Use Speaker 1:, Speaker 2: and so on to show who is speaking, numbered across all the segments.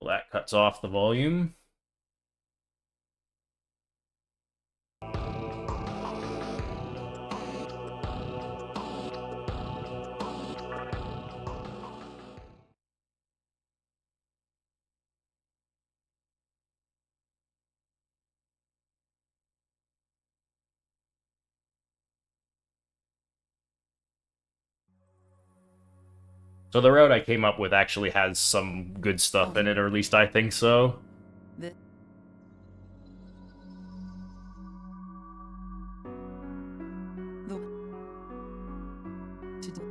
Speaker 1: Well, that cuts off the volume. So the route I came up with actually has some good stuff in it, or at least I think so.
Speaker 2: The to do.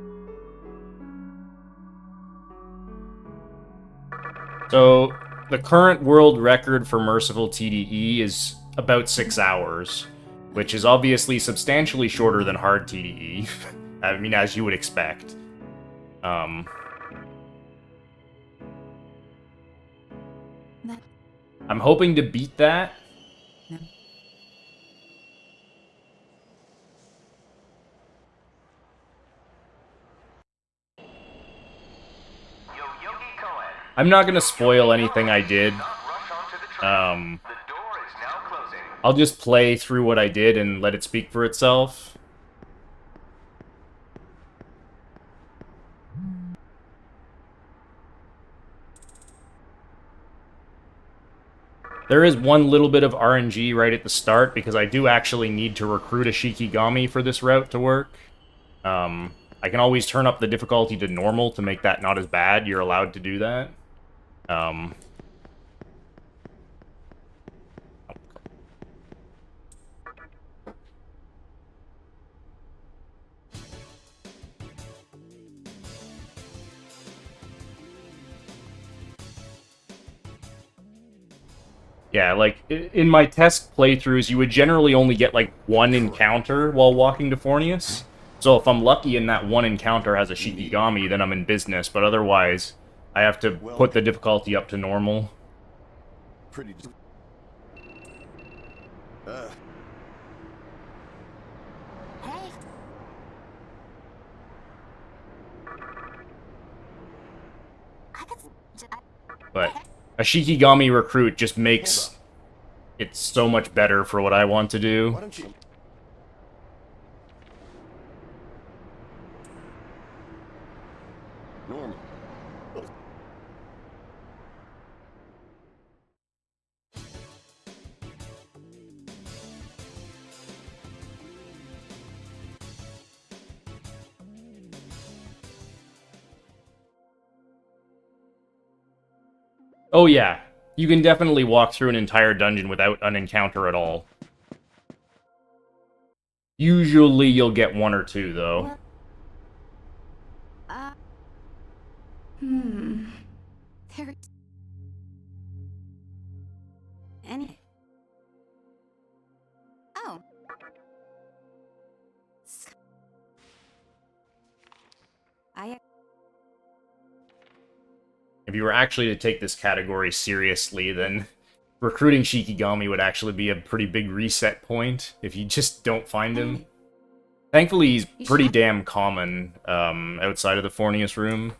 Speaker 1: So the current world record for Merciful TDE is about 6 hours, which is obviously substantially shorter than hard TDE. I mean, as you would expect. Um,
Speaker 2: That
Speaker 1: I'm hoping to beat that.
Speaker 2: no.
Speaker 1: I'm not gonna spoil anything I did. I'll just play through what I did and let it speak for itself. There is one little bit of RNG right at the start, because I do actually need to recruit a Shikigami for this route to work. I can always turn up the difficulty to normal to make that not as bad. You're allowed to do that. Yeah, like, in my test playthroughs, you would generally only get, like, one encounter while walking to Fornius. So if I'm lucky and that one encounter has a Shikigami, then I'm in business, but otherwise, I have to put the difficulty up to normal.
Speaker 3: Pretty.
Speaker 2: Hey. I could.
Speaker 1: But a Shikigami recruit just makes it so much better for what I want to do.
Speaker 3: Why don't you? Normal.
Speaker 1: Oh yeah, you can definitely walk through an entire dungeon without an encounter at all. Usually you'll get one or two, though.
Speaker 2: Well, uh, hmm. There. Any. Oh. I.
Speaker 1: If you were actually to take this category seriously, then recruiting Shikigami would actually be a pretty big reset point if you just don't find him. Thankfully, he's pretty damn common outside of the Fornius room.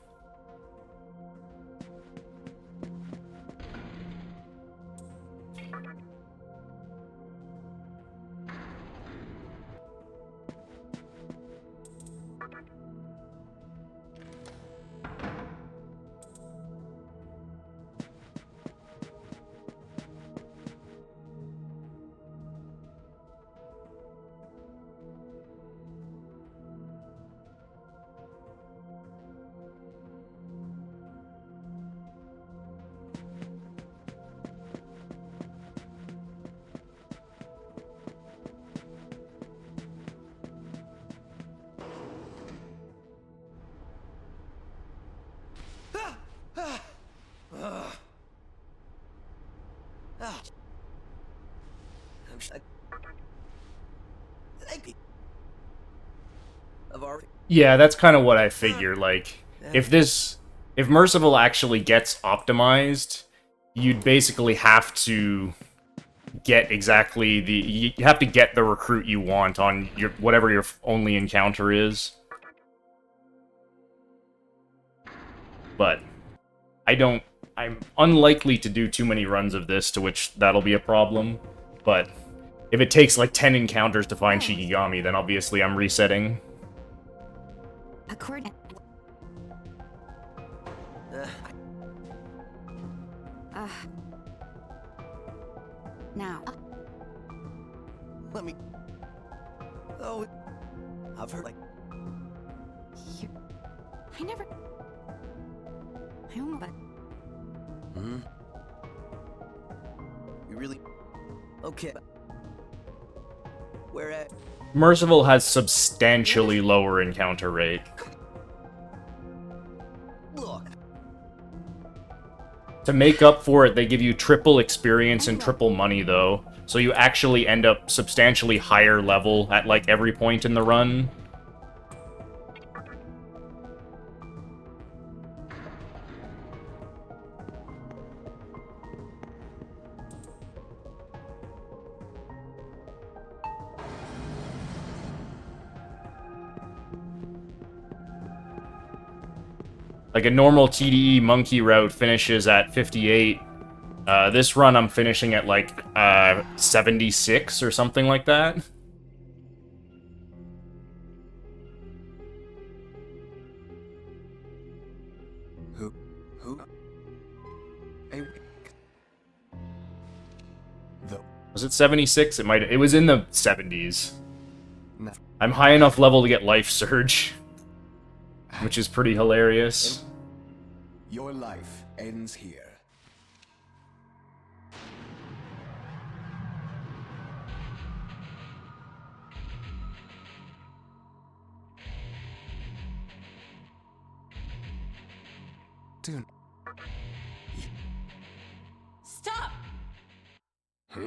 Speaker 1: Yeah, that's kind of what I figure. Like, if Merciful actually gets optimized, you'd basically have to get exactly you have to get the recruit you want on your whatever your only encounter is. But I'm unlikely to do too many runs of this, to which that'll be a problem. But if it takes like 10 encounters to find Shikigami, then obviously I'm resetting.
Speaker 2: According. Now.
Speaker 3: Let me. Oh, I've heard like.
Speaker 2: I never. I don't know about.
Speaker 3: Hmm. You really? Okay. Where at?
Speaker 1: Merciful has substantially lower encounter rate.
Speaker 3: Look.
Speaker 1: To make up for it, they give you triple experience and triple money, though. So you actually end up substantially higher level at, like, every point in the run. Like, a normal TDE monkey route finishes at 58. This run I'm finishing at, like, 76 or something like that.
Speaker 3: Who? Hey.
Speaker 1: Was it 76? It was in the 70s.
Speaker 3: No.
Speaker 1: I'm high enough level to get Life Surge, which is pretty hilarious.
Speaker 3: Your life ends here. Dude.
Speaker 2: Stop!
Speaker 3: Huh?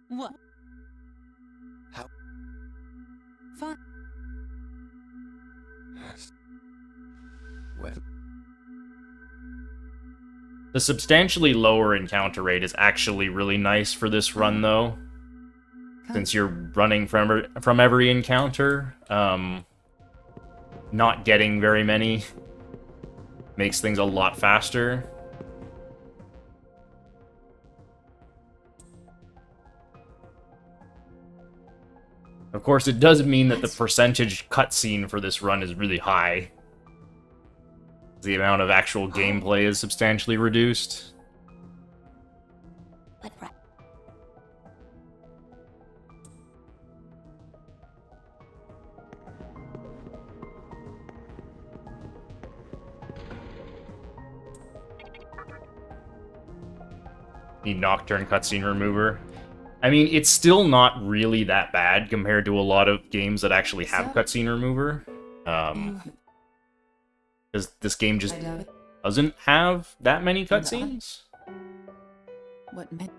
Speaker 2: What?
Speaker 3: How?
Speaker 2: Fine.
Speaker 3: Well.
Speaker 1: The substantially lower encounter rate is actually really nice for this run, though. Since you're running from every encounter, not getting very many makes things a lot faster. Of course, it does mean that the percentage cutscene for this run is really high. The amount of actual gameplay is substantially reduced. Need Nocturne cutscene remover. I mean, it's still not really that bad compared to a lot of games that actually have cutscene remover. Because this game just doesn't have that many cutscenes.
Speaker 4: What meant?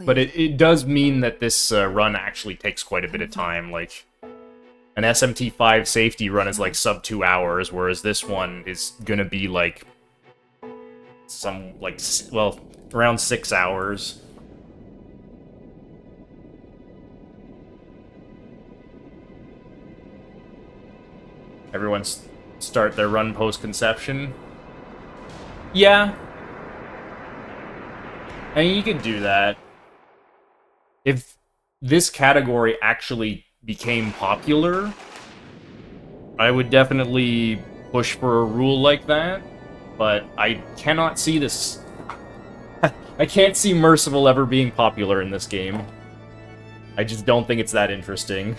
Speaker 1: But it does mean that this run actually takes quite a bit of time. Like, an SMT 5 safety run is like sub 2 hours, whereas this one is gonna be like around 6 hours. Everyone's start their run post-conception. Yeah. I mean, you could do that. If this category actually became popular, I would definitely push for a rule like that, but I cannot see this... I can't see Merciful ever being popular in this game. I just don't think it's that interesting.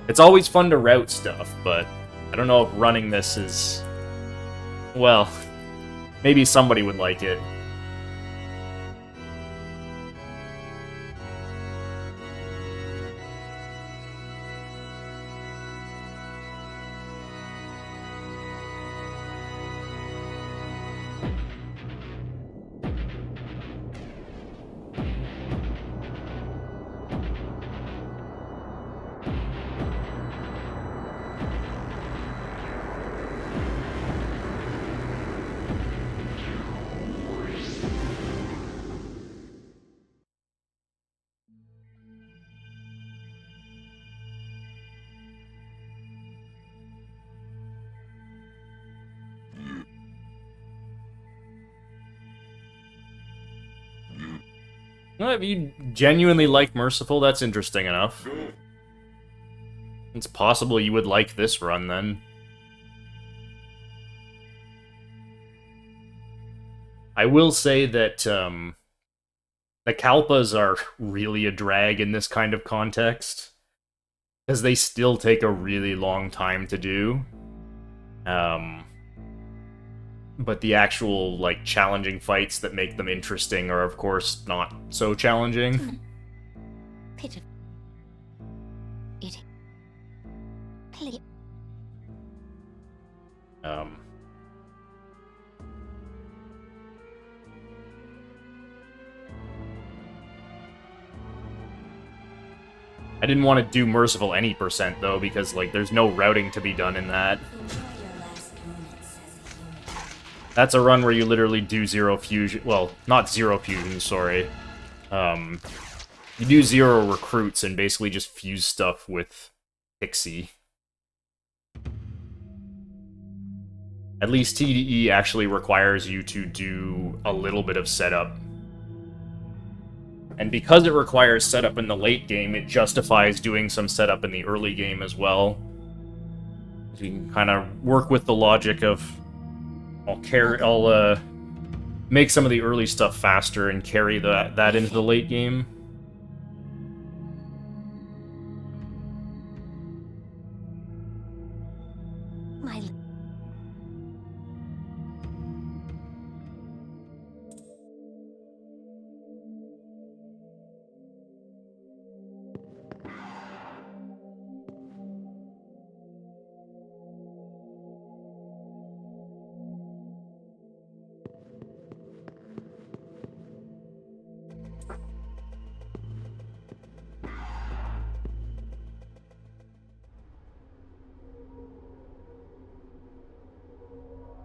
Speaker 1: It's always fun to route stuff, but I don't know if running this is... Well, maybe somebody would like it. Well, if you genuinely like Merciful, that's interesting enough. It's possible you would like this run, then. I will say that, the Kalpas are really a drag in this kind of context, because they still take a really long time to do. But the actual, like, challenging fights that make them interesting are, of course, not so challenging.
Speaker 2: Pitiful. It. Please.
Speaker 1: I didn't want to do Merciful any %, though, because, like, there's no routing to be done in that. That's a run where you literally do 0 fusion... Well, not 0 fusion, sorry. You do 0 recruits and basically just fuse stuff with Pixie. At least TDE actually requires you to do a little bit of setup. And because it requires setup in the late game, it justifies doing some setup in the early game as well. So you can kind of work with the logic of... I'll make some of the early stuff faster and carry that into the late game.
Speaker 2: My.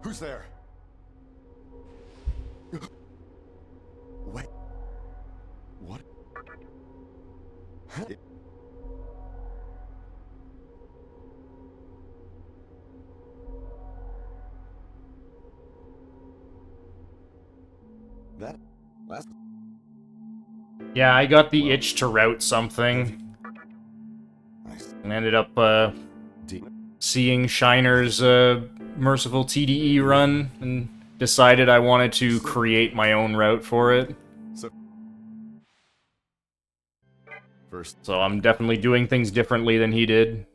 Speaker 3: Who's there? Wait. What? Huh? That's...
Speaker 1: Yeah, I got the itch to route something.
Speaker 3: Nice.
Speaker 1: And ended up, seeing Shiner's, Merciful TDE run, and decided I wanted to create my own route for it. So I'm definitely doing things differently than he did.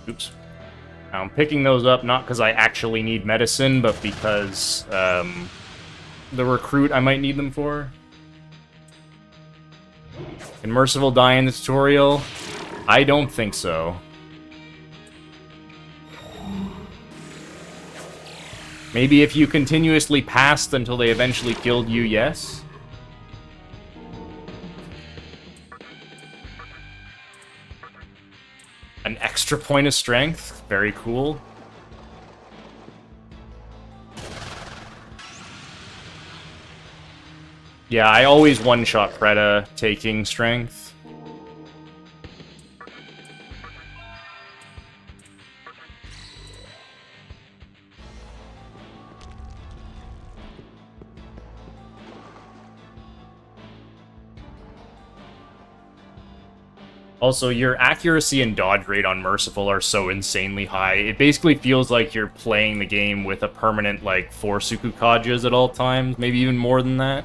Speaker 1: Oops. I'm picking those up not because I actually need medicine, but because the recruit I might need them for. Can Merciful die in the tutorial? I don't think so. Maybe if you continuously passed until they eventually killed you, yes? An extra point of strength? Very cool. Yeah, I always one-shot Preda taking strength. Also, your accuracy and dodge rate on Merciful are so insanely high. It basically feels like you're playing the game with a permanent, like, 4 Sukukajas at all times. Maybe even more than that.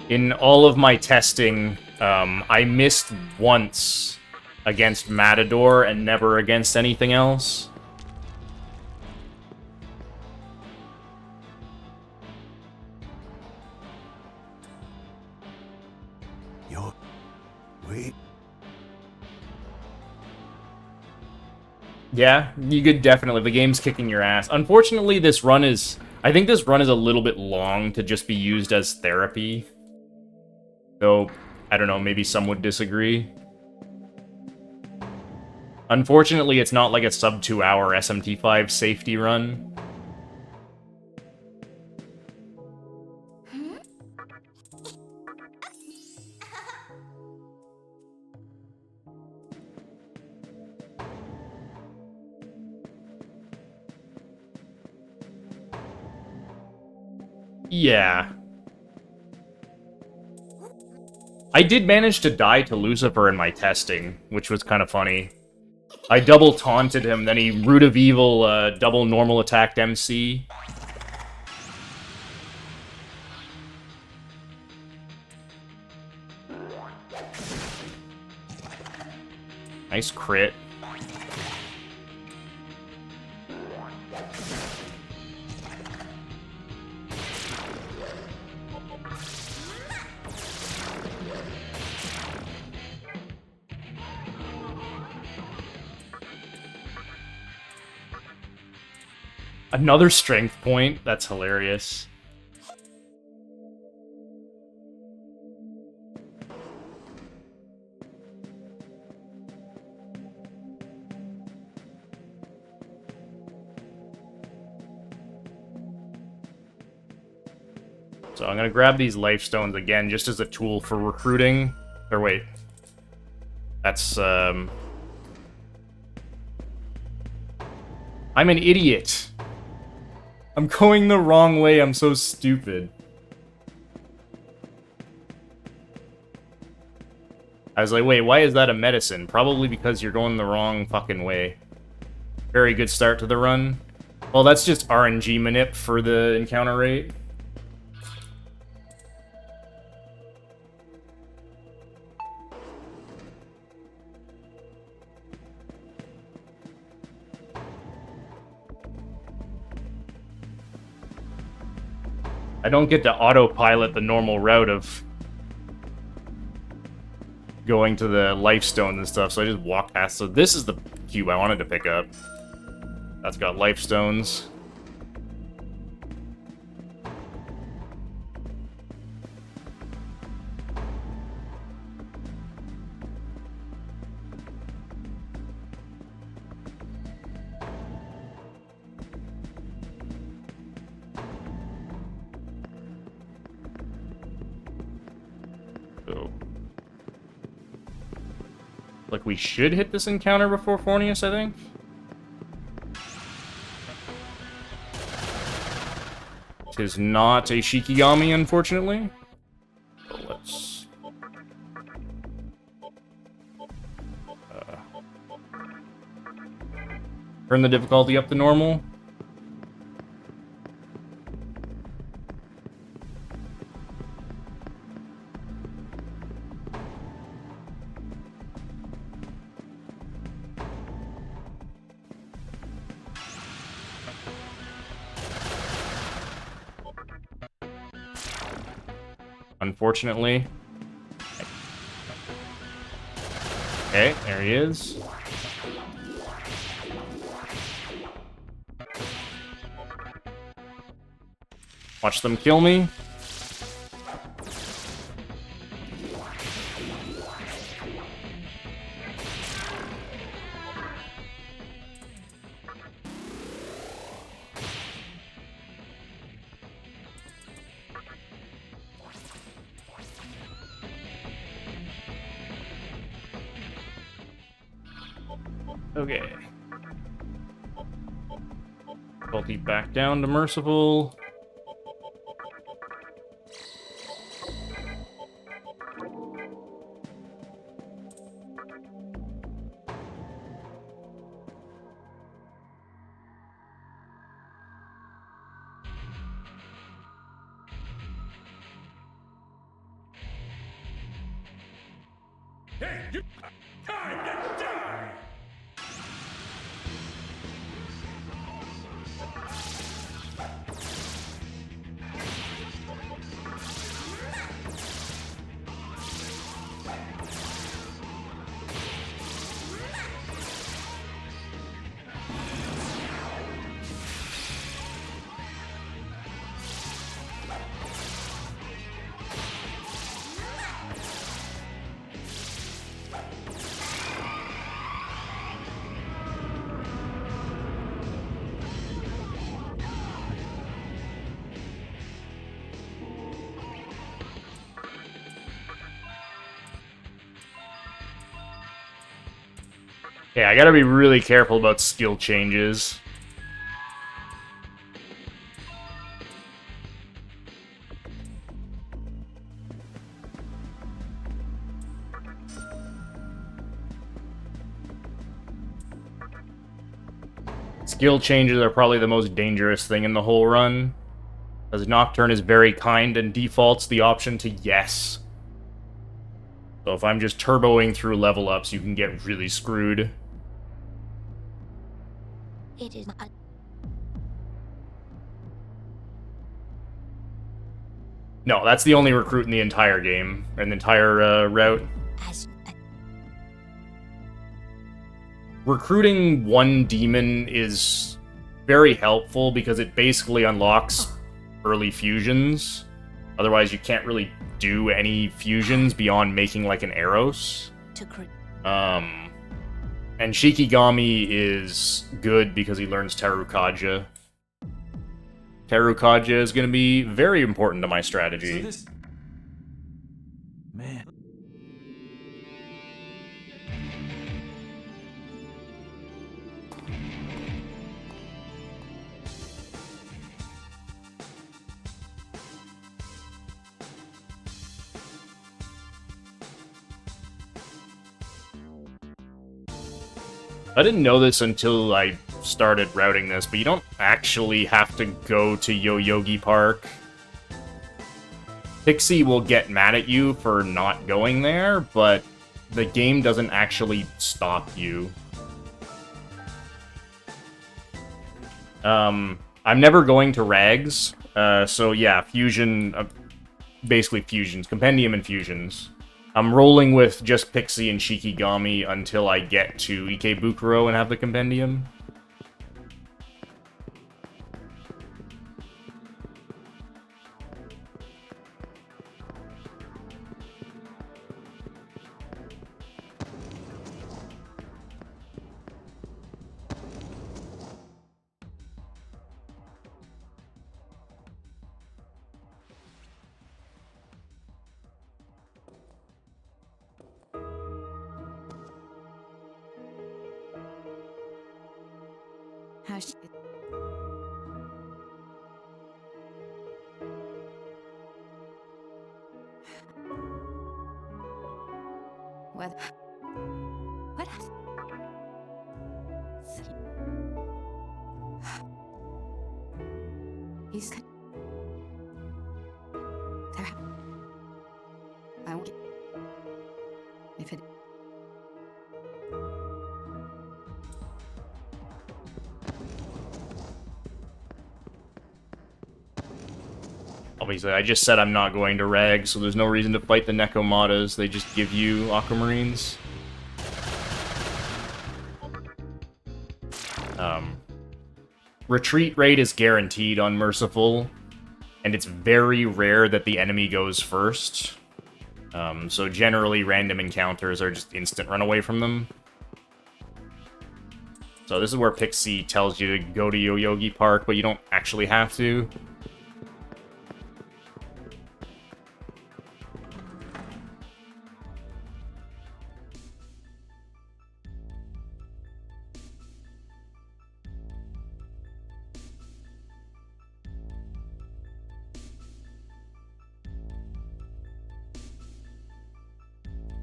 Speaker 1: In all of my testing, I missed once against Matador and never against anything else. Yeah, you could definitely. The game's kicking your ass. Unfortunately, this run is... I think this run is a little bit long to just be used as therapy. Though, I don't know, maybe some would disagree. Unfortunately, it's not like a sub 2 hour SMT5 safety run. Yeah. I did manage to die to Lucifer in my testing, which was kind of funny. I double taunted him, then he Root of Evil double normal attacked MC. Nice crit. Another strength point? That's hilarious. So I'm gonna grab these life stones again, just as a tool for recruiting. Or wait. That's, I'm an idiot. I'm going the wrong way, I'm so stupid. I was like, wait, why is that a medicine? Probably because you're going the wrong fucking way. Very good start to the run. Well, that's just RNG manip for the encounter rate. I don't get to autopilot the normal route of going to the life stones and stuff, so I just walk past. So this is the cube I wanted to pick up. That's got life stones. Like, we should hit this encounter before Fornius, I think? It is not a Shikigami, unfortunately. So let's... turn the difficulty up to normal. Unfortunately. Okay, there he is. Watch them kill me. Okay. Difficulty back down to Merciful.
Speaker 5: Hey, you... Time to die!
Speaker 1: Yeah, I gotta be really careful about skill changes. Skill changes are probably the most dangerous thing in the whole run, as Nocturne is very kind and defaults the option to yes. So if I'm just turboing through level ups, you can get really screwed.
Speaker 2: It is not.
Speaker 1: No, that's the only recruit in the entire game, and the entire route.
Speaker 2: As
Speaker 1: Recruiting one demon is very helpful because it basically unlocks early fusions. Otherwise, you can't really do any fusions beyond making like an Eros.
Speaker 2: to create.
Speaker 1: And Shikigami is good because he learns Terukaja. Terukaja is going to be very important to my strategy.
Speaker 5: So this... Man.
Speaker 1: I didn't know this until I started routing this, but you don't actually have to go to Yoyogi Park. Pixie will get mad at you for not going there, but the game doesn't actually stop you. I'm never going to Rags, so yeah, fusion, basically fusions, compendium and fusions. I'm rolling with just Pixie and Shikigami until I get to Ikebukuro and have the compendium.
Speaker 4: Hash. What? What? He's. There. I won't. If it.
Speaker 1: Obviously, I just said I'm not going to Rags, so there's no reason to fight the Nekomatas. They just give you Aquamarines. Retreat rate is guaranteed on Merciful, and it's very rare that the enemy goes first. So generally, random encounters are just instant run away from them. So this is where Pixie tells you to go to Yoyogi Park, but you don't actually have to.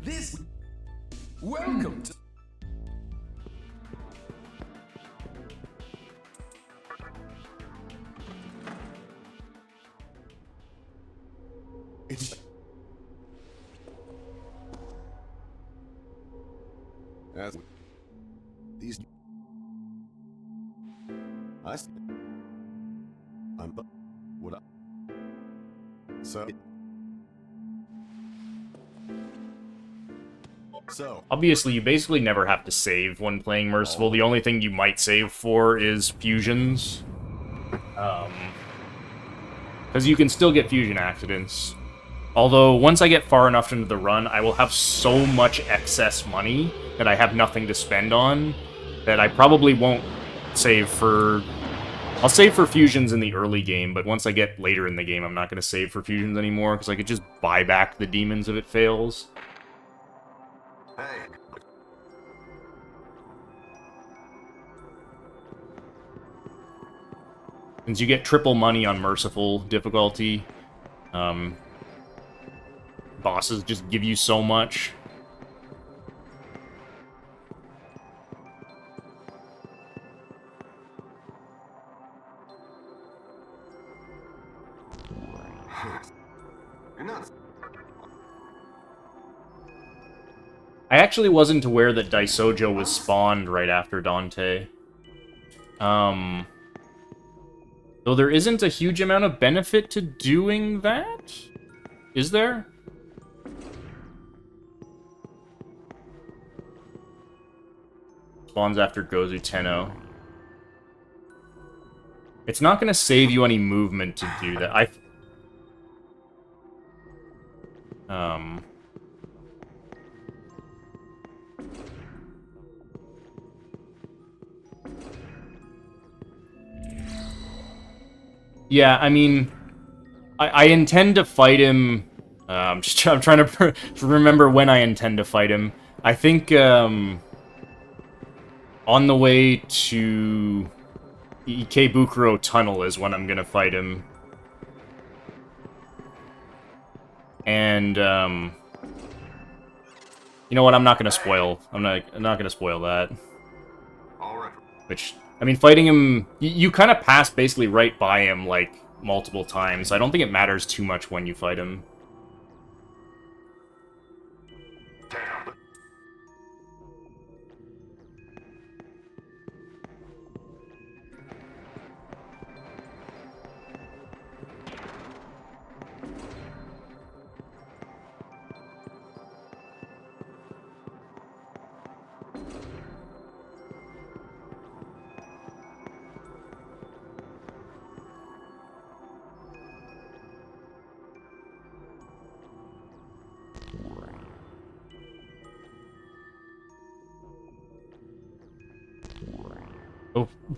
Speaker 5: This... Welcome to...
Speaker 3: It's... As... These... I see. I'm... What up? So...
Speaker 1: Obviously, you basically never have to save when playing Merciful. The only thing you might save for is fusions. Because you can still get fusion accidents. Although, once I get far enough into the run, I will have so much excess money that I have nothing to spend on that I probably won't save for... I'll save for fusions in the early game, but once I get later in the game, I'm not going to save for fusions anymore, because I could just buy back the demons if it fails.
Speaker 3: Hey.
Speaker 1: Since you get triple money on Merciful difficulty, bosses just give you so much.
Speaker 3: You're not.
Speaker 1: I actually wasn't aware that Daisojo was spawned right after Dante. Though there isn't a huge amount of benefit to doing that? Is there? Spawns after Gozu Tenno. It's not going to save you any movement to do that. Yeah, I mean, I intend to fight him. I'm trying to remember when I intend to fight him. I think on the way to Ikebukuro Tunnel is when I'm gonna fight him. And you know what? I'm not gonna spoil. I'm not gonna spoil that.
Speaker 3: All right.
Speaker 1: Which, I mean, fighting him, you kind of pass basically right by him, like, multiple times. I don't think it matters too much when you fight him.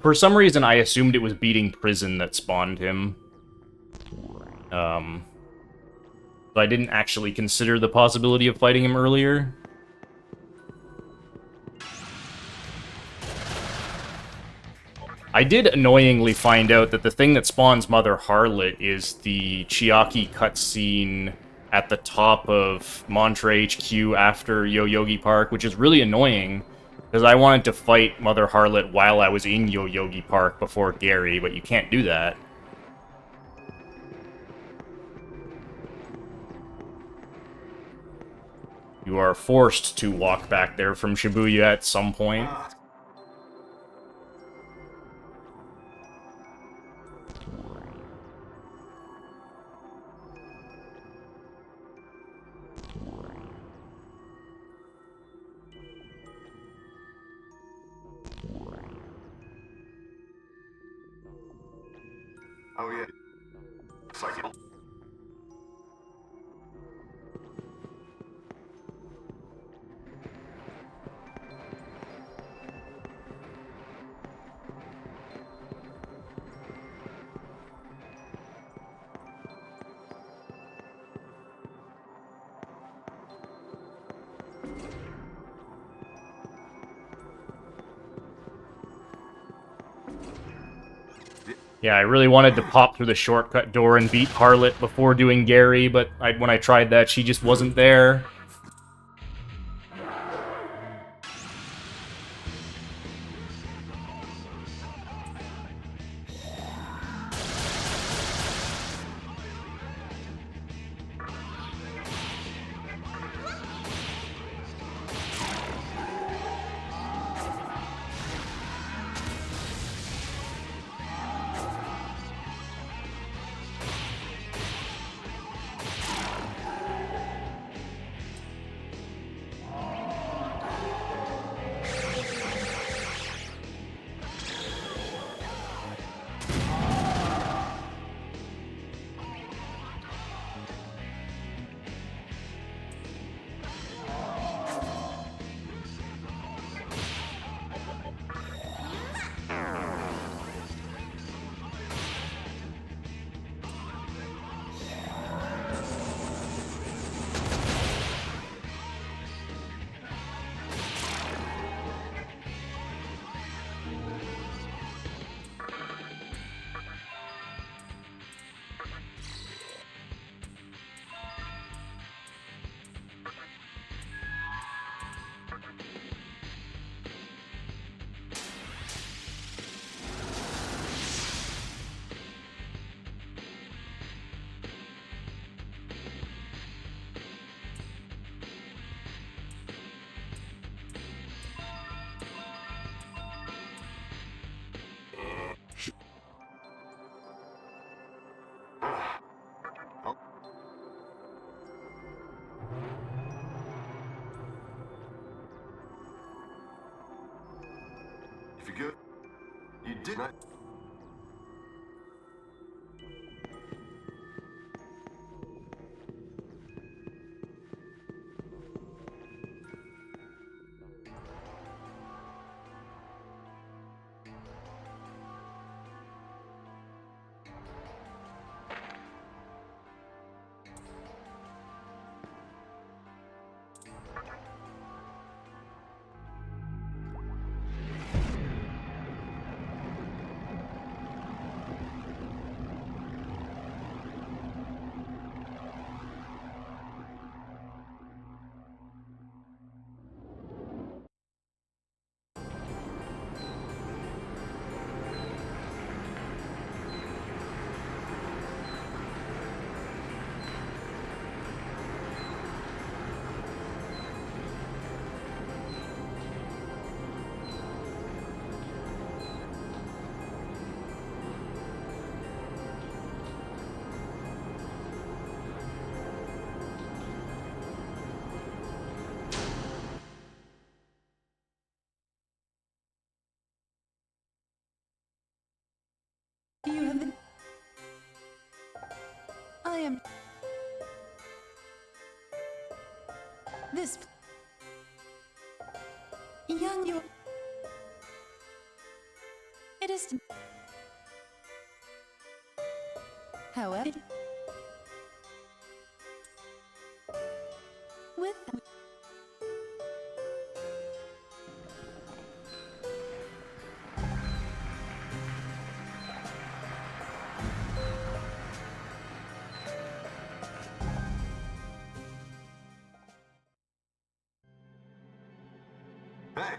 Speaker 1: For some reason, I assumed it was beating Prison that spawned him. So I didn't actually consider the possibility of fighting him earlier. I did annoyingly find out that the thing that spawns Mother Harlot is the Chiaki cutscene at the top of Mantra HQ after Yoyogi Park, which is really annoying. Because I wanted to fight Mother Harlot while I was in Yoyogi Park before Gary, but you can't do that. You are forced to walk back there from Shibuya at some point.
Speaker 3: Oh yeah. Cycle.
Speaker 1: Yeah, I really wanted to pop through the shortcut door and beat Harlot before doing Gary, but when I tried that, she just wasn't there.
Speaker 3: did not.
Speaker 6: You have been. I am. This. Young you. It is. However. With.
Speaker 3: Hey,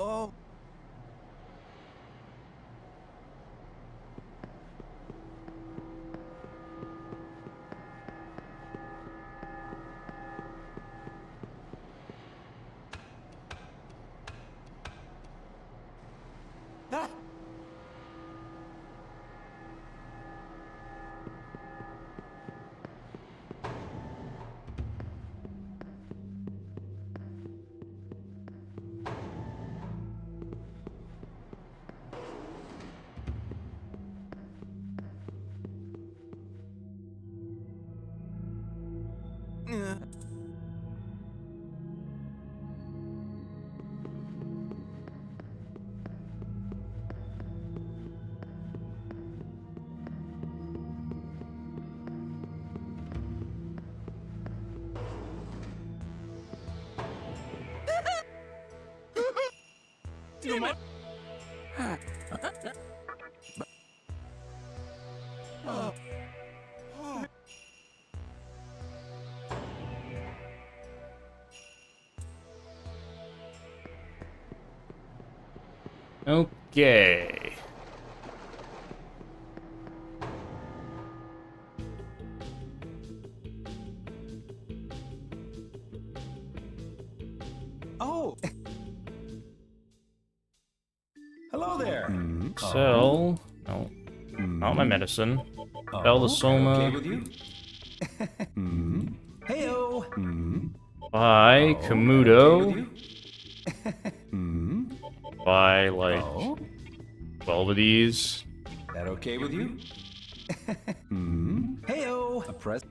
Speaker 5: Oh. Ah. Yeah. Damn it! Oh. Oh.
Speaker 1: Okay.
Speaker 7: Hello there.
Speaker 1: Sell. No, not my medicine. Sell the
Speaker 7: Okay
Speaker 1: soma.
Speaker 7: with you? Heyo.
Speaker 1: Buy
Speaker 7: Okay
Speaker 1: Komodo.
Speaker 7: with you?
Speaker 1: Buy like
Speaker 7: Oh,
Speaker 1: 12 of these.
Speaker 7: that okay with you? Heyo. A press.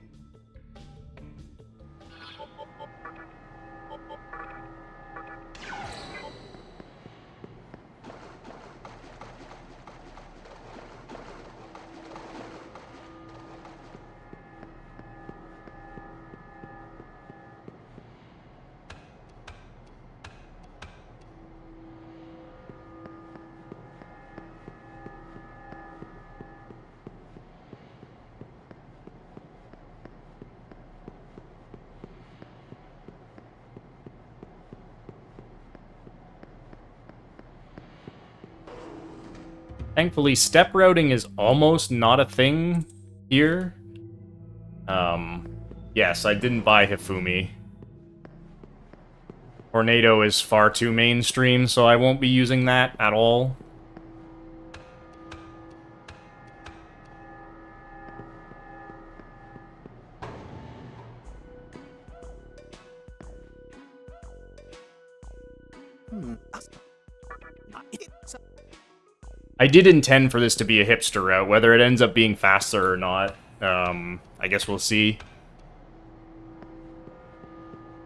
Speaker 1: Thankfully, step routing is almost not a thing here. Yes, I didn't buy Hifumi. Tornado is far too mainstream, so I won't be using that at all. I did intend for this to be a hipster route, whether it ends up being faster or not. I guess we'll see.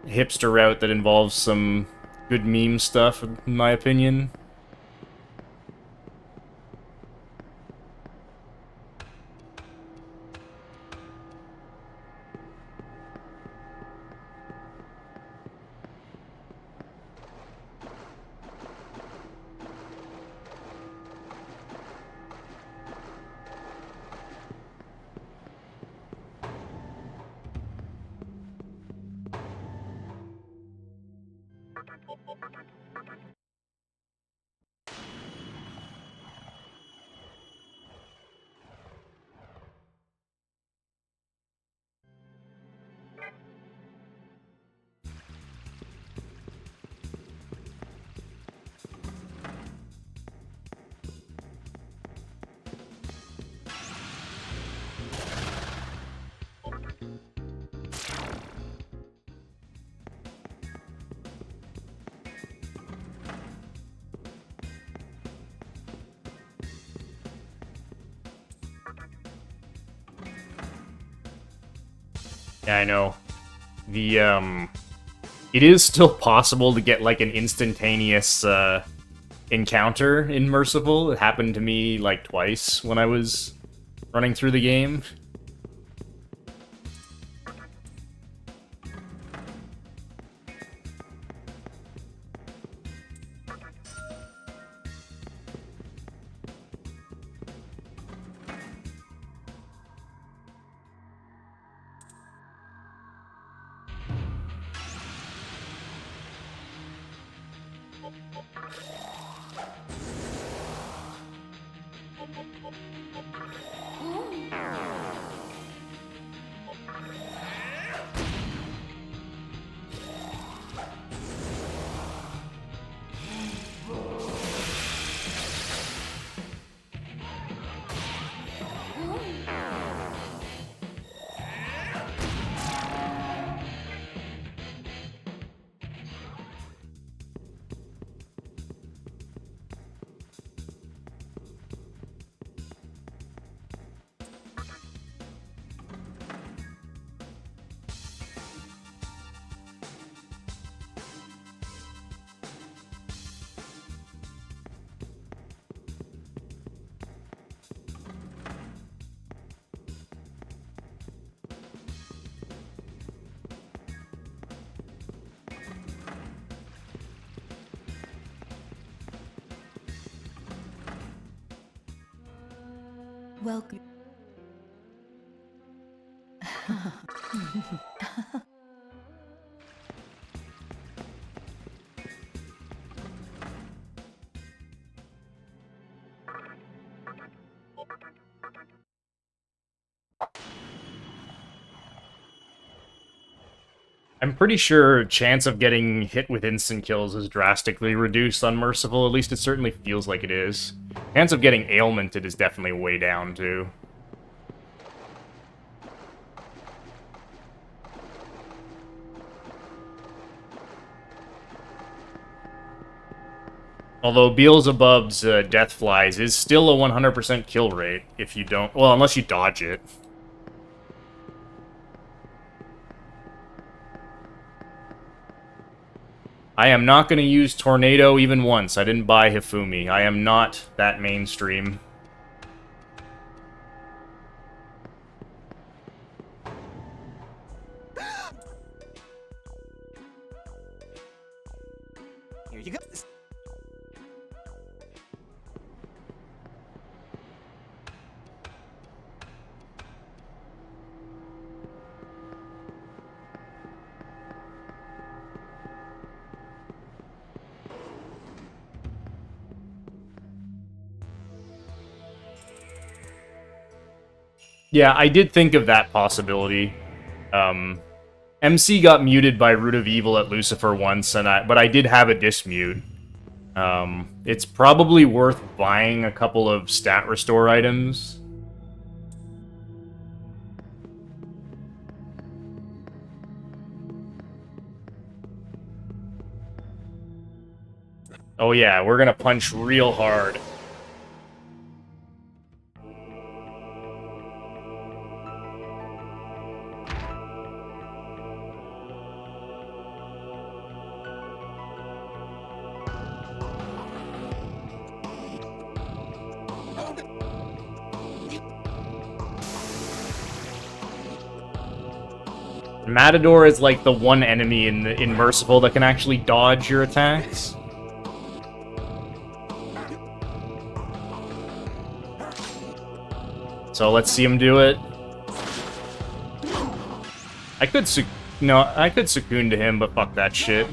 Speaker 1: A hipster route that involves some good meme stuff, in my opinion. Yeah, I know. It is still possible to get, like, an instantaneous, encounter in Merciful. It happened to me, like, twice when I was running through the game.
Speaker 6: Welcome.
Speaker 1: I'm pretty sure chance of getting hit with instant kills is drastically reduced on Merciful. At least it certainly feels like it is. Chance of getting ailmented is definitely way down, too. Although Beelzebub's Death Flies is still a 100% kill rate if you don't... Well, unless you dodge it. I am not going to use Tornado even once. I didn't buy Hifumi. I am not that mainstream.
Speaker 5: Here you go.
Speaker 1: Yeah, I did think of that possibility. MC got muted by Root of Evil at Lucifer once, but I did have a dismute. It's probably worth buying a couple of stat restore items. Oh yeah, we're gonna punch real hard. Matador is like the one enemy in Merciful that can actually dodge your attacks. So let's see him do it. I could succumb to him, but fuck that shit.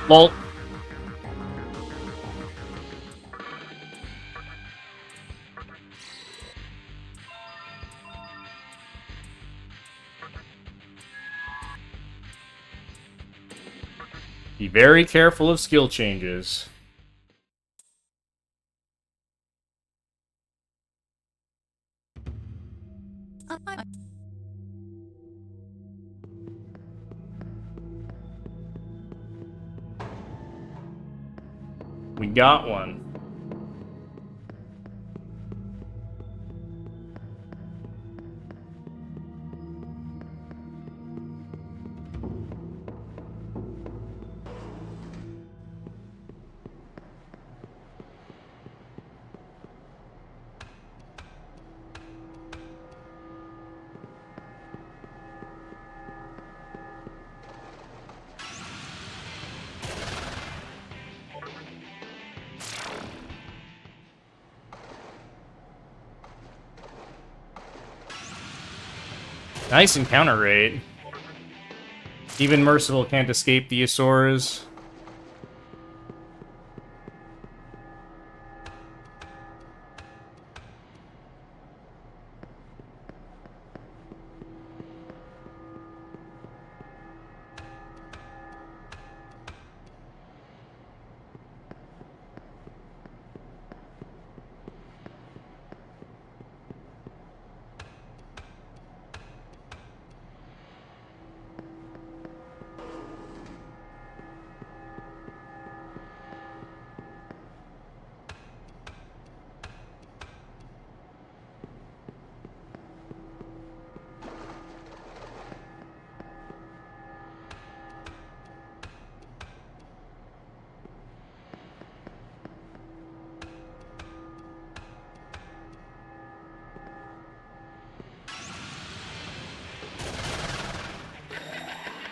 Speaker 1: Lol. Be very careful of skill changes. We got one. Nice encounter rate. Even Merciful can't escape the Asoras.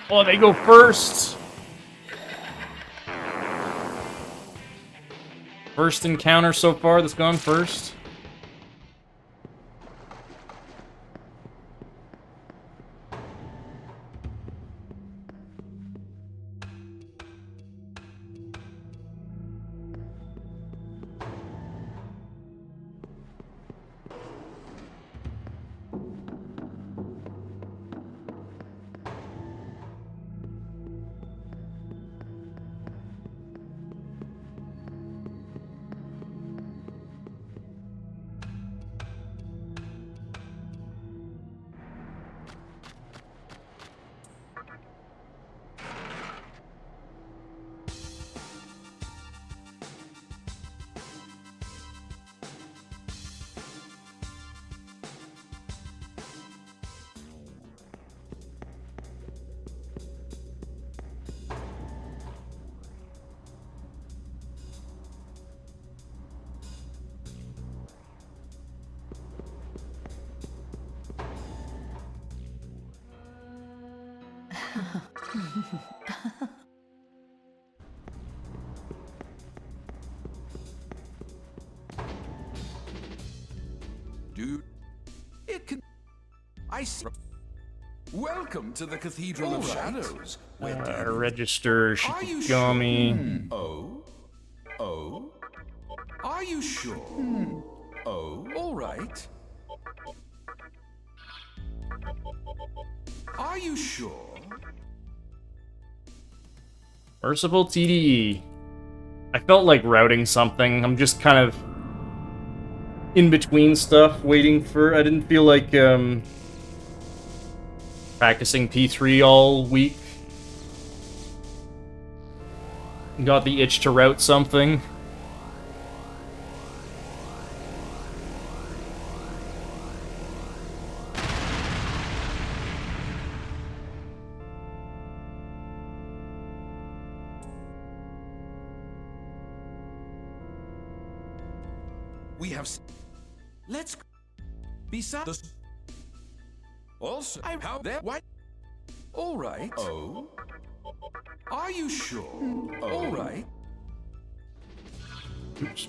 Speaker 1: Oh, they go first! First encounter so far that's gone first.
Speaker 7: Dude, it can. I see. Welcome to the Cathedral of Shadows.
Speaker 1: Register
Speaker 7: Are you
Speaker 1: Shikigami.
Speaker 7: Oh? Are you sure? Oh, all right. Are you sure?
Speaker 1: Merciful TDE. I felt like routing something. I'm just kind of in between stuff, waiting for... I didn't feel like, practicing P3 all week. Got the itch to route something.
Speaker 7: We have. Let's. Besides this. Also, how that what? All right. Oh. Are you sure? All right.
Speaker 1: Oops.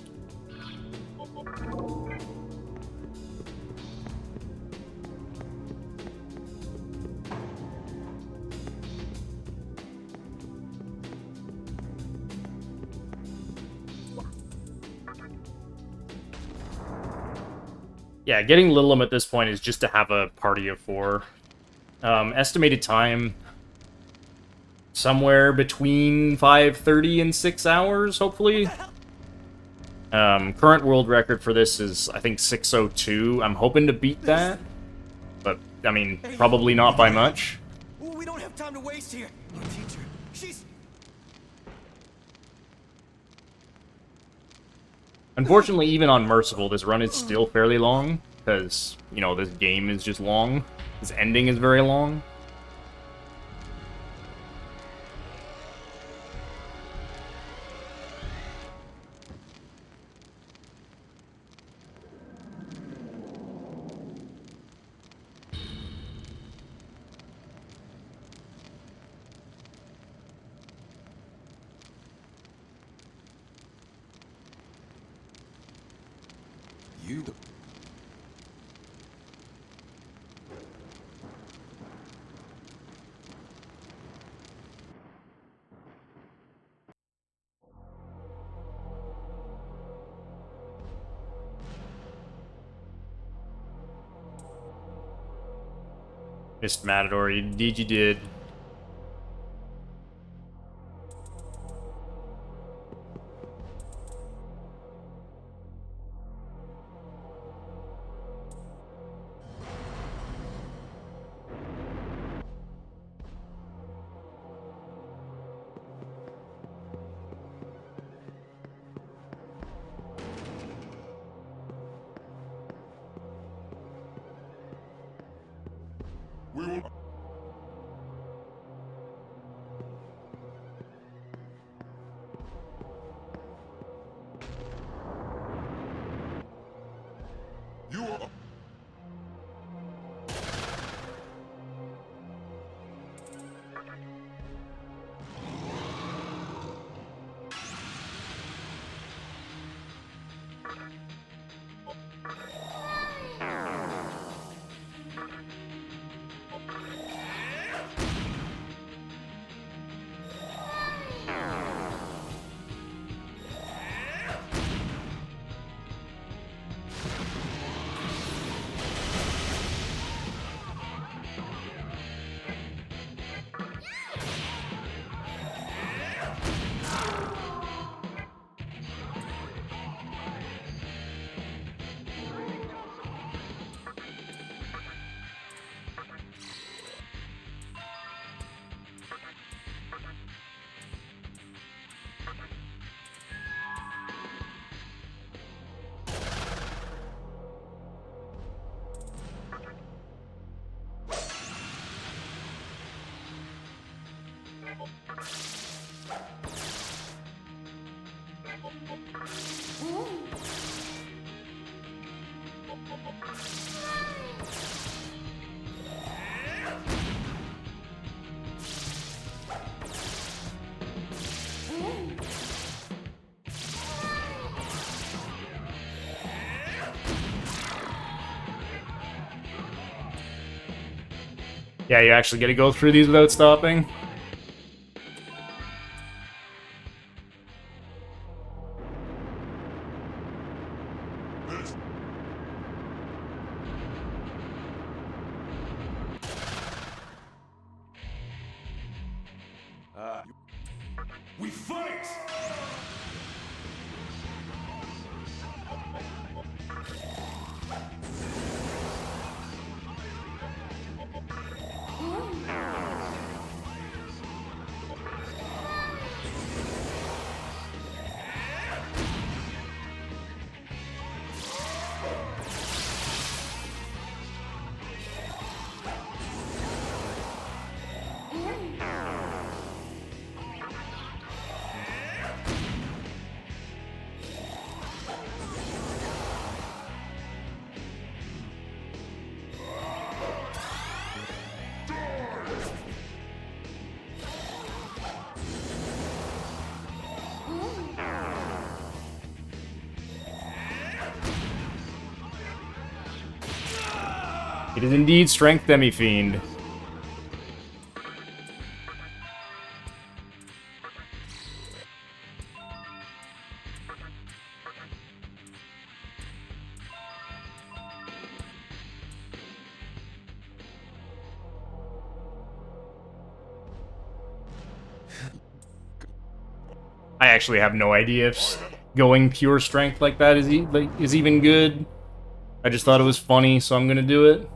Speaker 1: Yeah, getting Lilim at this point is just to have a party of 4. Estimated time, somewhere between 5:30 and 6 hours, hopefully. Current world record for this is, I think, 6:02. I'm hoping to beat that, but, I mean, probably not by much.
Speaker 5: We don't have time to waste here. Our teacher, she's...
Speaker 1: Unfortunately, even on Merciful, this run is still fairly long, because, you know, this game is just long. This ending is very long.
Speaker 7: You.
Speaker 1: Missed Matador, indeed you did.
Speaker 3: We will.
Speaker 1: Yeah, you actually get to go through these without stopping?
Speaker 7: We fight!
Speaker 1: It is indeed Strength Demi-Fiend. I actually have no idea if going pure strength like that is even good. I just thought it was funny, so I'm gonna do it.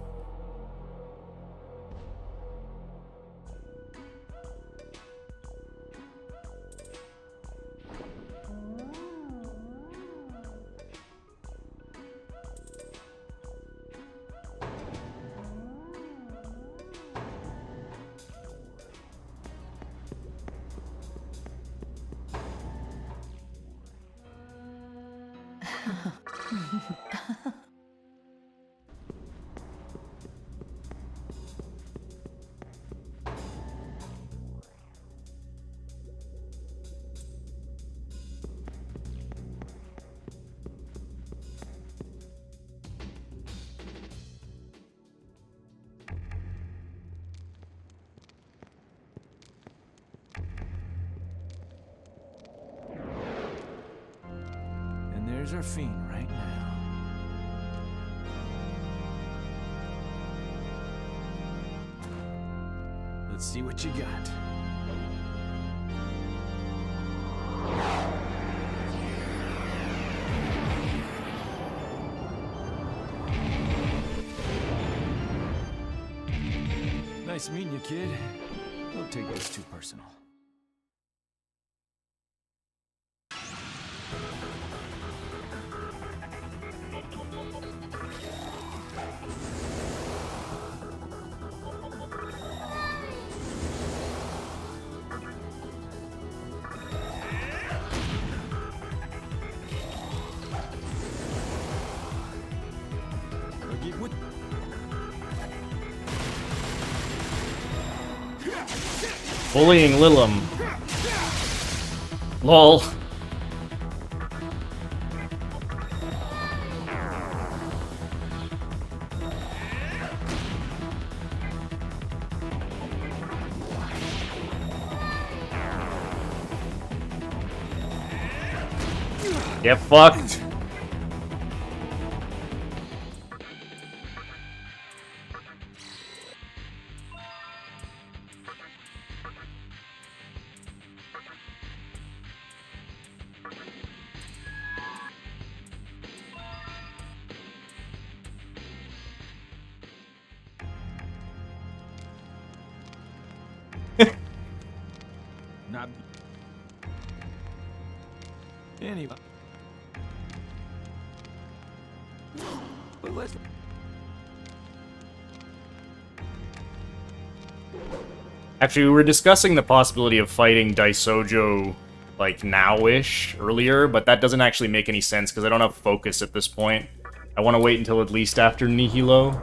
Speaker 5: And there's our Fiend right now. Let's see what you got. Nice meeting you, kid. Don't take this too personal.
Speaker 1: Bullying Lilim. LOL. Get fucked.
Speaker 5: Not. Anyway. But let's.
Speaker 1: Actually, we were discussing the possibility of fighting Daisojo, like, now-ish, earlier, but that doesn't actually make any sense, because I don't have focus at this point. I want to wait until at least after Nihilo.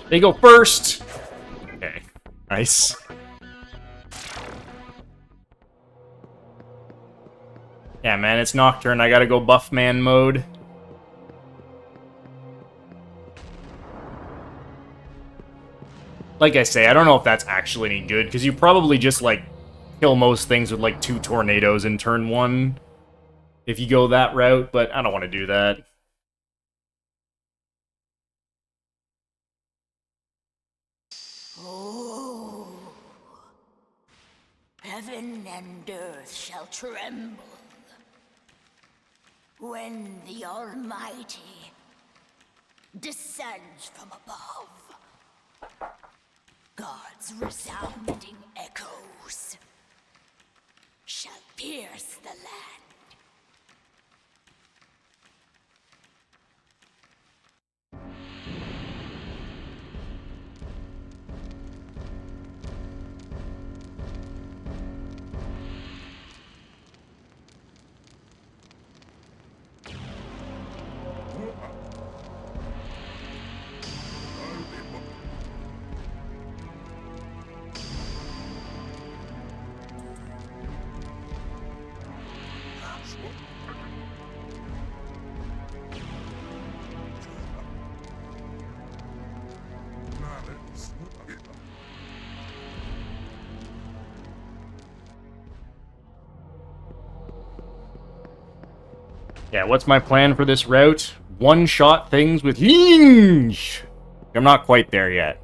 Speaker 1: They go first! Okay, nice. Yeah, man, it's Nocturne. I gotta go buff man mode. Like I say, I don't know if that's actually any good, because you probably just, like, kill most things with, like, 2 tornadoes in turn 1. If you go that route, but I don't want to do that.
Speaker 8: Oh, heaven and earth shall tremble when the Almighty descends from above. God's resounding echoes shall pierce the land.
Speaker 1: Yeah, what's my plan for this route? One-shot things with Hinge! I'm not quite there yet.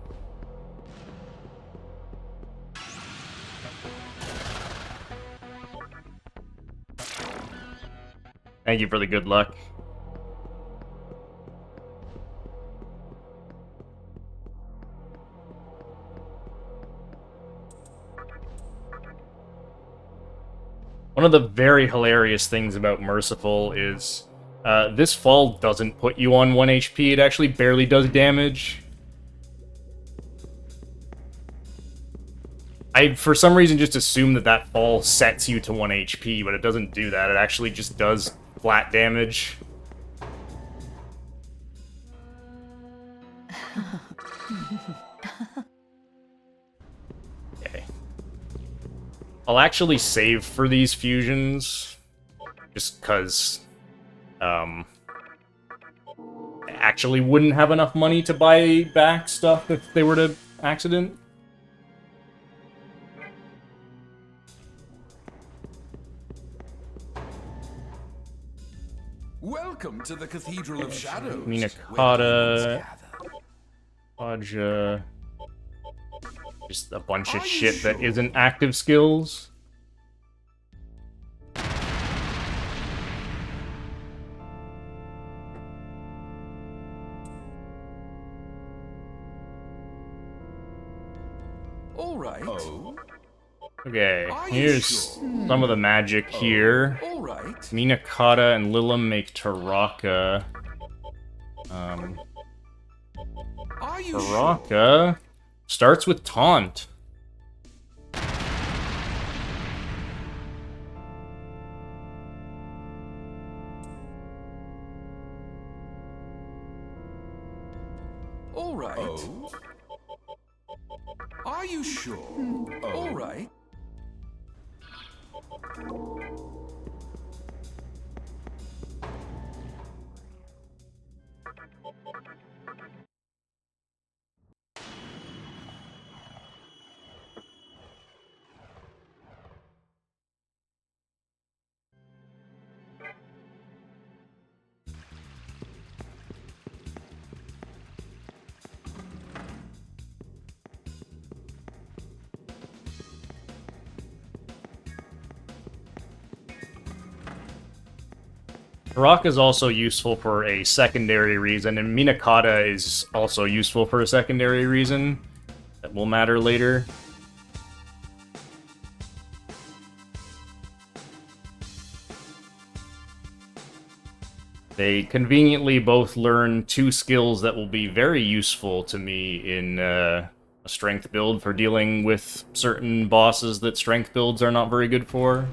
Speaker 1: Thank you for the good luck. One of the very hilarious things about Merciful is this fall doesn't put you on 1 HP, it actually barely does damage. I, for some reason, just assume that that fall sets you to 1 HP, but it doesn't do that, it actually just does flat damage. Okay. I'll actually save for these fusions, just because, I actually wouldn't have enough money to buy back stuff if they were to accident.
Speaker 7: Welcome to the Cathedral of Shadows.
Speaker 1: Minakata, Aja, just a bunch of shit that isn't active skills.
Speaker 7: All right. Oh.
Speaker 1: Okay, here's some of the magic here.
Speaker 7: All right.
Speaker 1: Minakata and Lilim make Taraka.
Speaker 7: Are you
Speaker 1: Taraka starts with Taunt.
Speaker 7: All right. Oh. Are you sure? Oh. All right.
Speaker 1: Rock is also useful for a secondary reason, and Minakata is also useful for a secondary reason that will matter later. They conveniently both learn 2 skills that will be very useful to me in a strength build for dealing with certain bosses that strength builds are not very good for.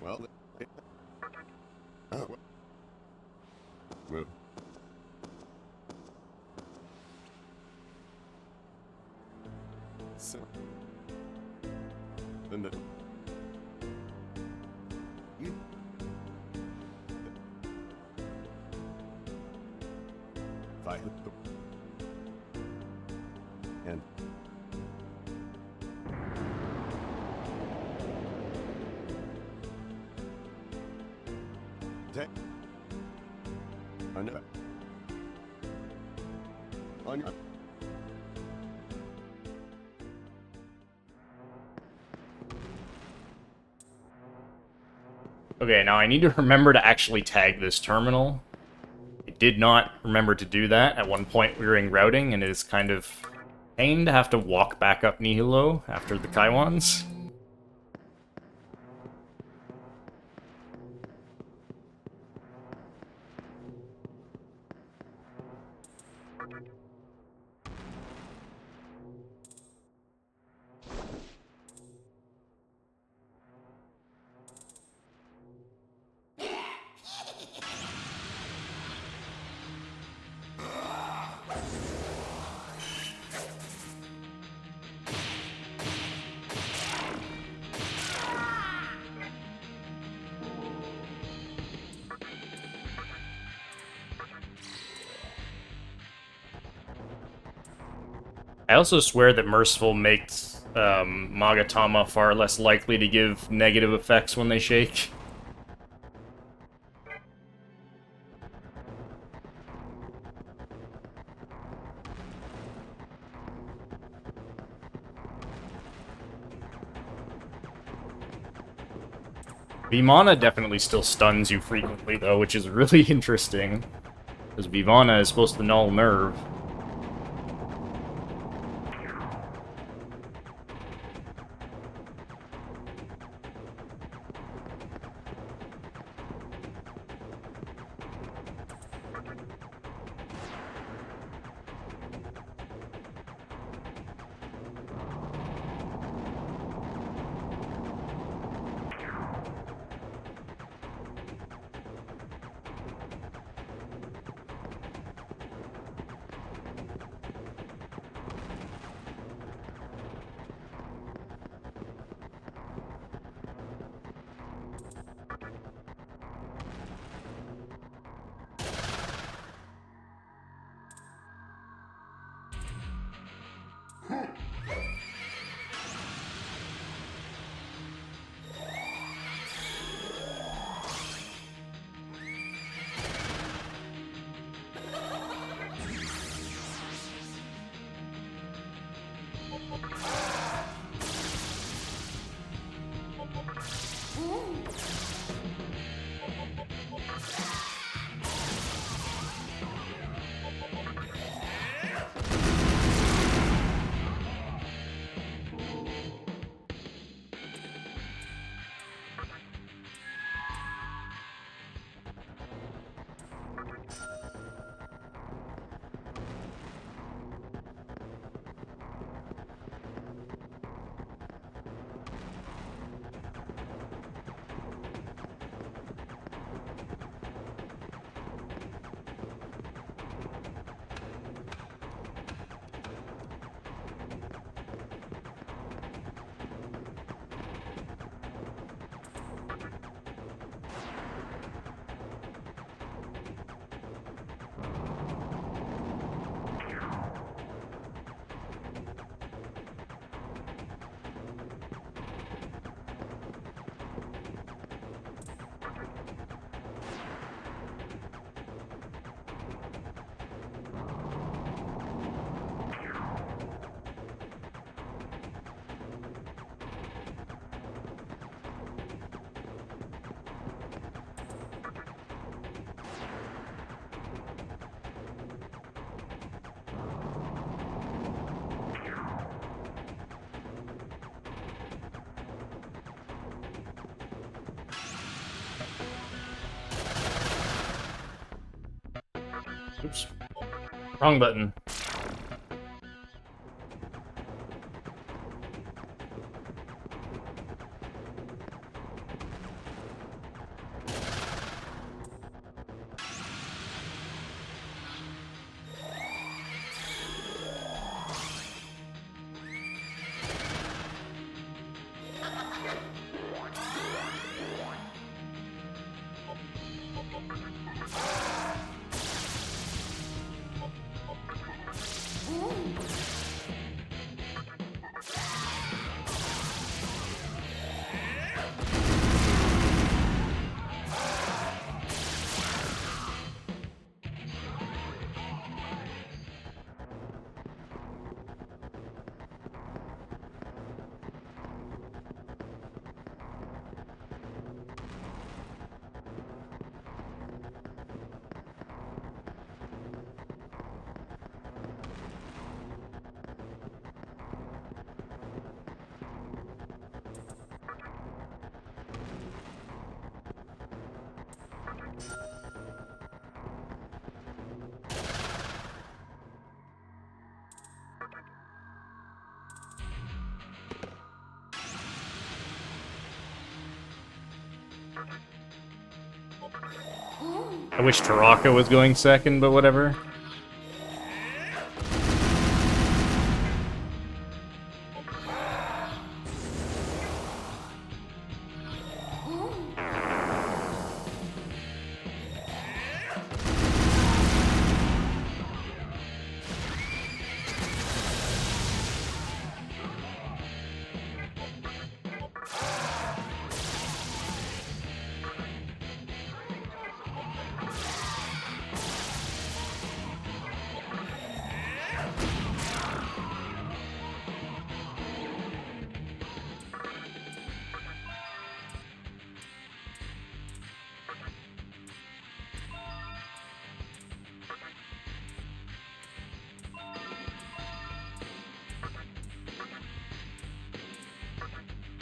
Speaker 3: Well, oh, well. So, then the you if I hit the and on your
Speaker 1: Okay, now I need to remember to actually tag this terminal. I did not remember to do that at one point during routing, and it is kind of pain to have to walk back up Nihilo after the Kaiwans. I also swear that Merciful makes Magatama far less likely to give negative effects when they shake. Vimana definitely still stuns you frequently, though, which is really interesting. Because Vivana is supposed to null nerve. Wrong button. I wish Taraka was going second, but whatever.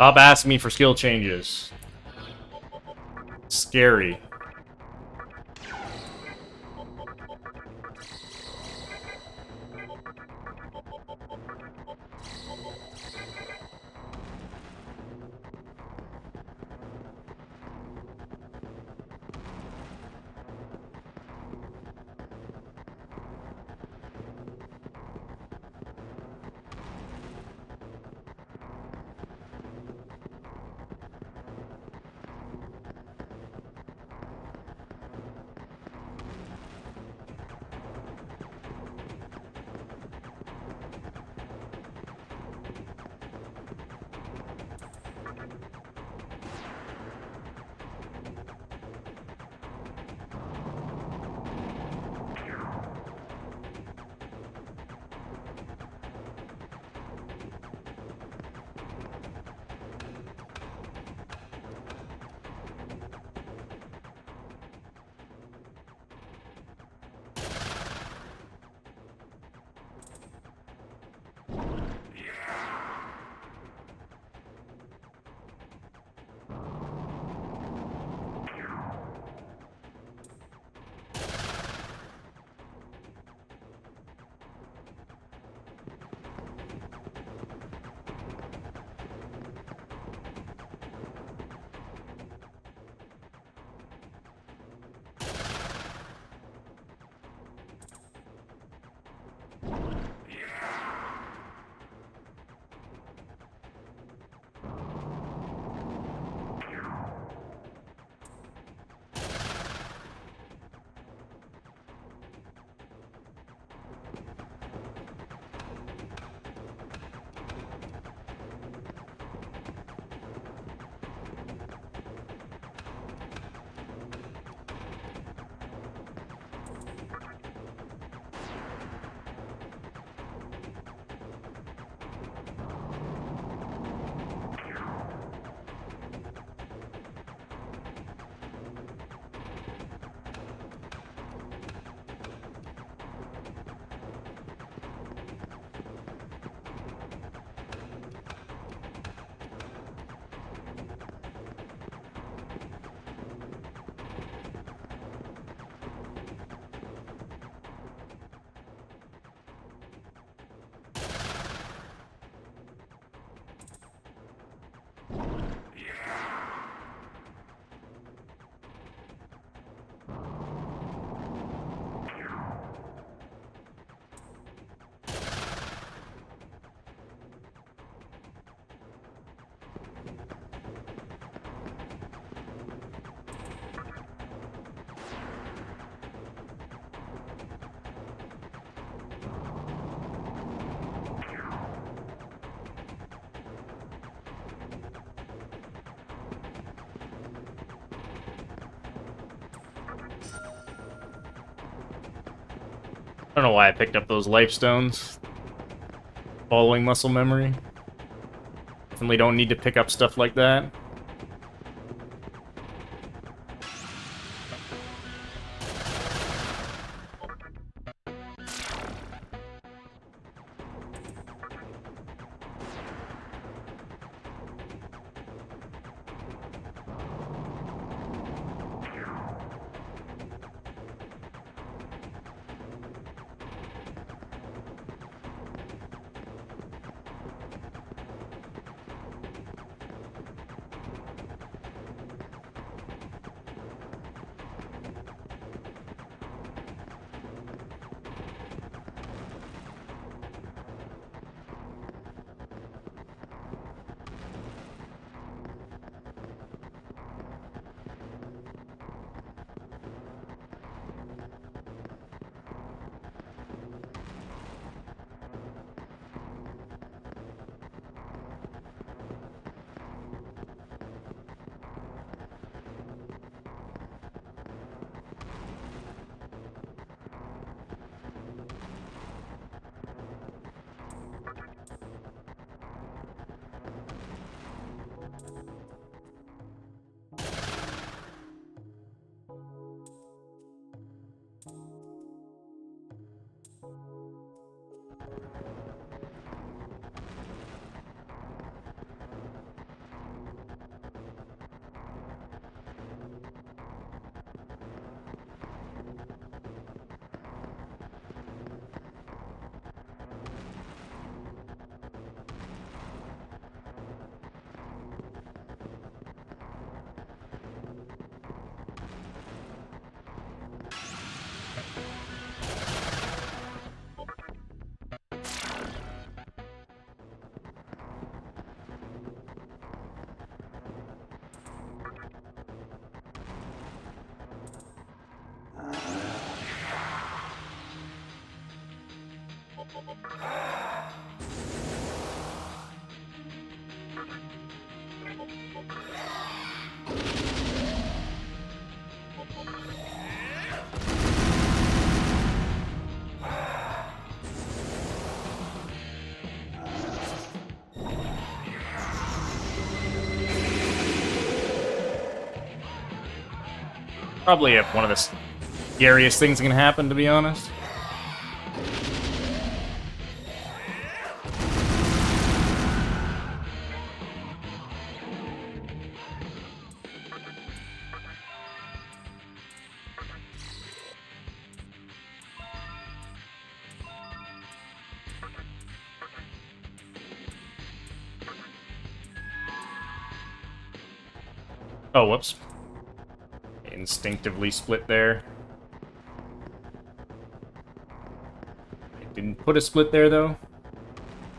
Speaker 1: Stop asking me for skill changes. Scary. I don't know why I picked up those life stones. Following muscle memory. Definitely don't need to pick up stuff like that. Probably one of the scariest things that can happen, to be honest. Oh, whoops. Instinctively split there. I didn't put a split there, though.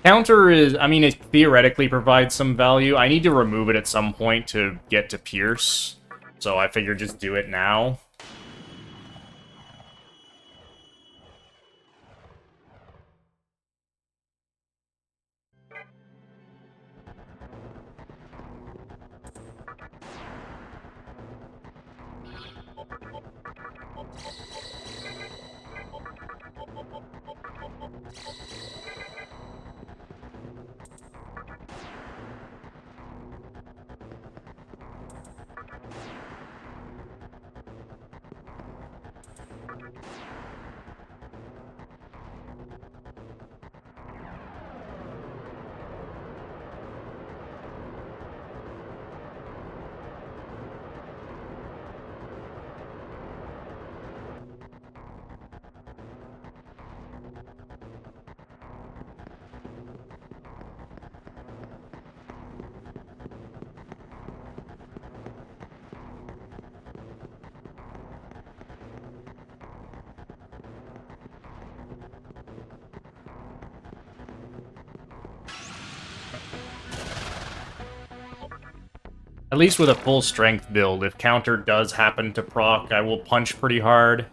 Speaker 1: Counter is, I mean, it theoretically provides some value. I need to remove it at some point to get to Pierce, so I figured just do it now. At least with a full strength build, if counter does happen to proc, I will punch pretty hard.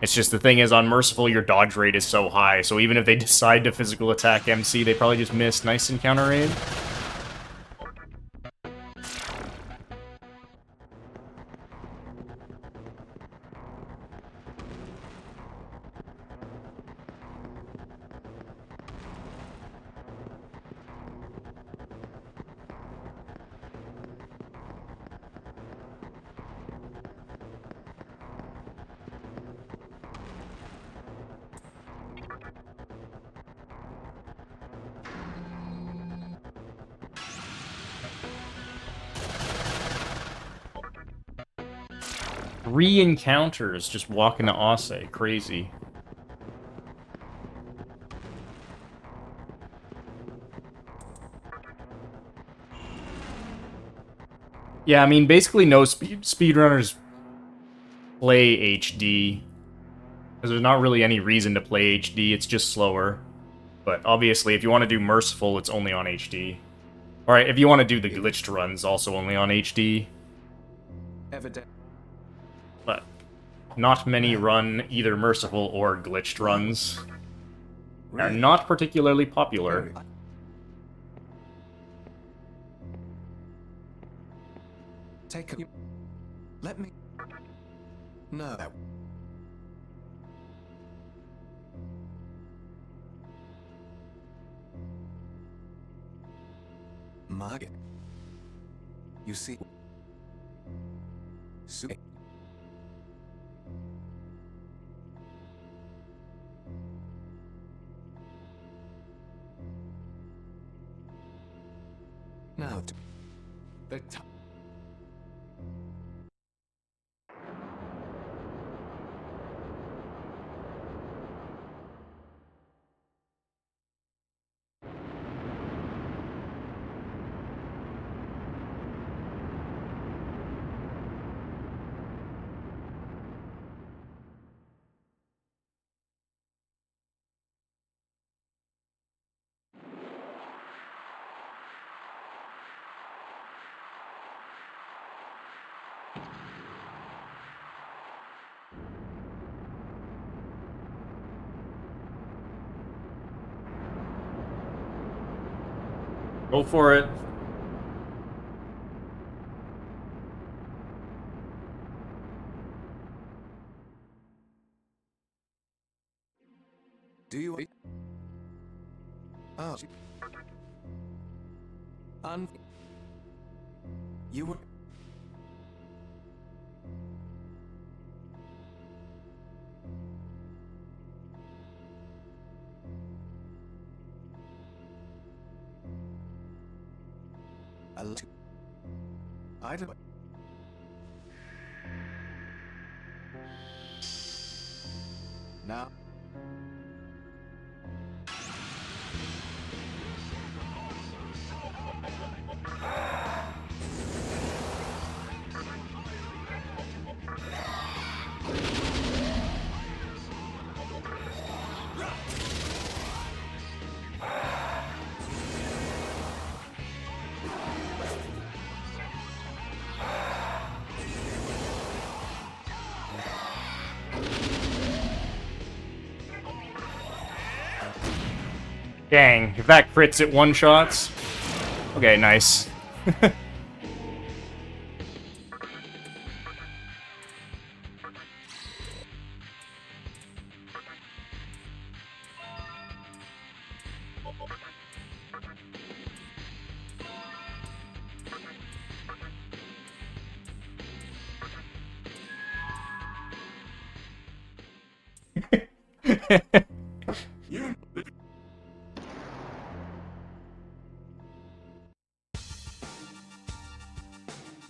Speaker 1: It's just the thing is, on Merciful, your dodge rate is so high, so even if they decide to physical attack MC, they probably just miss. Nice encounter aid. 3 encounters just walking to Ase. Crazy. Yeah, I mean, basically no speedrunners play HD. Because there's not really any reason to play HD, it's just slower. But obviously, if you want to do Merciful, it's only on HD. Alright, if you want to do the glitched runs, also only on HD.
Speaker 7: Evident.
Speaker 1: But not many run either Merciful or glitched runs. Are not particularly popular.
Speaker 7: Take a... Let me... No. Market. You see... Now, the time.
Speaker 1: Go for it.
Speaker 7: Do you... Oh. You were... I don't... Now...
Speaker 1: Dang, if that crits at one-shots... Okay, nice.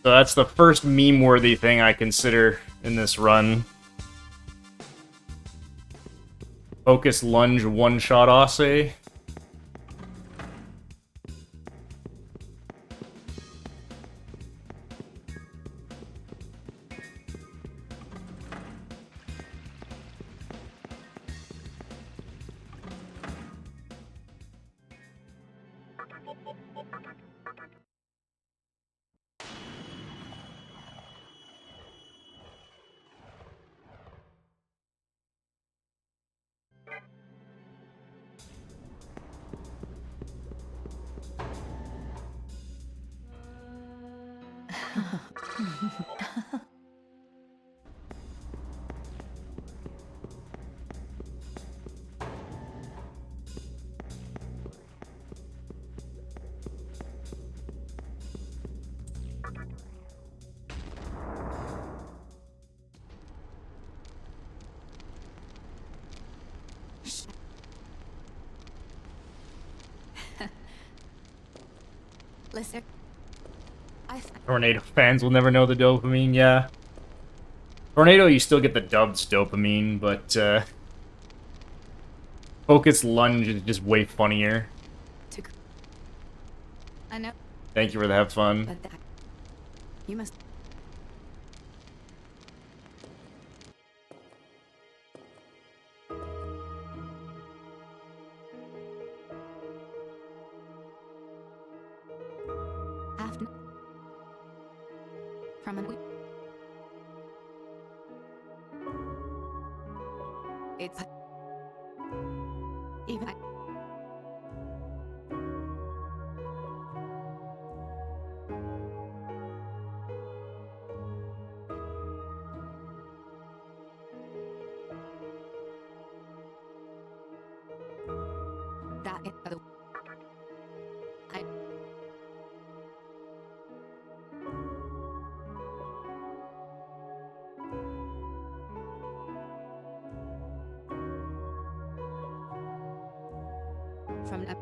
Speaker 1: So that's the first meme-worthy thing I consider in this run. Focus lunge one-shot Ase.
Speaker 4: Listen.
Speaker 1: Tornado fans will never know the dopamine, yeah. Tornado, you still get the dubs dopamine, but Focus Lunge is just way funnier.
Speaker 4: I know,
Speaker 1: Thank you for the have fun.
Speaker 4: but that you must. Have to. From an. It's even. That is the. I. From a.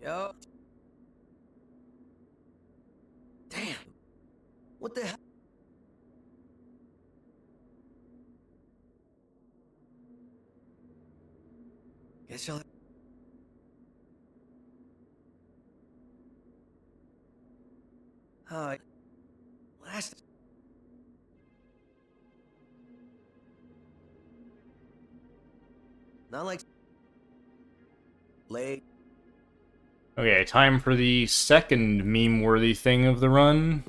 Speaker 5: Yo. Damn. What the hell? Guess y'all. Last. Not like. Late.
Speaker 1: Okay, time for the second meme-worthy thing of the run.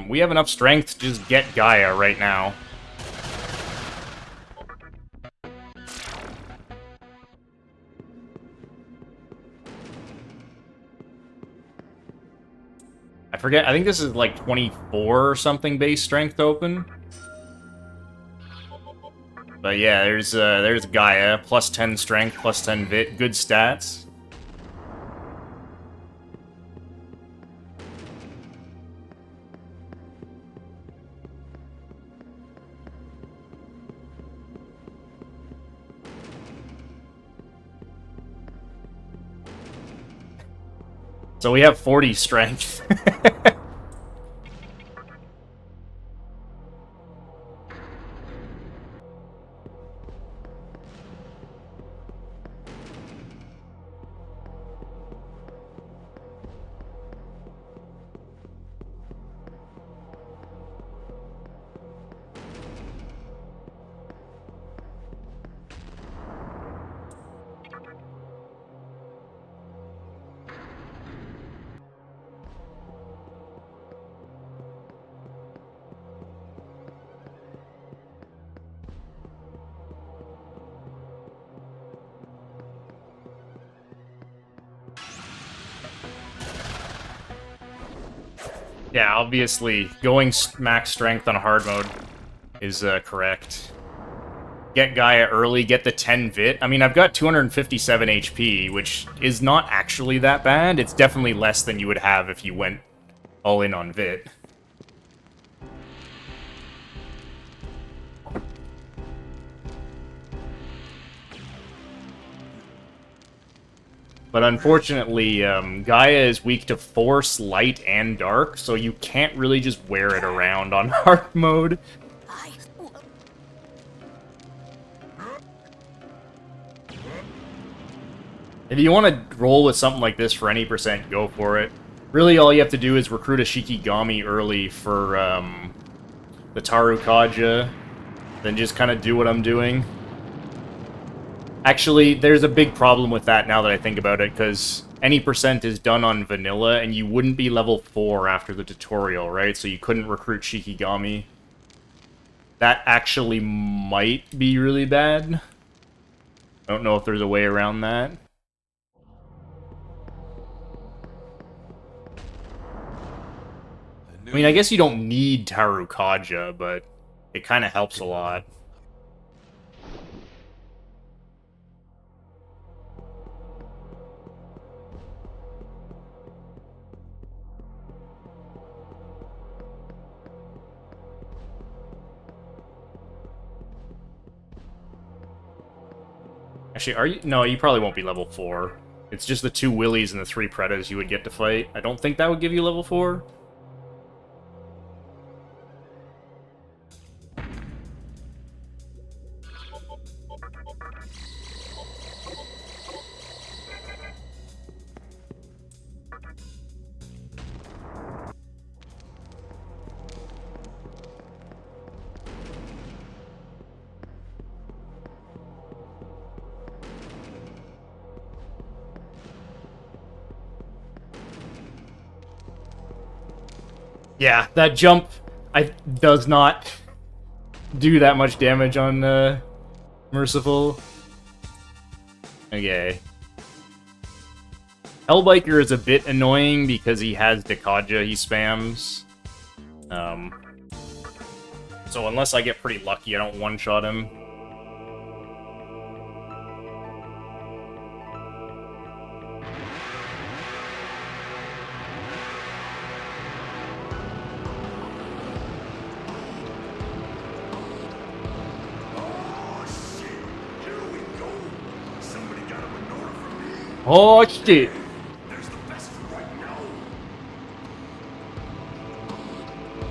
Speaker 1: We have enough strength to just get Gaia right now. I forget, I think this is like 24 or something base strength open. But yeah, there's Gaia, plus 10 strength, plus 10 vit, good stats. So we have 40 strength. Yeah, obviously, going max strength on hard mode is correct. Get Gaia early, get the 10 vit. I mean, I've got 257 HP, which is not actually that bad. It's definitely less than you would have if you went all in on vit. But unfortunately, Gaia is weak to Force, Light, and Dark, so you can't really just wear it around on hard mode. If you want to roll with something like this for any percent, go for it. Really, all you have to do is recruit a Shikigami early for the Tarukaja, then just kind of do what I'm doing. Actually, there's a big problem with that now that I think about it, because any percent is done on vanilla, and you wouldn't be level 4 after the tutorial, right? So you couldn't recruit Shikigami. That actually might be really bad. I don't know if there's a way around that. I mean, I guess you don't need Tarukaja, but it kind of helps a lot. Actually, are you? No, you probably won't be level 4. It's just the 2 Willies and the 3 Pretas you would get to fight. I don't think that would give you level 4. Yeah, that jump does not do that much damage on Merciful. Okay. Hellbiker is a bit annoying because he has Dekaja he spams. So unless I get pretty lucky, I don't one-shot him. Oh shit!
Speaker 7: There's the best right now.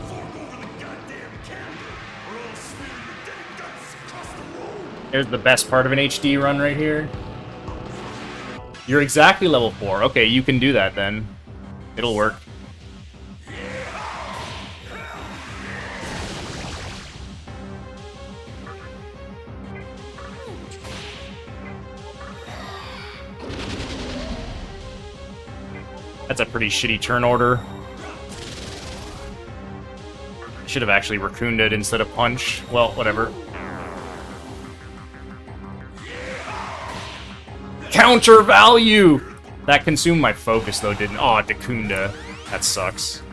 Speaker 7: Fork over the goddamn candle, or I'll smear your dead guts across the road.
Speaker 1: Here's the best part of an HD run right here. You're exactly level 4. Okay, you can do that then. It'll work. That's a pretty shitty turn order. Should have actually raccooned it instead of punch. Well, whatever. Counter value! That consumed my focus, though, didn't... Aw, Dakunda. That sucks.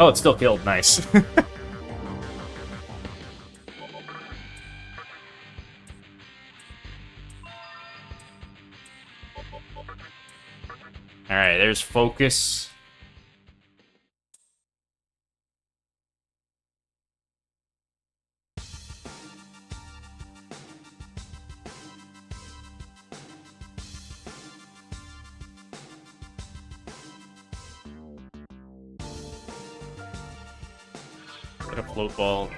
Speaker 1: Oh, it still killed. Nice. Alright, there's focus. Get a float ball.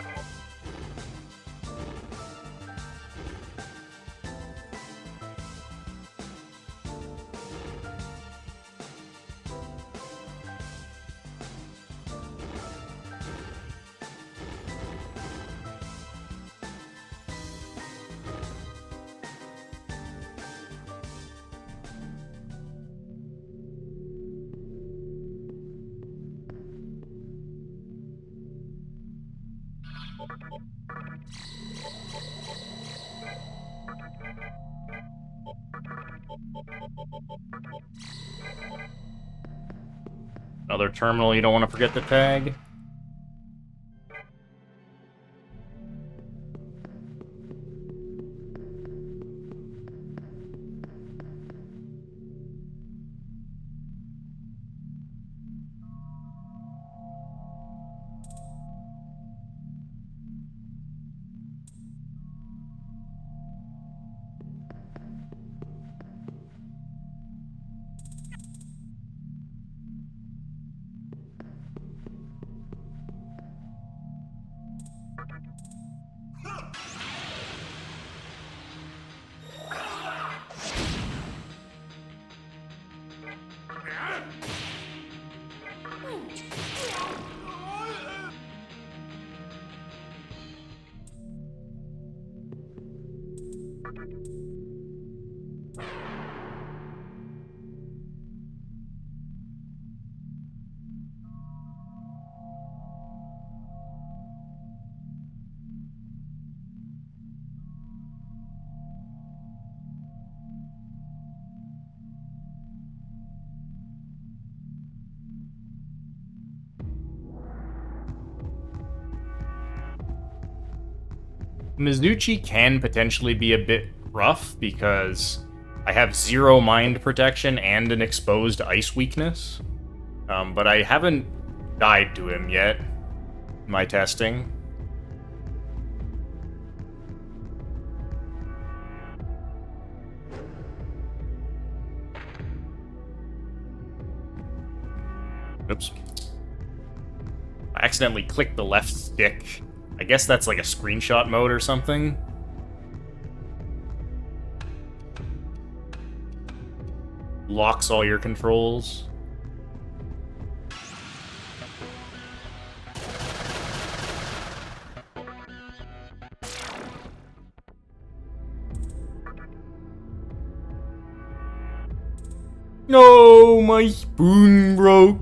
Speaker 1: Another terminal you don't want to forget to tag. Mizuchi can potentially be a bit rough because I have 0 mind protection and an exposed ice weakness. But I haven't died to him yet in my testing. Oops. I accidentally clicked the left stick. I guess that's like a screenshot mode or something. Locks all your controls. No, my spoon broke.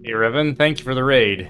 Speaker 1: Hey, Revan, thank you for the raid.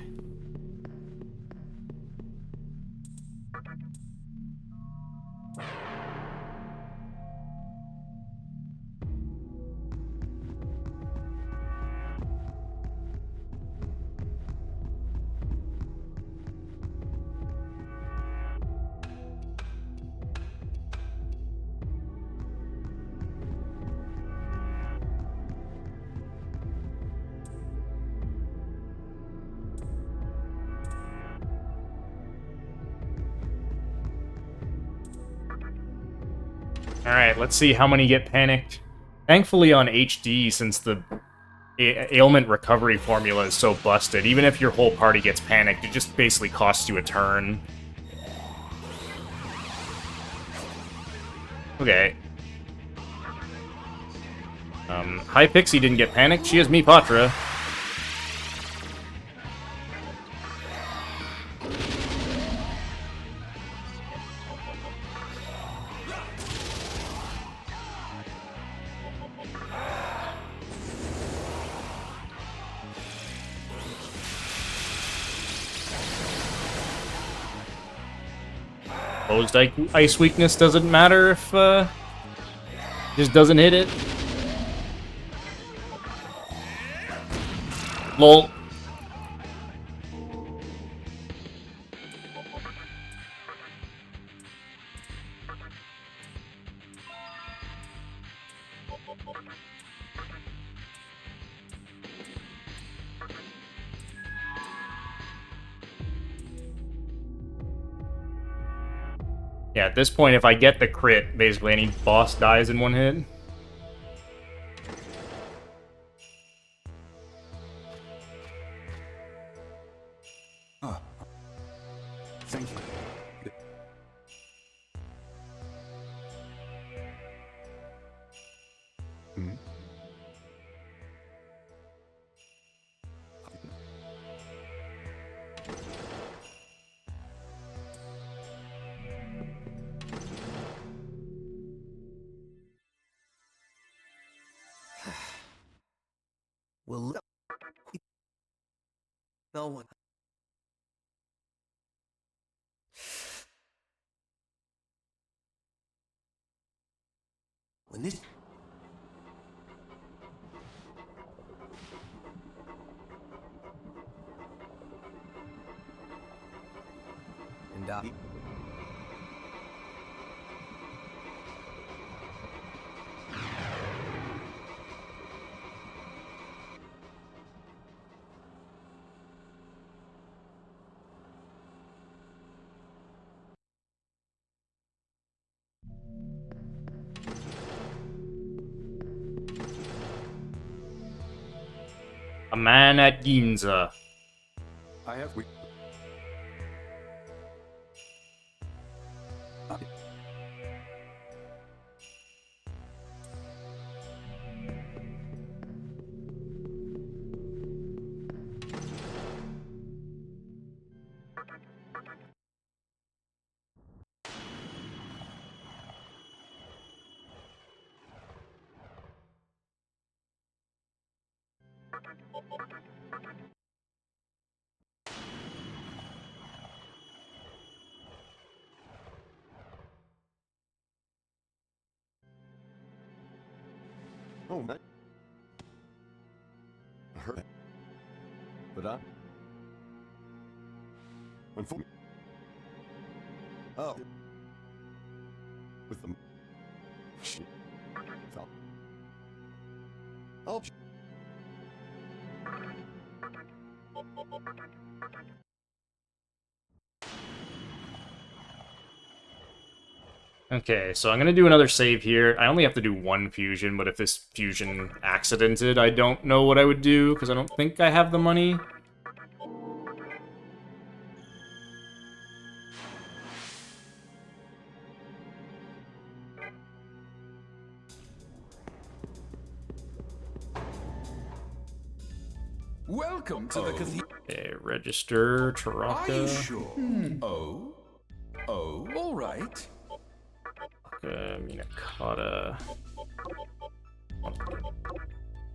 Speaker 1: Alright, let's see how many get panicked. Thankfully on HD, since the ailment recovery formula is so busted, even if your whole party gets panicked, it just basically costs you a turn. Okay. Hi Pixie didn't get panicked, she has me Patra. Opposed ice weakness doesn't matter if just doesn't hit it. Lol. Yeah, at this point, if I get the crit, basically any boss dies in one hit.
Speaker 3: Thank you. Hmm?
Speaker 5: Well, no one. When this. And
Speaker 1: A man at Ginza.
Speaker 3: I have. Oh, man. I heard that. But unfortunately. Oh. With them. Shit. Fell. Oh.
Speaker 1: Okay, so I'm gonna do another save here. I only have to do one fusion, but if this fusion accidented, I don't know what I would do, because I don't think I have the money.
Speaker 7: Welcome to the cathedral.
Speaker 1: Okay, register,
Speaker 7: Are you
Speaker 1: Taraka,
Speaker 7: sure? Oh? Oh, all right.
Speaker 1: Minakata,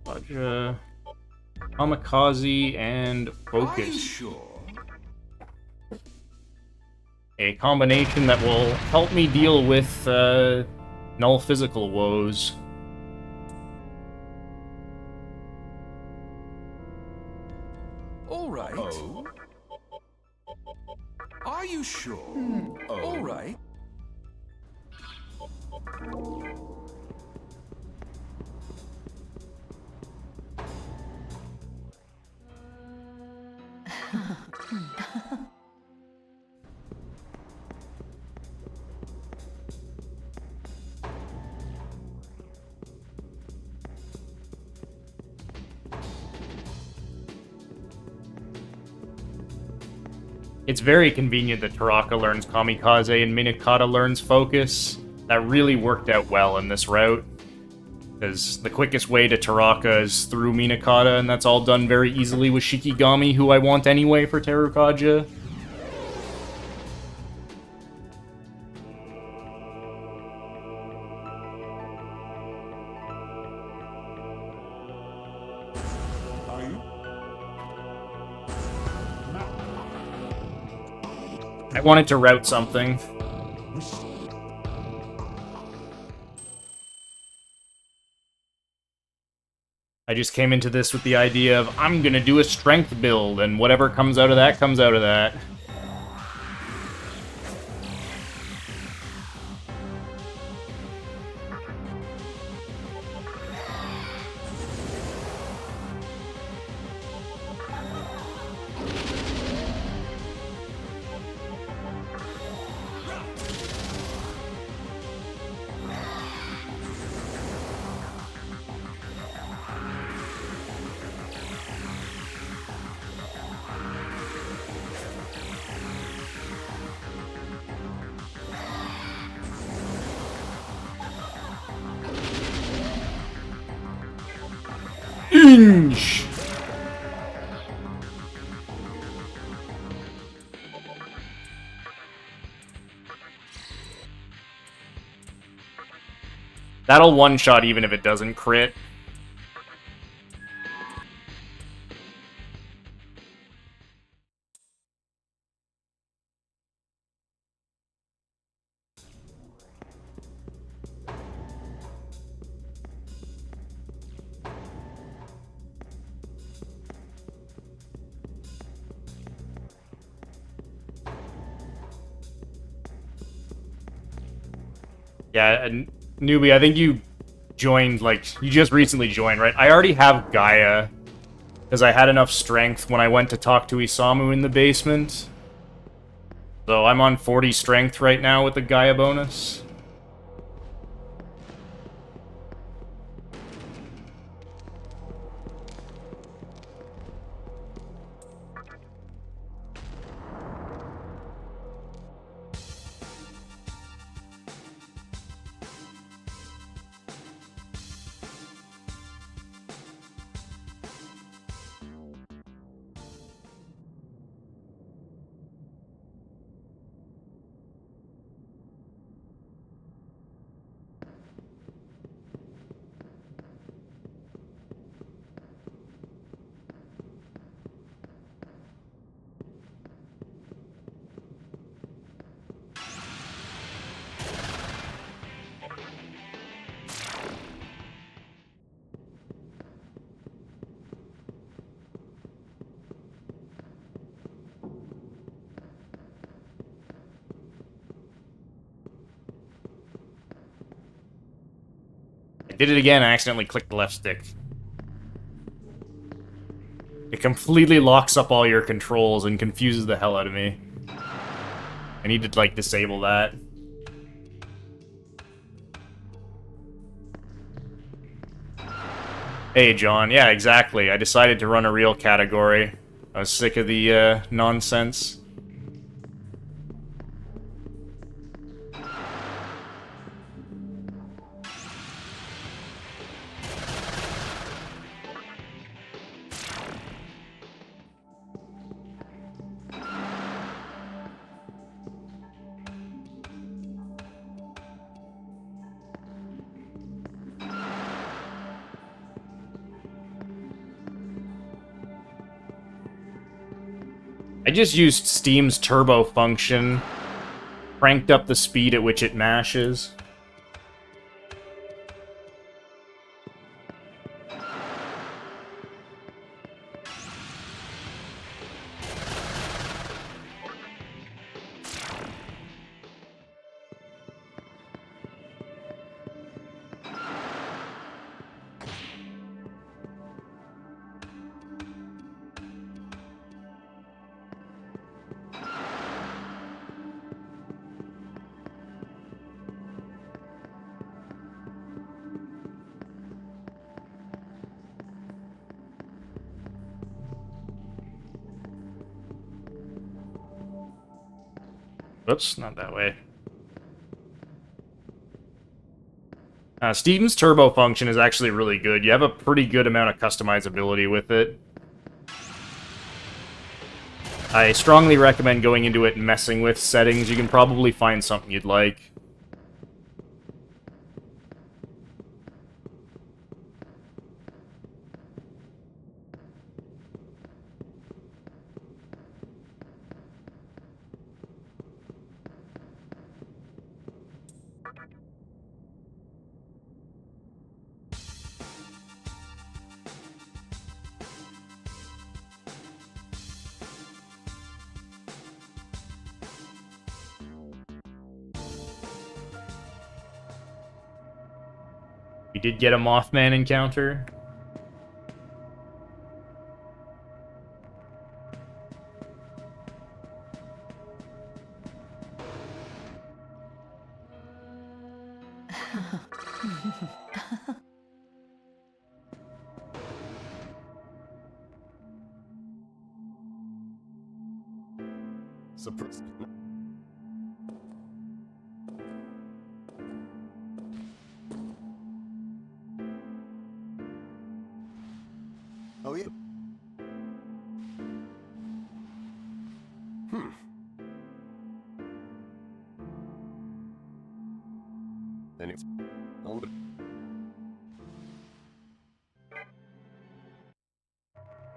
Speaker 1: Aja, Kamikaze, and
Speaker 7: Are you
Speaker 1: Focus.
Speaker 7: sure?
Speaker 1: A combination that will help me deal with null physical woes.
Speaker 7: All right. Oh? Are you sure? Oh. All right.
Speaker 1: It's very convenient that Taraka learns Kamikaze and Minakata learns Focus. That really worked out well in this route. Because the quickest way to Taraka is through Minakata, and that's all done very easily with Shikigami, who I want anyway for Terukaja. I wanted to route something. I just came into this with the idea of, I'm gonna do a strength build, and whatever comes out of that, comes out of that. Inch! That'll one-shot even if it doesn't crit. Yeah, and Newbie, I think you joined, like, you just recently joined, right? I already have Gaia, because I had enough strength when I went to talk to Isamu in the basement. So I'm on 40 strength right now with the Gaia bonus. I did it again, I accidentally clicked the left stick. It completely locks up all your controls and confuses the hell out of me. I need to, like, disable that. Hey, John. Yeah, exactly. I decided to run a real category. I was sick of the, nonsense. I just used Steam's turbo function, cranked up the speed at which it mashes. Whoops, not that way. Steam's turbo function is actually really good. You have a pretty good amount of customizability with it. I strongly recommend going into it and messing with settings. You can probably find something you'd like. did get a Mothman encounter.
Speaker 3: Surprise. Oh, yeah. Anyways.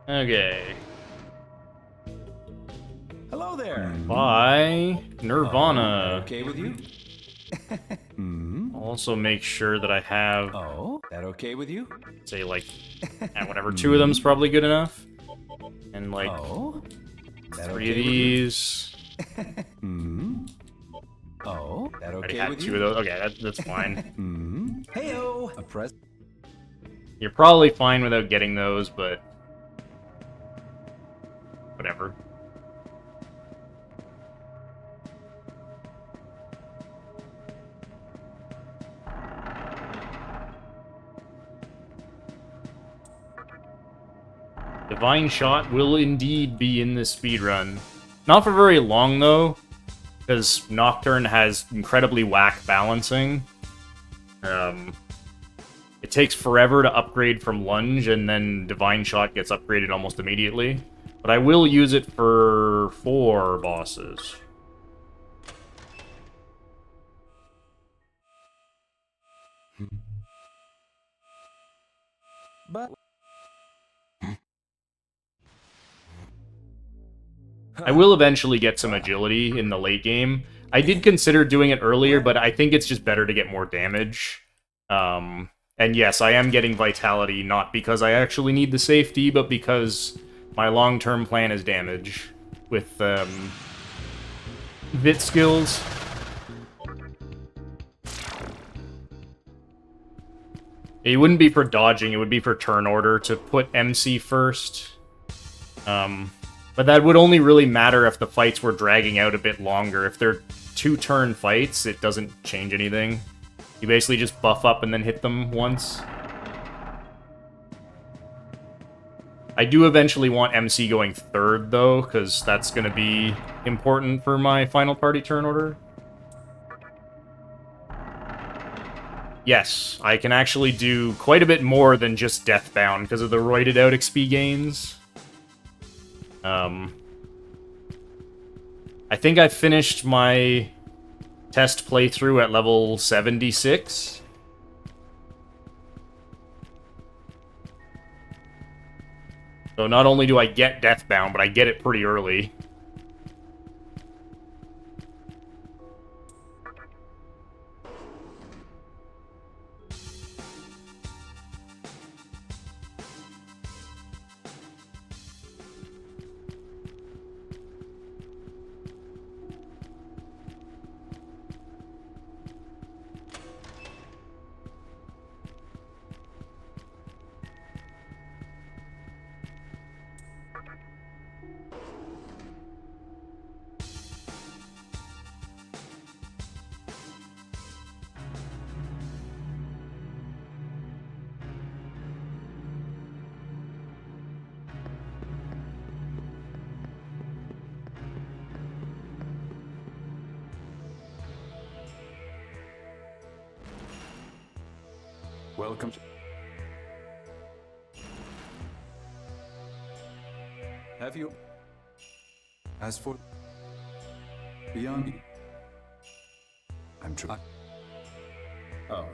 Speaker 1: Okay.
Speaker 7: Hello there.
Speaker 1: Bye, Nirvana.
Speaker 7: Okay with you?
Speaker 1: Also make sure that I have,
Speaker 7: Oh, that okay with you?
Speaker 1: say, like, whatever, 2 of them's probably good enough. And, like,
Speaker 7: Oh, that
Speaker 1: 3
Speaker 7: okay
Speaker 1: of
Speaker 7: with you?
Speaker 1: these.
Speaker 7: Oh, that
Speaker 1: Already
Speaker 7: okay
Speaker 1: had
Speaker 7: with
Speaker 1: 2
Speaker 7: you?
Speaker 1: of those. Okay, that's fine.
Speaker 7: Heyo, a press.
Speaker 1: You're probably fine without getting those, but whatever. Divine Shot will indeed be in this speedrun. Not for very long, though, because Nocturne has incredibly whack balancing. It takes forever to upgrade from Lunge, and then Divine Shot gets upgraded almost immediately. But I will use it for 4 bosses.
Speaker 7: But
Speaker 1: I will eventually get some agility in the late game. I did consider doing it earlier, but I think it's just better to get more damage. And yes, I am getting Vitality, not because I actually need the safety, but because my long-term plan is damage with Vit skills. It wouldn't be for dodging, it would be for turn order to put MC first. But that would only really matter if the fights were dragging out a bit longer. If they're 2-turn fights, it doesn't change anything. You basically just buff up and then hit them once. I do eventually want MC going 3rd, though, because that's going to be important for my final party turn order. Yes, I can actually do quite a bit more than just Deathbound because of the roided out XP gains. I think I finished my test playthrough at level 76. So not only do I get Deathbound, but I get it pretty early.
Speaker 7: welcome to... Have you... As for... Beyond... I'm trying... Oh...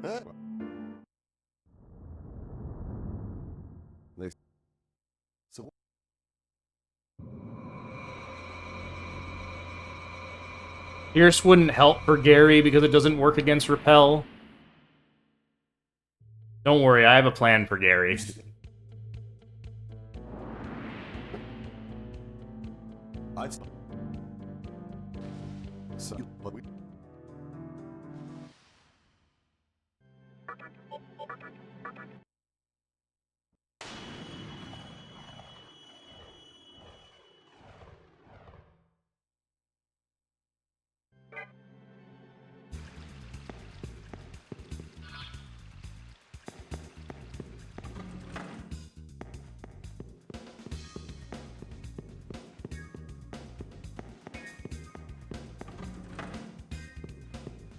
Speaker 3: Huh? So
Speaker 1: Pierce wouldn't help for Gary because it doesn't work against Repel. Don't worry, I have a plan for Gary.
Speaker 3: I'd stop. So, but we.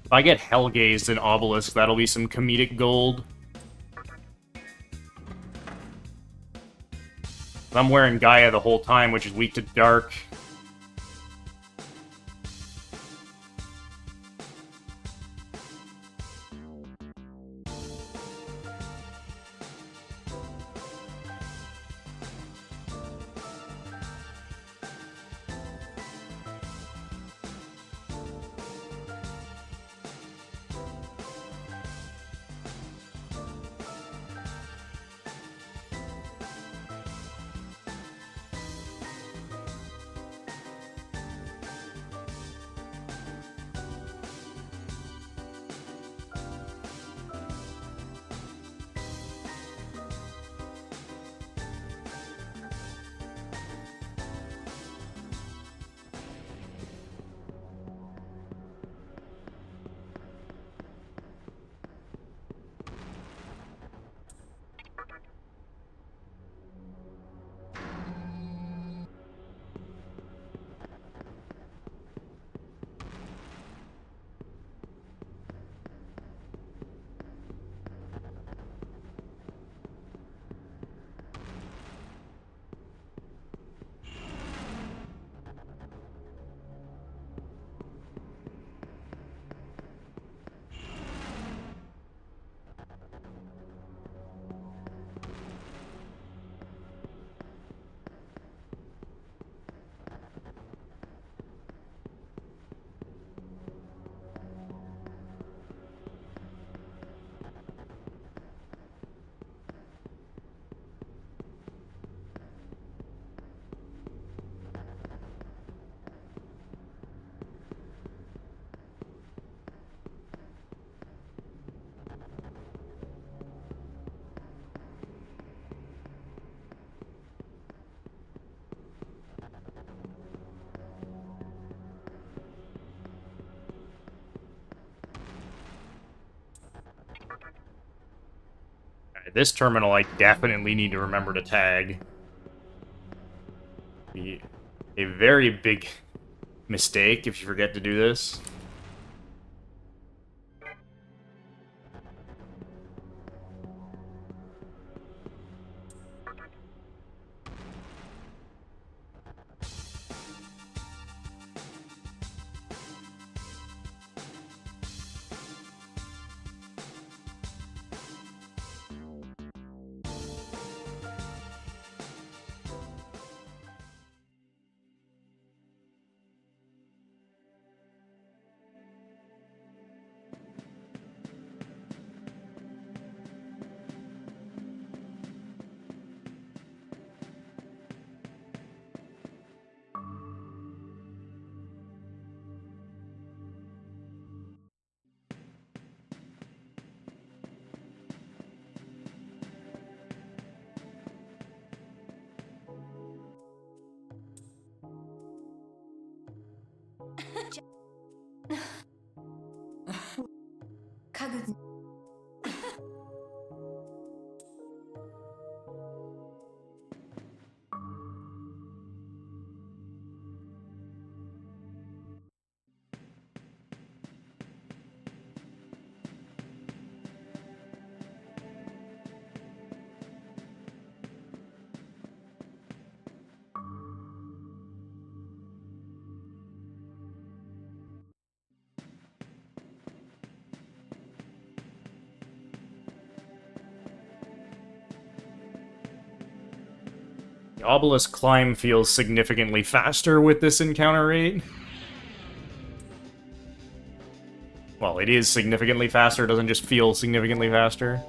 Speaker 1: If I get Hellgazed and Obelisk, that'll be some comedic gold. I'm wearing Gaia the whole time, which is weak to dark. This terminal I definitely need to remember to tag. Be a very big mistake if you forget to do this. The obelisk climb feels significantly faster with this encounter rate. well, it is significantly faster, it doesn't just feel significantly faster.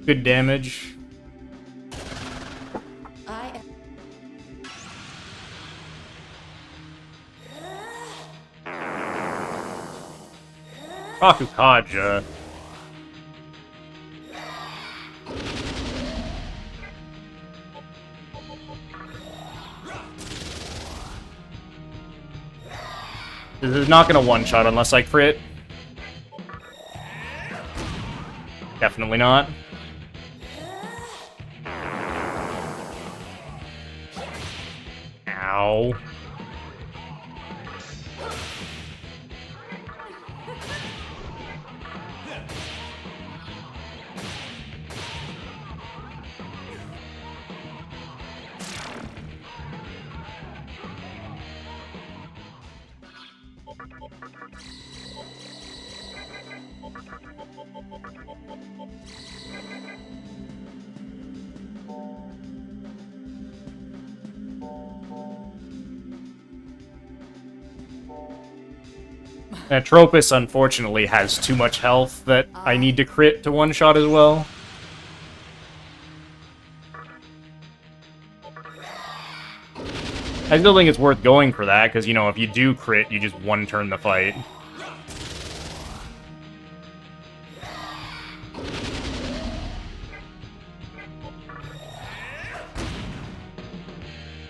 Speaker 1: Good damage.
Speaker 6: I
Speaker 1: Kakukaja. This is not gonna one-shot unless I crit. Definitely not. Ow. Tropus, unfortunately, has too much health that I need to crit to one-shot as well. I still think it's worth going for that, because, you know, if you do crit, you just one-turn the fight.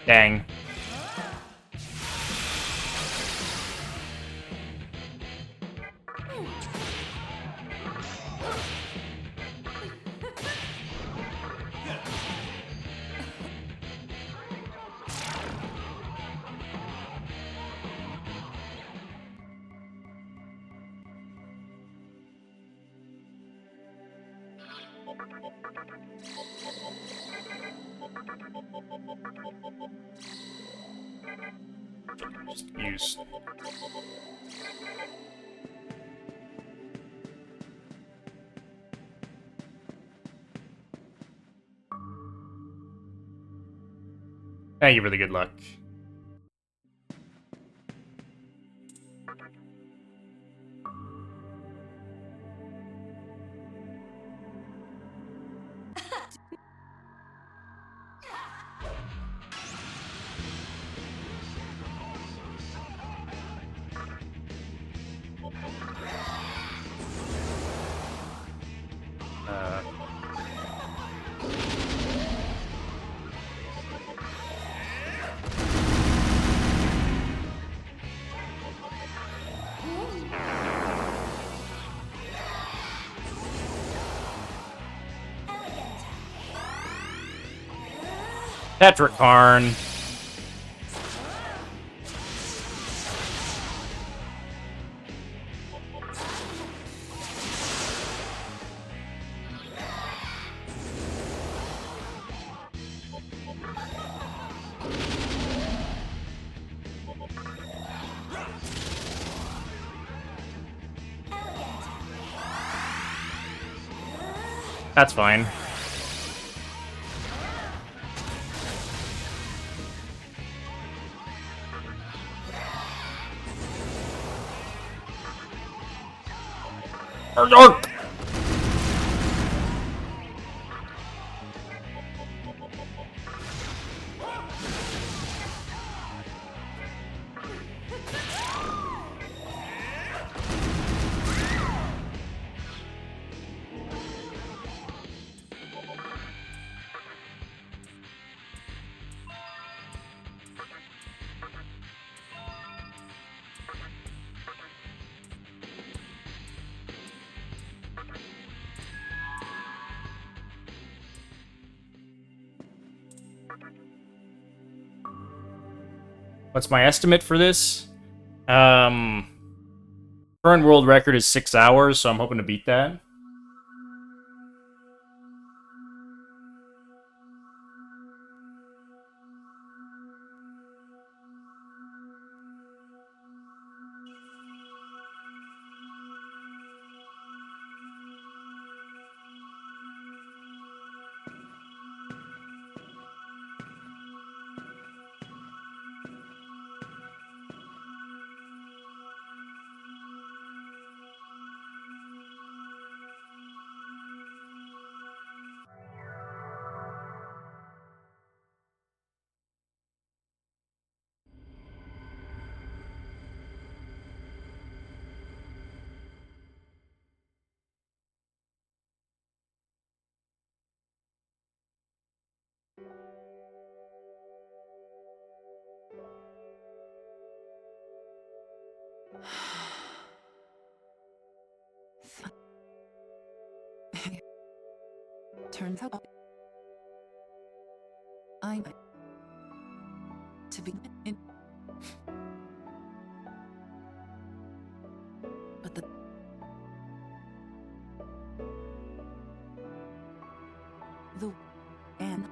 Speaker 1: Dang. Just use... Thank you for the good luck. Tetrakarn. That's fine. Arrgh! What's my estimate for this? Current world record is 6 hours, so I'm hoping to beat that.
Speaker 6: Turns out I'm to be in, but the and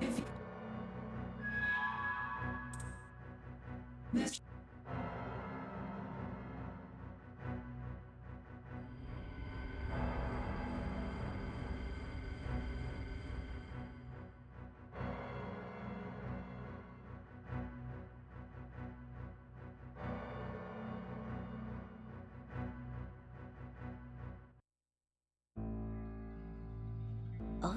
Speaker 6: if you this
Speaker 8: Oh.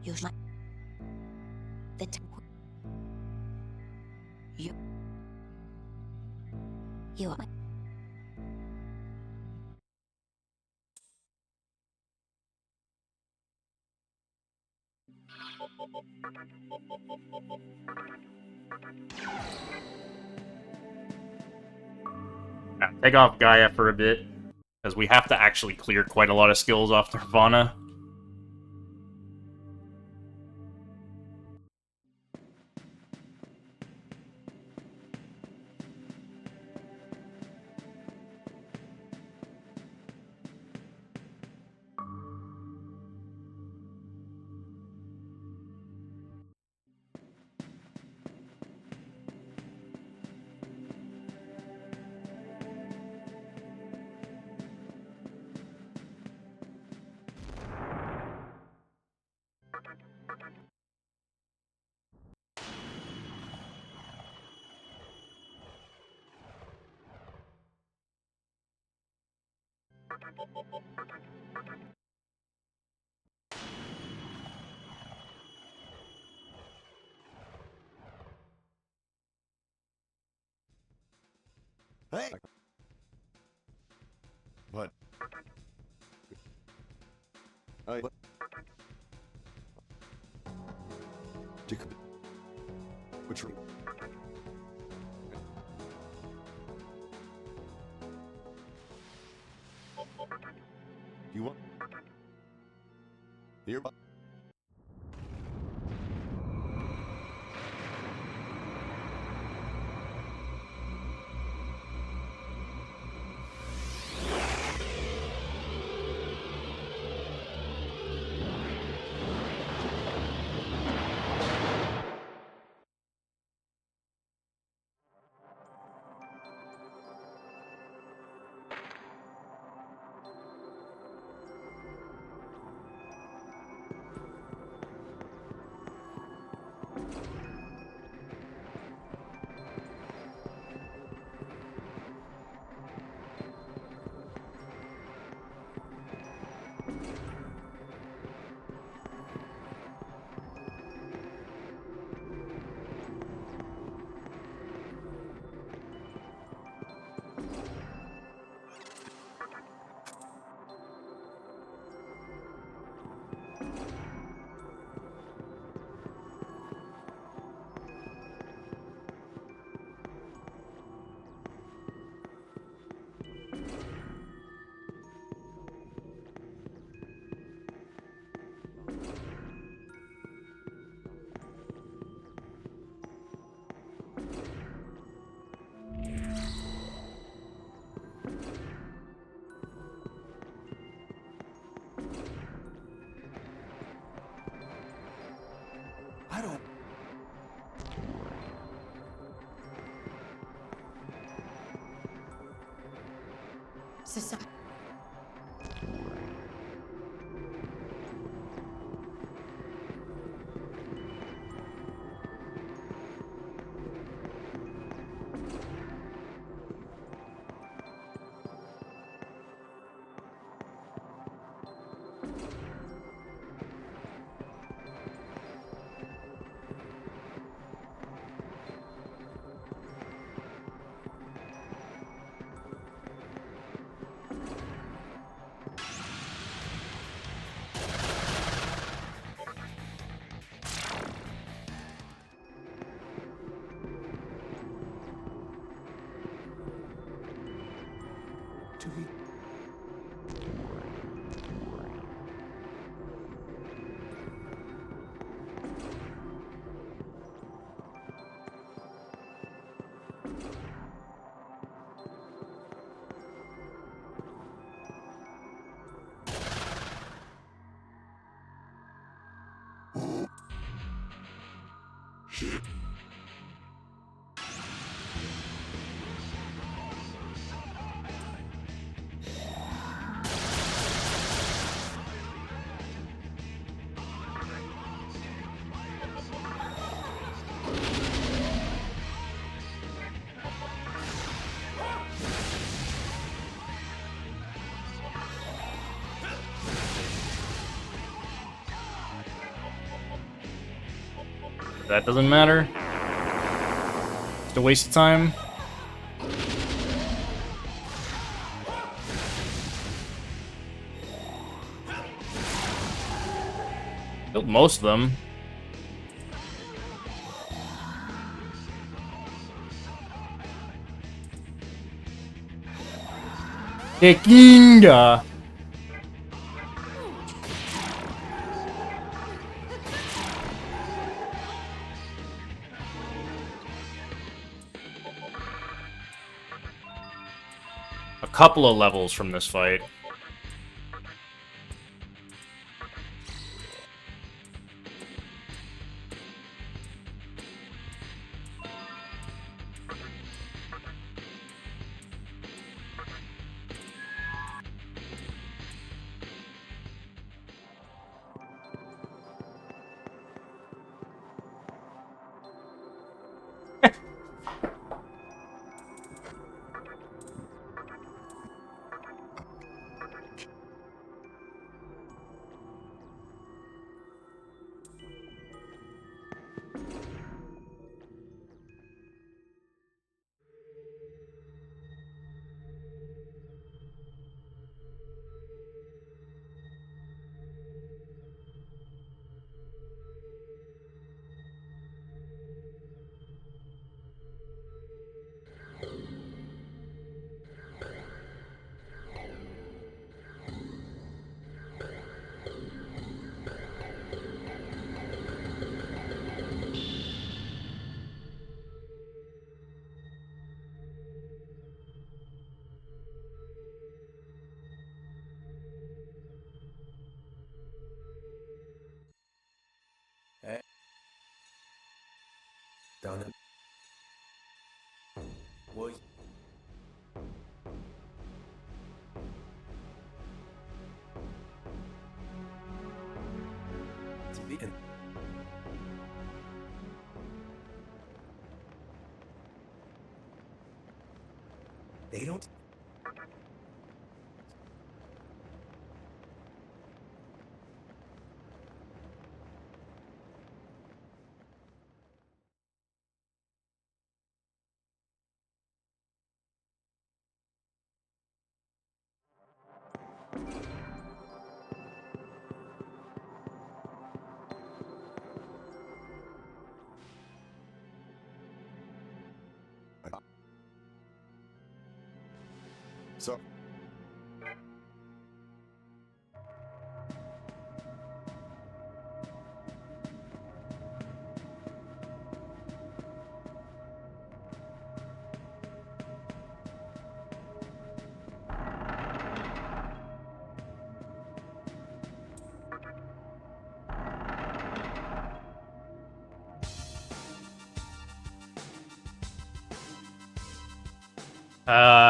Speaker 8: You should. The you are.
Speaker 1: Yeah, take off Gaia for a bit, because we have to actually clear quite a lot of skills off Nirvana.
Speaker 3: Hey! What? What? Jacob. Which room? You want? Here?
Speaker 7: I don't.
Speaker 8: Society.
Speaker 1: That doesn't matter. Just a waste of time. Killed most of them. Tekinga. A couple of levels from this fight.
Speaker 5: Hey. Down it. Well, to be in. They don't.
Speaker 3: So,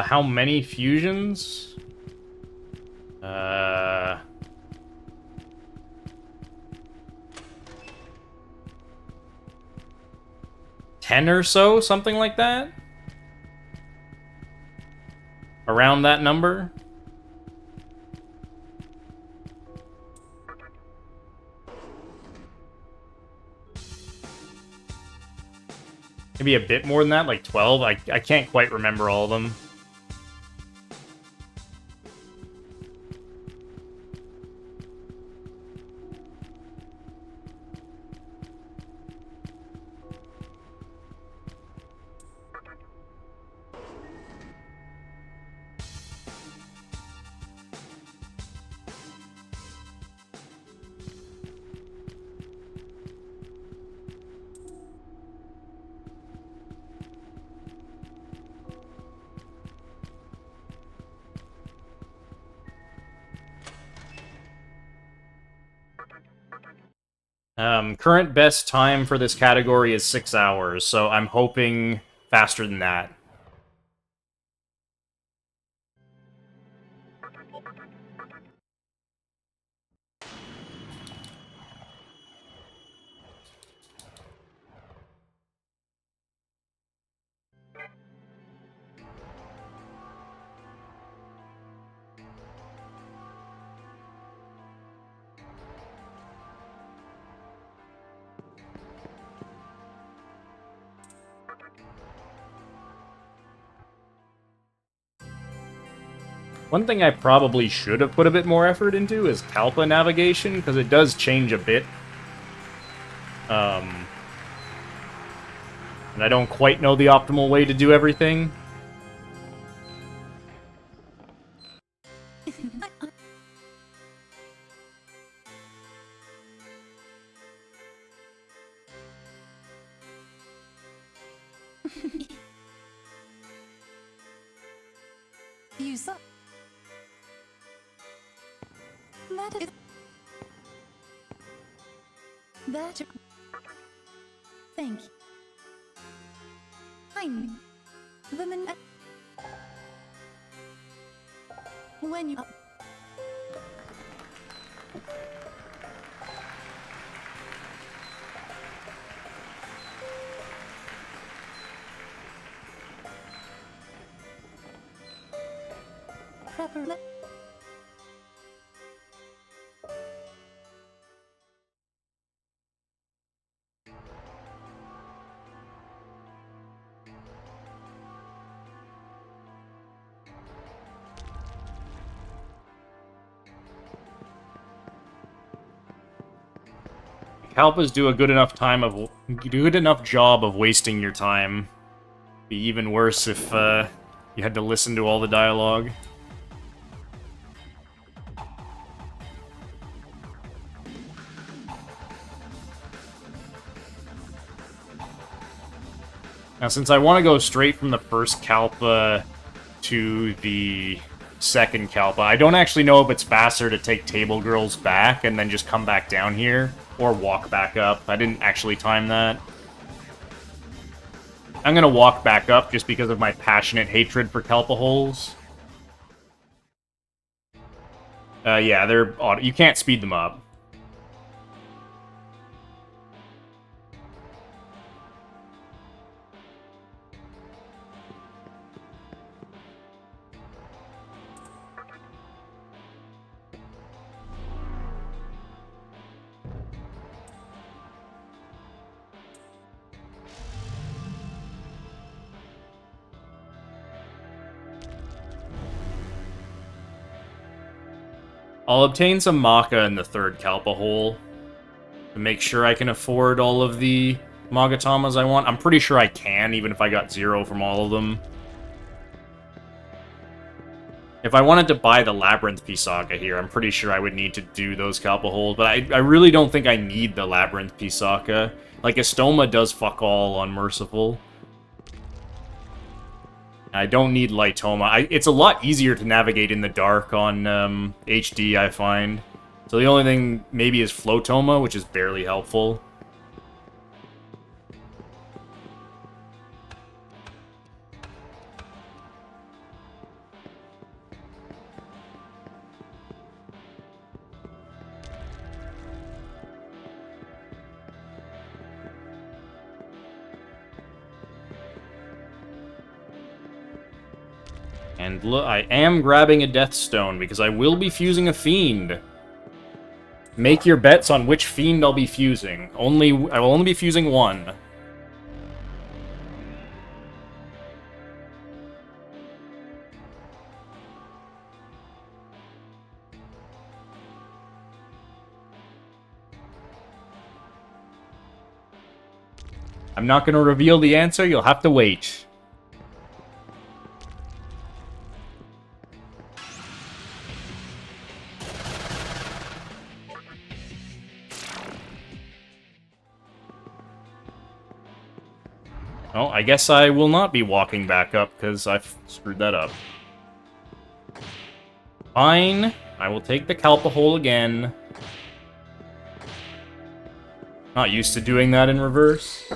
Speaker 1: How many fusions? 10 or so, something like that? Around that number? Maybe a bit more than that, like 12? I can't quite remember all of them. Current best time for this category is 6 hours, so I'm hoping faster than that. One thing I probably should have put a bit more effort into is Kalpa navigation, because it does change a bit. And I don't quite know the optimal way to do everything.
Speaker 6: You suck. That is... That... Thank you. I'm... The min... When you... Prepper...
Speaker 1: Kalpas do a good enough job of wasting your time. Be even worse if you had to listen to all the dialogue. Now, since I want to go straight from the first Kalpa to the second Kalpa, I don't actually know if it's faster to take Table Girls back and then just come back down here, or walk back up. I didn't actually time that. I'm gonna walk back up just because of my passionate hatred for Kalpa holes. Yeah, they're auto. You can't speed them up. I'll obtain some Maka in the third Kalpa hole to make sure I can afford all of the Magatamas I want. I'm pretty sure I can, even if I got 0 from all of them. If I wanted to buy the Labyrinth Pisaka here, I'm pretty sure I would need to do those Kalpa holes, but I really don't think I need the Labyrinth Pisaka. Like, Estoma does fuck all on Merciful. I don't need Lightoma. It's a lot easier to navigate in the dark on HD, I find. So the only thing maybe is Flotoma, which is barely helpful. And look, I am grabbing a Death Stone because I will be fusing a Fiend. Make your bets on which Fiend I'll be fusing. I will only be fusing one. I'm not going to reveal the answer, you'll have to wait. Oh, I guess I will not be walking back up, because I've screwed that up. Fine. I will take the Kalpa hole again. Not used to doing that in reverse.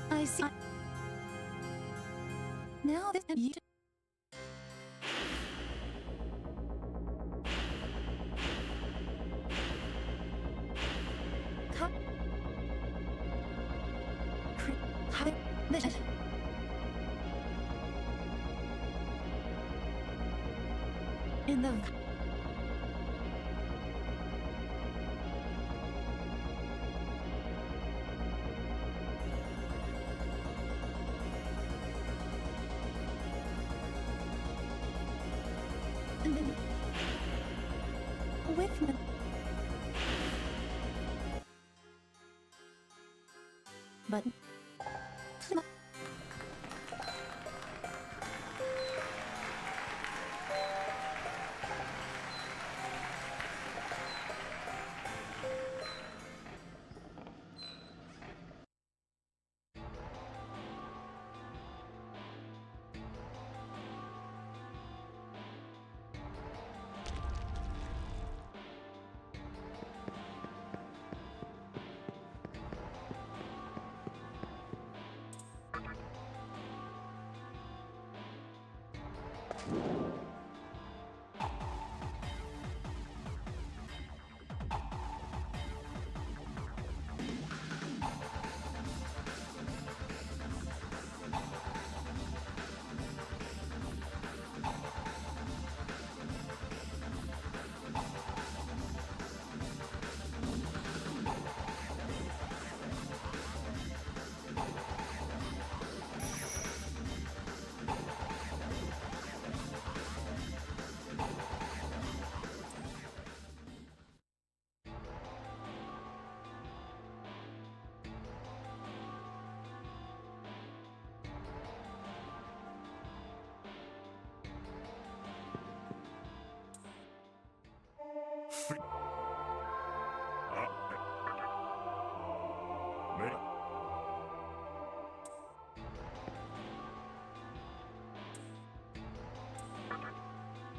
Speaker 6: I see. Now this you. In the with me. But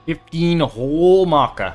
Speaker 1: $15 whole maca.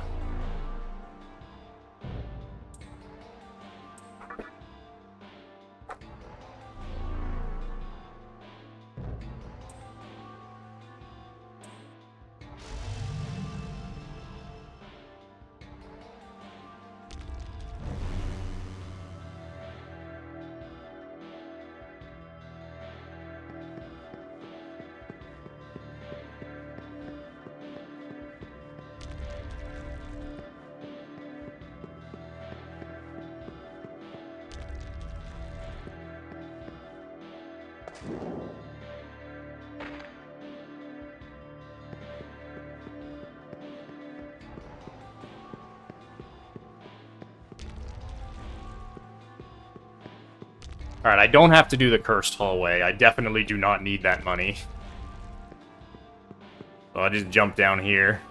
Speaker 1: Alright, I don't have to do the cursed hallway. I definitely do not need that money. I'll just jump down here.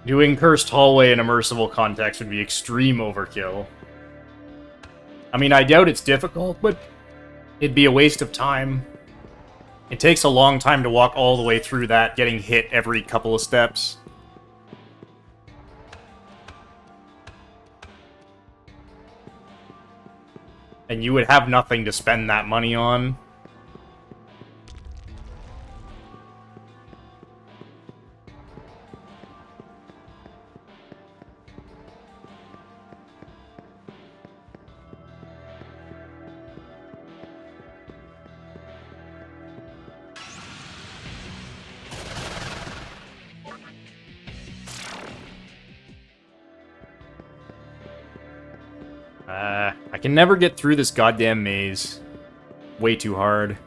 Speaker 1: Doing Cursed Hallway in a Merciful context would be extreme overkill. I mean, I doubt it's difficult, but it'd be a waste of time. It takes a long time to walk all the way through that, getting hit every couple of steps. And you would have nothing to spend that money on. I can never get through this goddamn maze. Way too hard.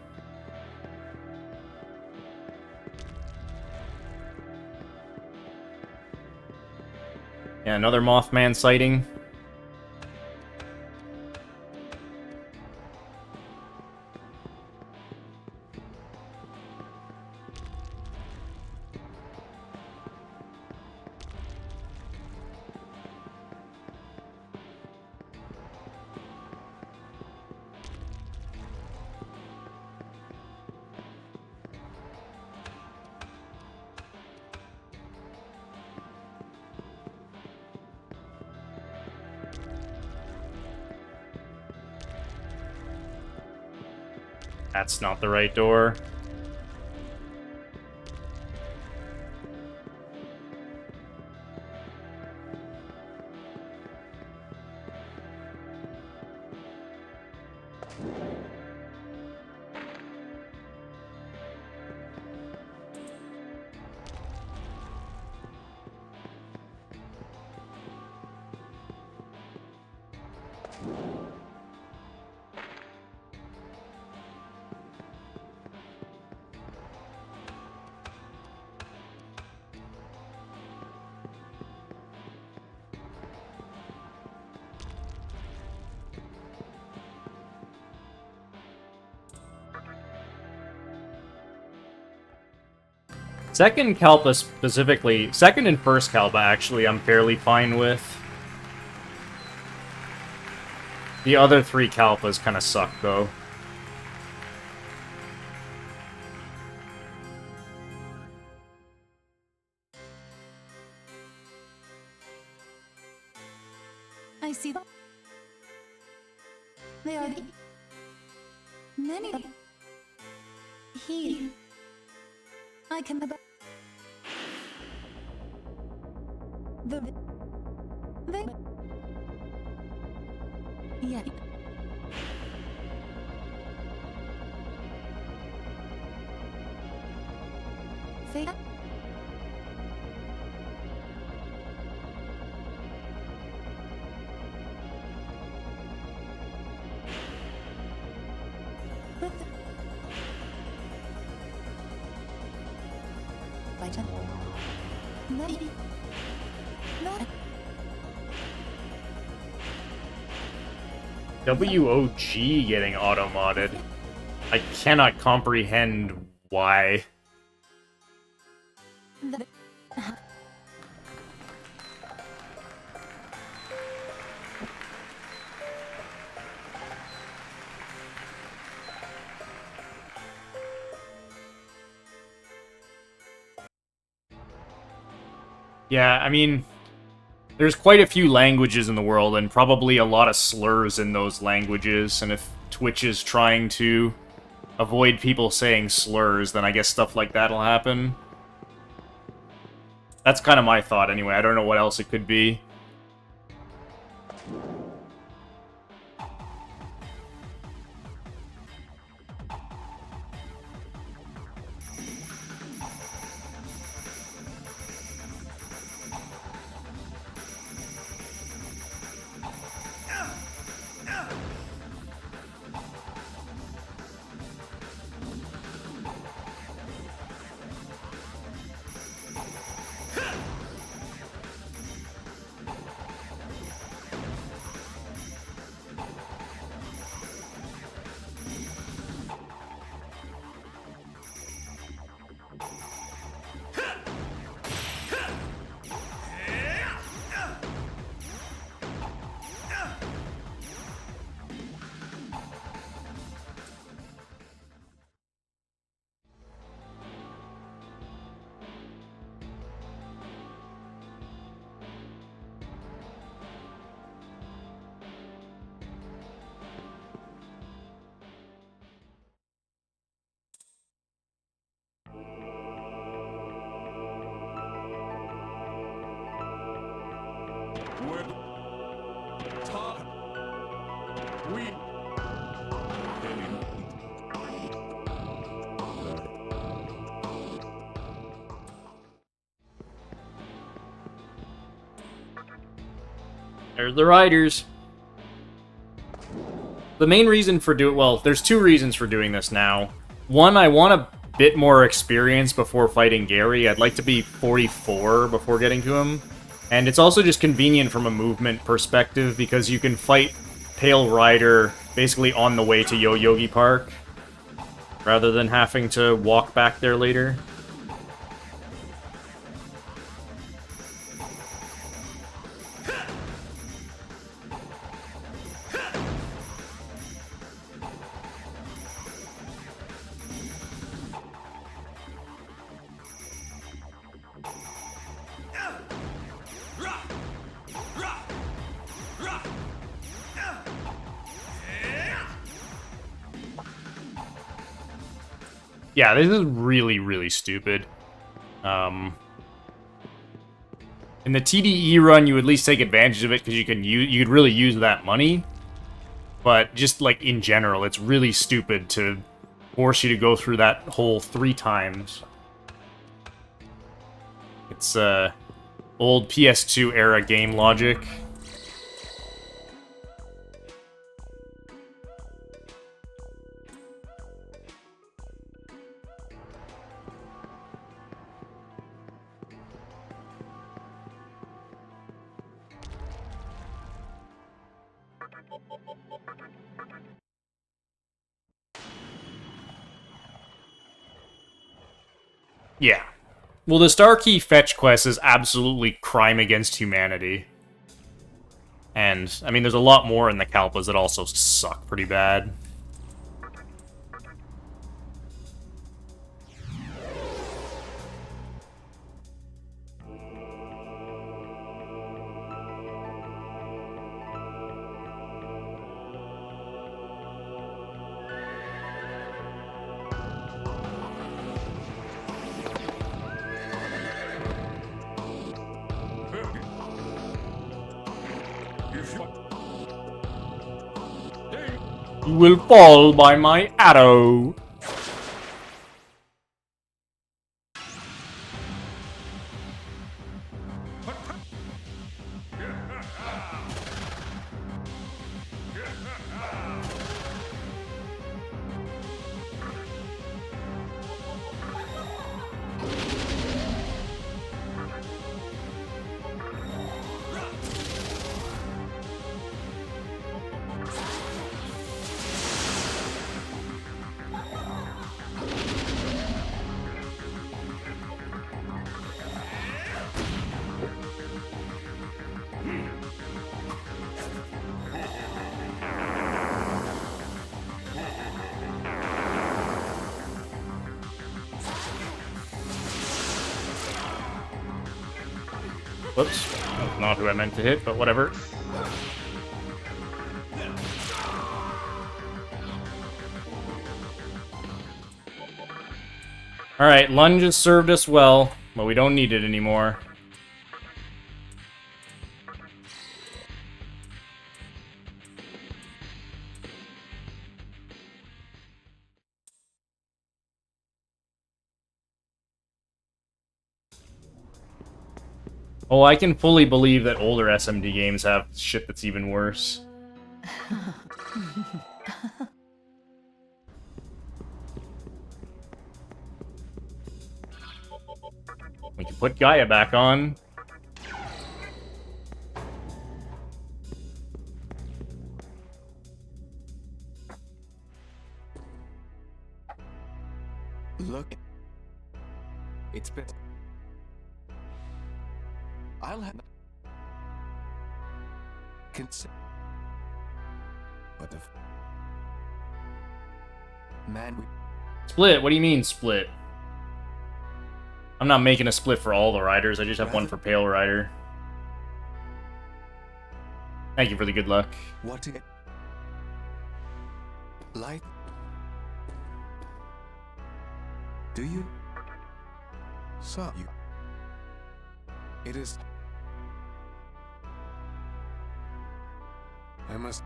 Speaker 1: Yeah, another Mothman sighting. That's not the right door. Second Kalpa specifically, second and first Kalpa actually I'm fairly fine with. The other three Kalpas kind of suck though.
Speaker 6: I see them. They are many of them. Here. I can the yeah. Say that. WOG getting auto-modded. I cannot comprehend why. Yeah, I mean, there's quite a few languages in the world, and probably a lot of slurs in those languages, and if Twitch is trying to avoid people saying slurs, then I guess stuff like that'll happen. That's kind of my thought anyway, I don't know what else it could be.
Speaker 7: Where top we
Speaker 6: There's the riders. The main reason for well, there's two reasons for doing this now. One, I want a bit more experience before fighting Gary. I'd like to be 44 before getting to him. And it's also just convenient from a movement perspective because you can fight Pale Rider basically on the way to Yoyogi Park rather than having to walk back there later. Yeah, this is really, really stupid. In the TDE run, you at least take advantage of it because you could really use that money. But just like in general, it's really stupid to force you to go through that hole 3 times. It's old PS2 era game logic. Yeah. Well, the Star Key fetch quest is absolutely crime against humanity. And, I mean, there's a lot more in the Kalpas that also suck pretty bad. You will fall by my arrow. Whoops. That's not who I meant to hit, but whatever. Alright, lunge has served us well, but we don't need it anymore. Oh, I can fully believe that older SMT games have shit that's even worse. We can put Gaia back on.
Speaker 5: Look. It's been... I'll have... Consider... But the... Man, we...
Speaker 6: Split? What do you mean, split? I'm not making a split for all the riders, I just have one for Pale Rider. Thank you for the good luck.
Speaker 5: What it... Light... Do you? Saw you. It is...
Speaker 3: I must.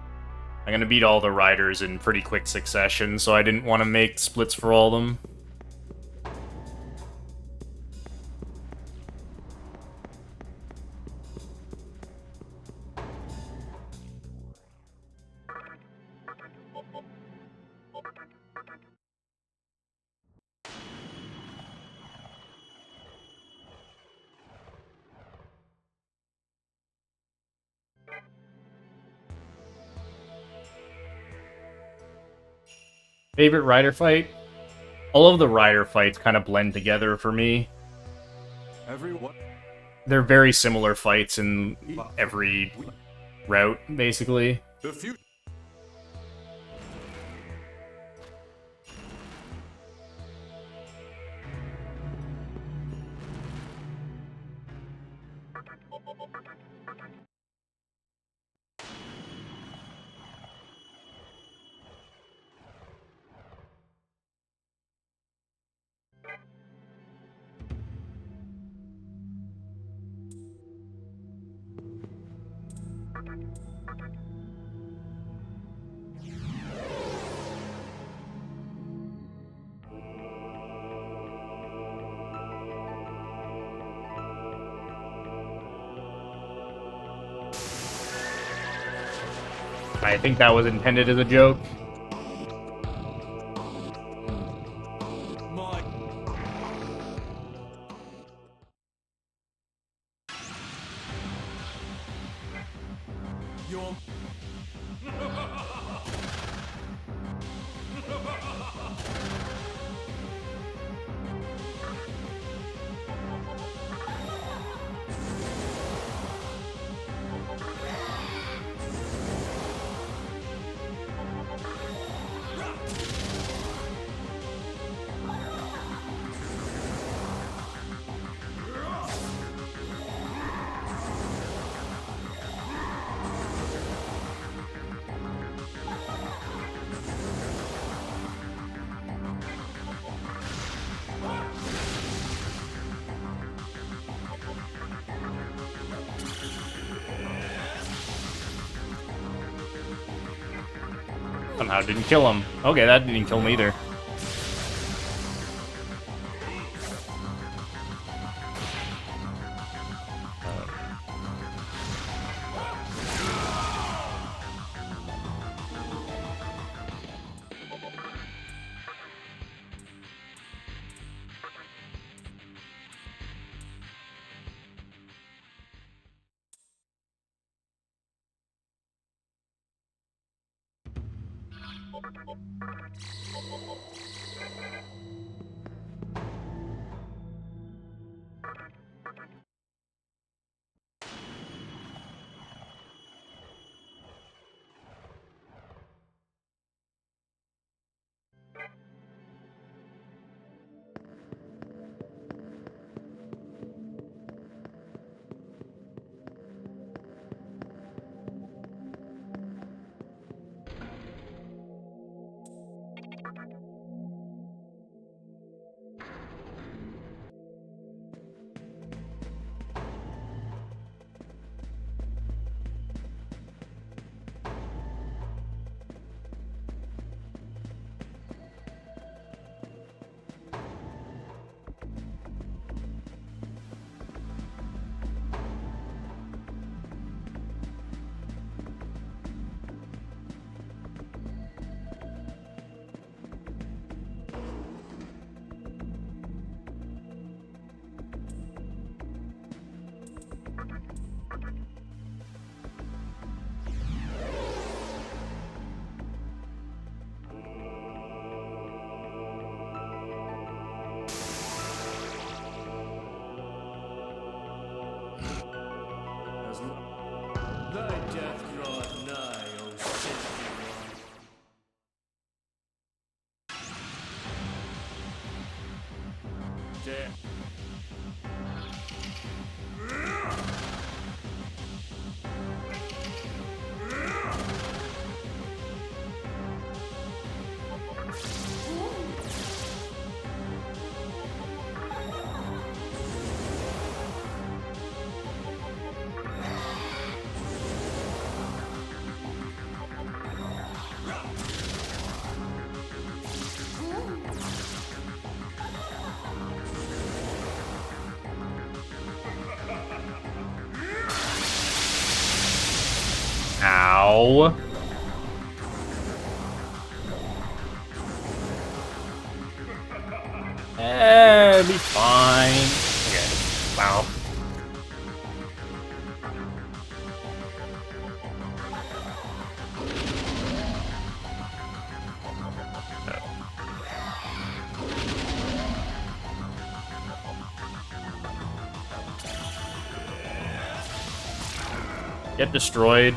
Speaker 1: I'm gonna beat all the riders in pretty quick succession, so I didn't want to make splits for all of them. Favorite rider fight? All of the rider fights kind of blend together for me.
Speaker 3: Everyone.
Speaker 1: They're very similar fights in every route, basically.
Speaker 3: The future.
Speaker 1: I think that was intended as a joke.
Speaker 5: My. Your.
Speaker 1: Somehow didn't kill him. Okay, that didn't kill him either.
Speaker 5: Thy death draweth nigh, O sinful one. Death.
Speaker 1: Ow. Be fine. Okay. Wow. Get destroyed.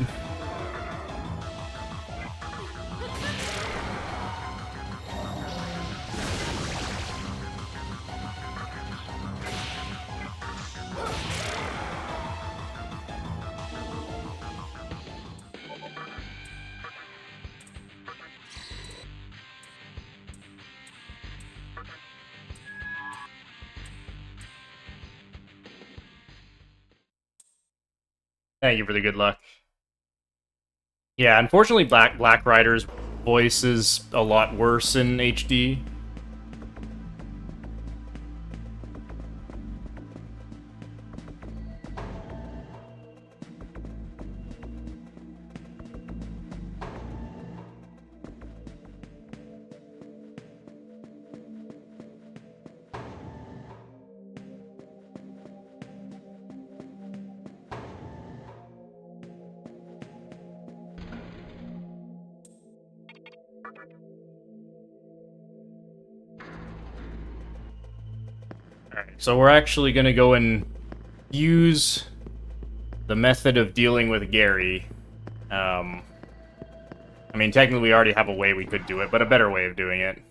Speaker 1: Thank you for the good luck. Yeah, unfortunately, Black Rider's voice is a lot worse in HD. Alright, so we're actually gonna go and use the method of dealing with Gary. I mean, technically we already have a way we could do it, but a better way of doing it.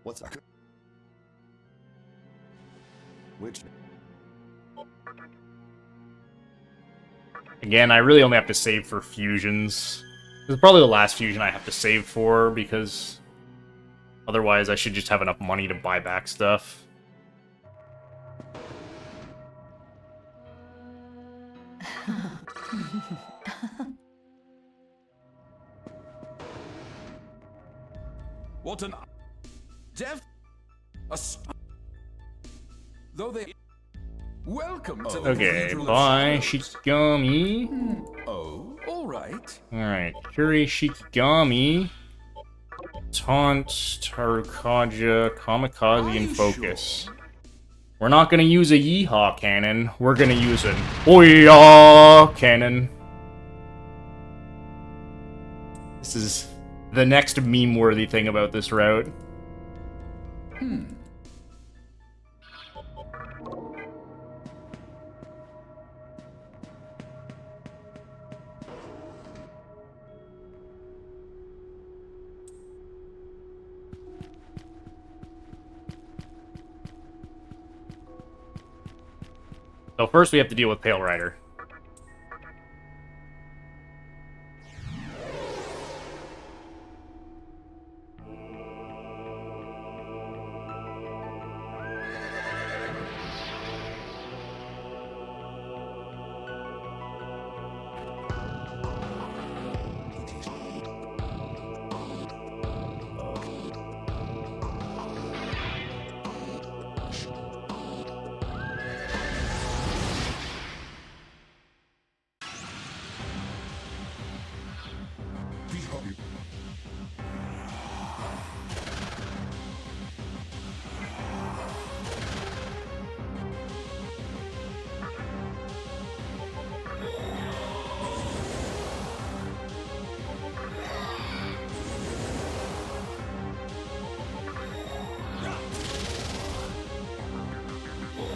Speaker 3: What's that? Which?
Speaker 1: Again, I really only have to save for fusions. This is probably the last fusion I have to save for, because otherwise I should just have enough money to buy back stuff.
Speaker 7: What an death! Though they welcome to the
Speaker 1: Okay,
Speaker 7: Cathedral of
Speaker 1: bye,
Speaker 7: Shadows.
Speaker 1: Shikigami.
Speaker 7: Oh, all right.
Speaker 1: Alright, Kuri Shikigami. Taunt, Tarukaja, Kamikaze, and Focus. We're not gonna use a Yeehaw cannon, we're gonna use an Oya cannon. This is the next meme-worthy thing about this route. So first we have to deal with Pale Rider.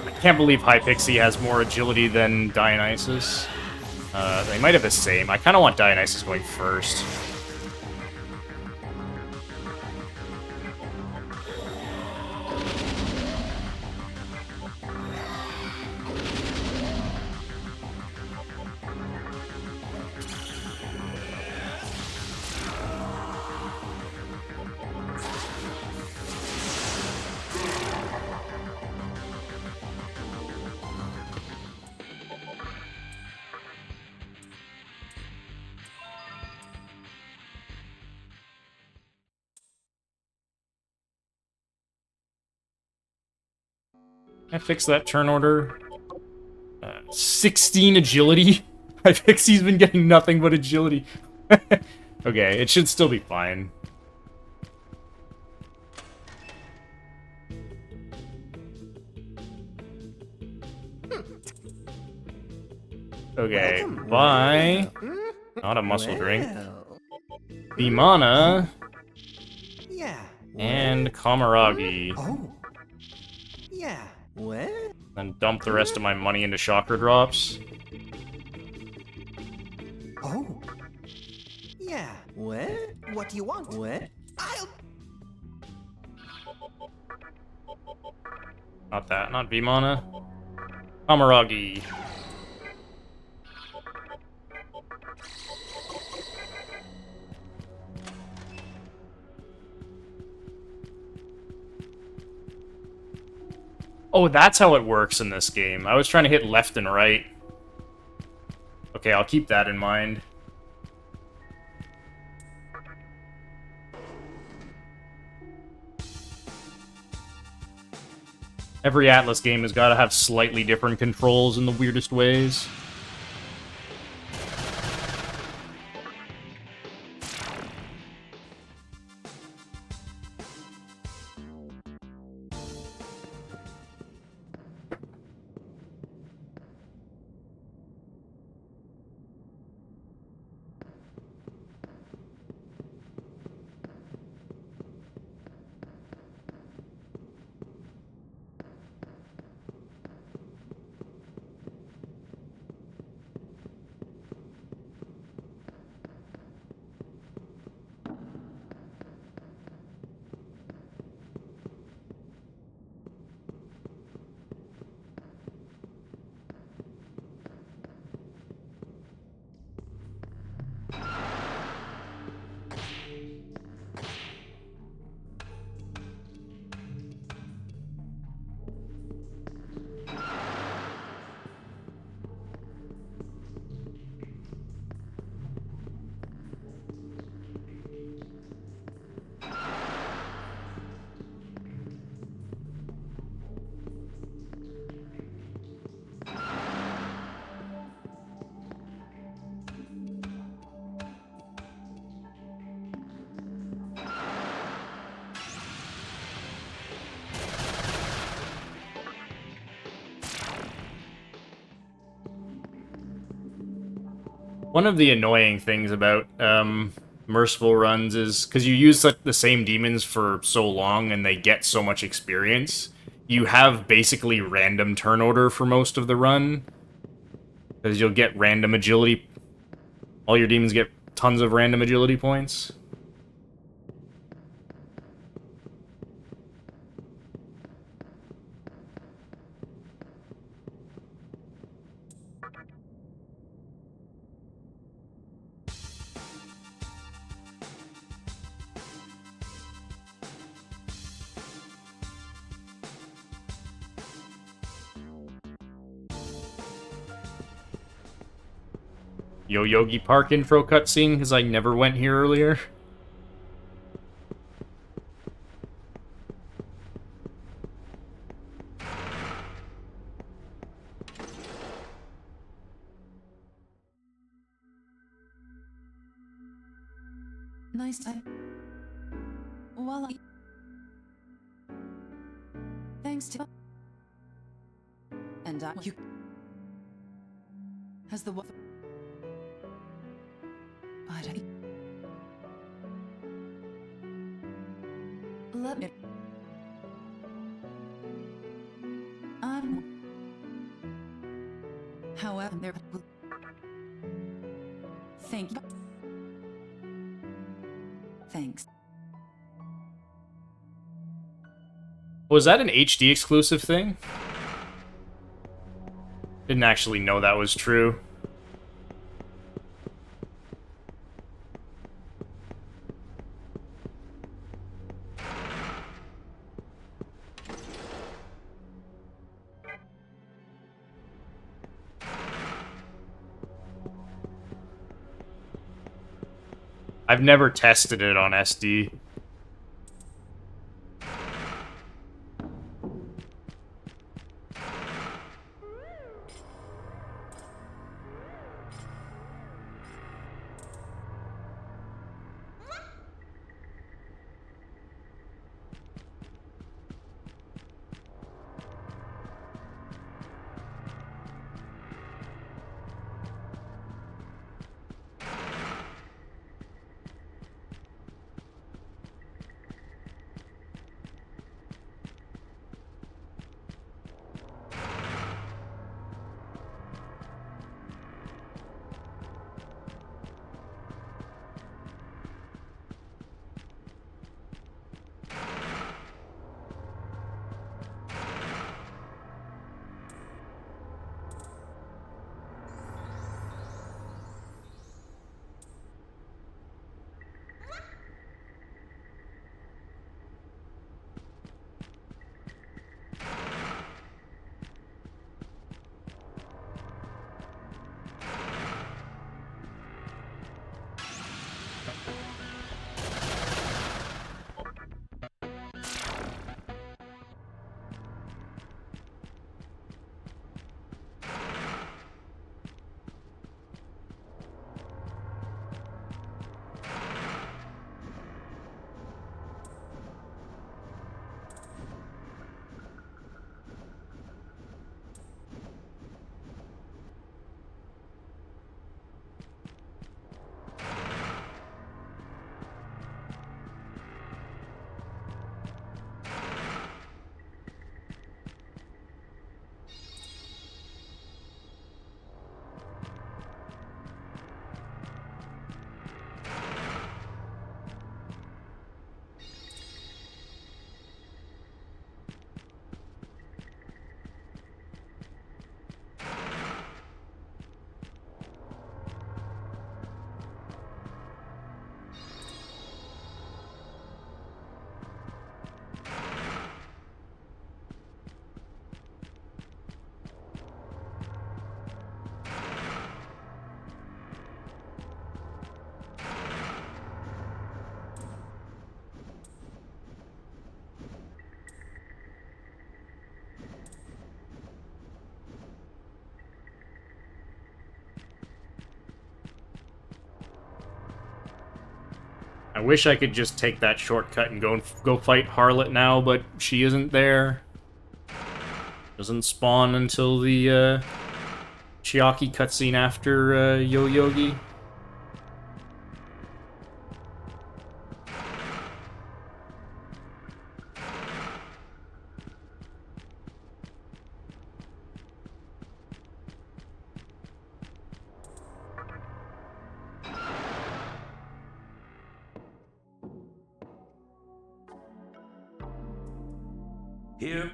Speaker 1: I can't believe Hypixie has more agility than Dionysus. They might have the same. I kind of want Dionysus going first.
Speaker 6: I fix that turn order. 16 agility? My Pixie's been getting nothing but agility. Okay, it should still be fine. Okay, bye. Not a muscle drink. Vimana.
Speaker 5: Yeah.
Speaker 6: And Kamaragi.
Speaker 5: Oh. Yeah. What?
Speaker 6: Then dump the rest of my money into chakra drops.
Speaker 5: Oh. Yeah. What? What do you want? What? I'll.
Speaker 6: Not that, not Vimana. Kamaragi. Oh, that's how it works in this game. I was trying to hit left and right. Okay, I'll keep that in mind. Every Atlas game has got to have slightly different controls in the weirdest ways. One of the annoying things about Merciful runs is, because you use the same demons for so long and they get so much experience, you have basically random turn order for most of the run. Because you'll get random agility. All your demons get tons of random agility points. Yo Yogi Park intro cutscene, because I never went here earlier.
Speaker 2: Nice time. Well, thanks to and you has the but let me. However, there. Thank you. Thanks.
Speaker 6: Was that an HD exclusive thing? Didn't actually know that was true. I've never tested it on SD. I wish I could just take that shortcut and go fight Harlot now, but she isn't there. Doesn't spawn until the Chiaki cutscene after Yo-Yogi.
Speaker 7: Here.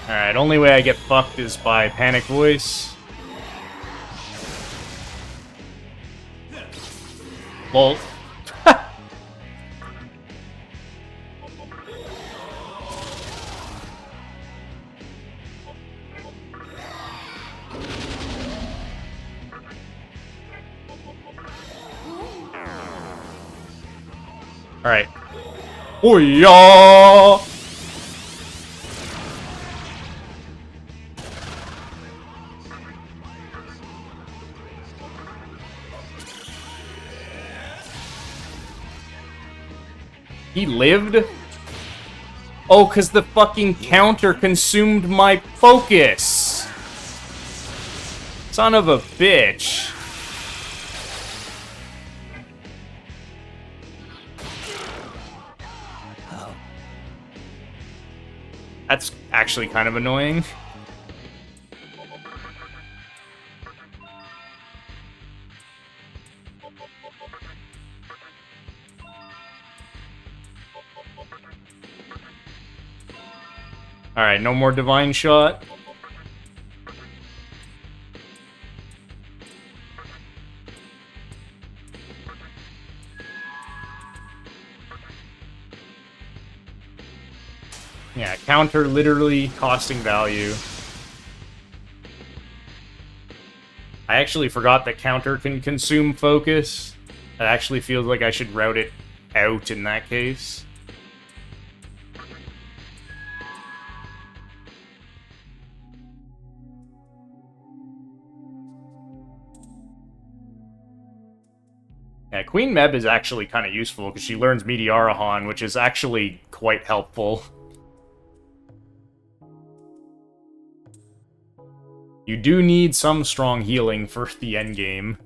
Speaker 6: Alright, only way I get fucked is by Panic Voice. Lol. Alright. Oh yeah! He lived? Oh, because the fucking counter consumed my focus! Son of a bitch. That's actually kind of annoying. Alright, no more Divine Shot. Yeah, counter literally costing value. I actually forgot that counter can consume focus. It actually feels like I should route it out in that case. Yeah, Queen Meb is actually kind of useful because she learns Meteorohan, which is actually quite helpful. You do need some strong healing for the endgame.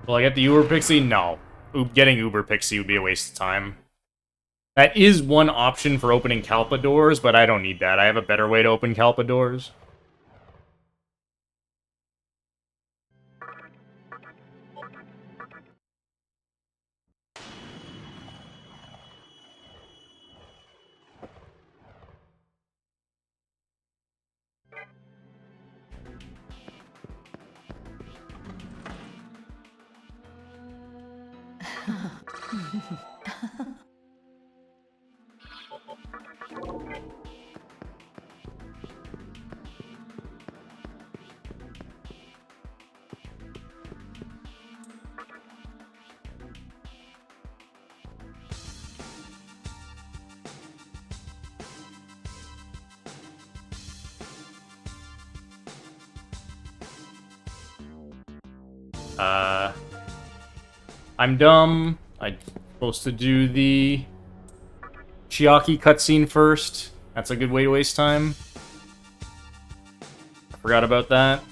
Speaker 6: Will I get the Uber Pixie? No. Getting Uber Pixie would be a waste of time. That is one option for opening Kalpa doors, but I don't need that. I have a better way to open Kalpa doors.
Speaker 1: I'm dumb. I'm supposed to do the Chiaki cutscene first. That's a good way to waste time. I forgot about that.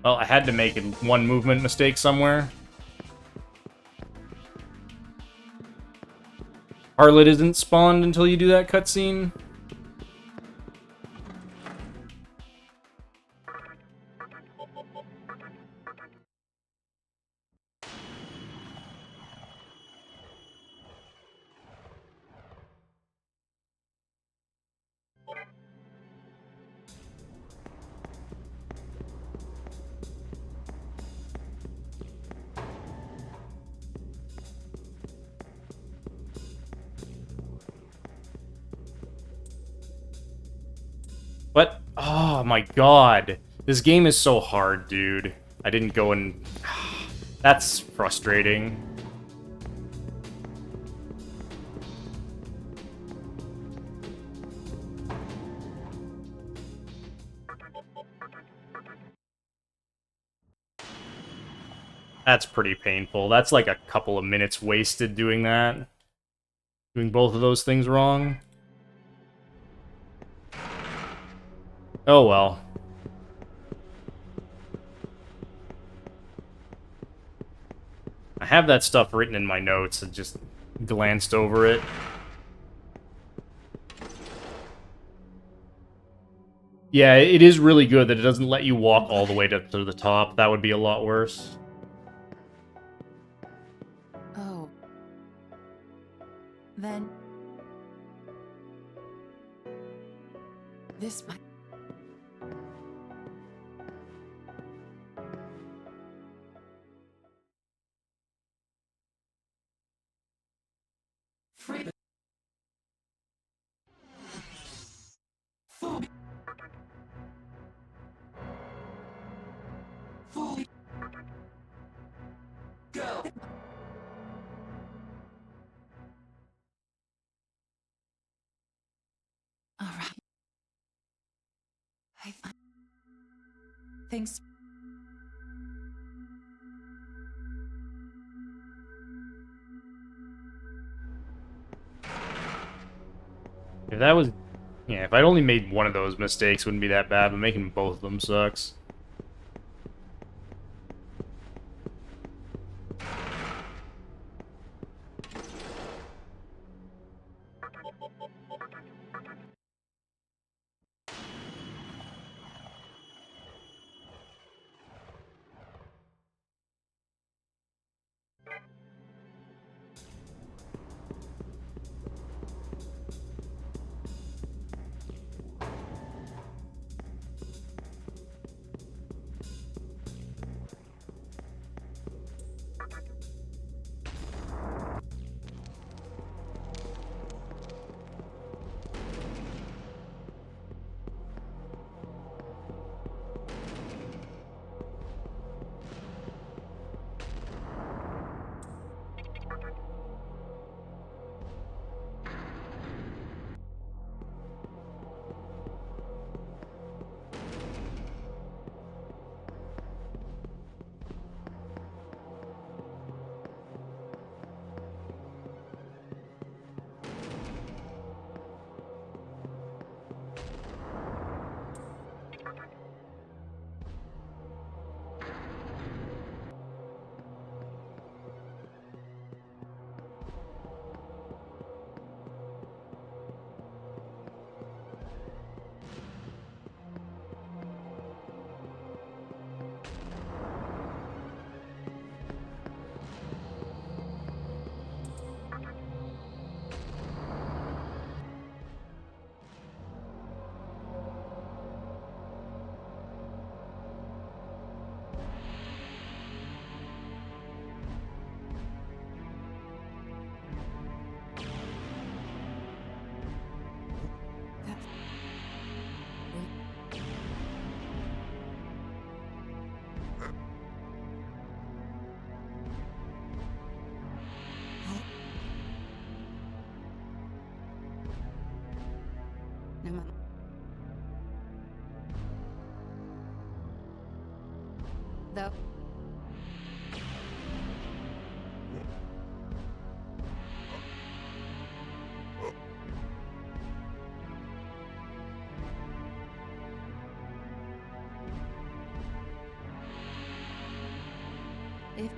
Speaker 1: Well, I had to make one movement mistake somewhere. Harlot isn't spawned until you do that cutscene. What? Oh my god. This game is so hard, dude. I didn't go and... That's frustrating. That's pretty painful. That's like a couple of minutes wasted doing that. Doing both of those things wrong. Oh well. I have that stuff written in my notes and just glanced over it. Yeah, it is really good that it doesn't let you walk all the way to the top. That would be a lot worse.
Speaker 2: Oh. Then... This might... Alright. Thanks.
Speaker 1: If that was... Yeah, if I'd only made one of those mistakes, it wouldn't be that bad, but making both of them sucks.
Speaker 4: The if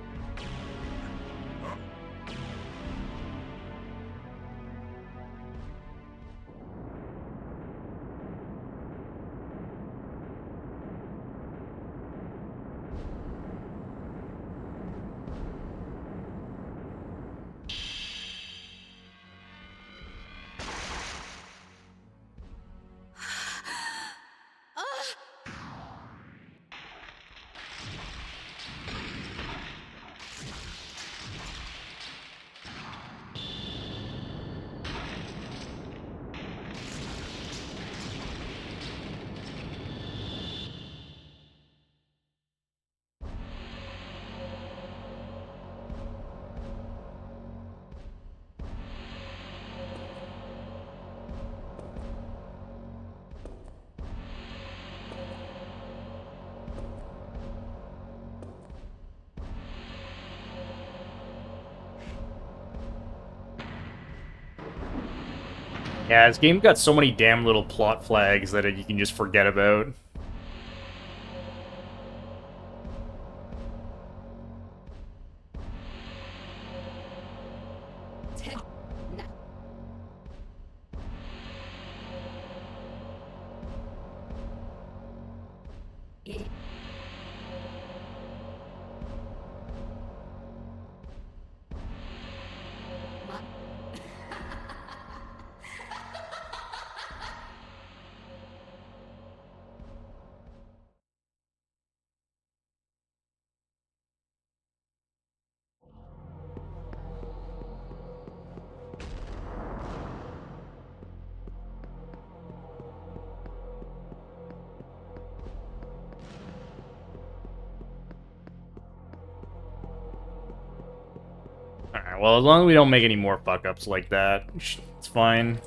Speaker 1: Yeah, this game got so many damn little plot flags that you can just forget about. Alright, well, as long as we don't make any more fuck-ups like that, it's fine.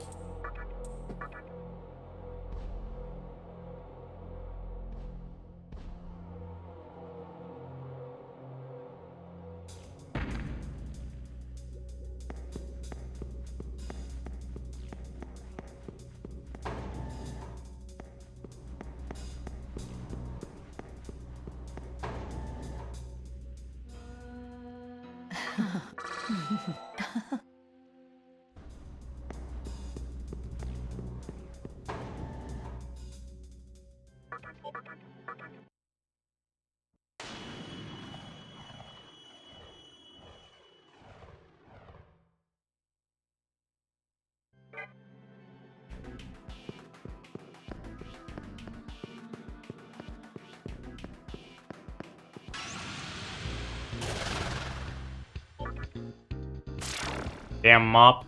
Speaker 1: Damn mop.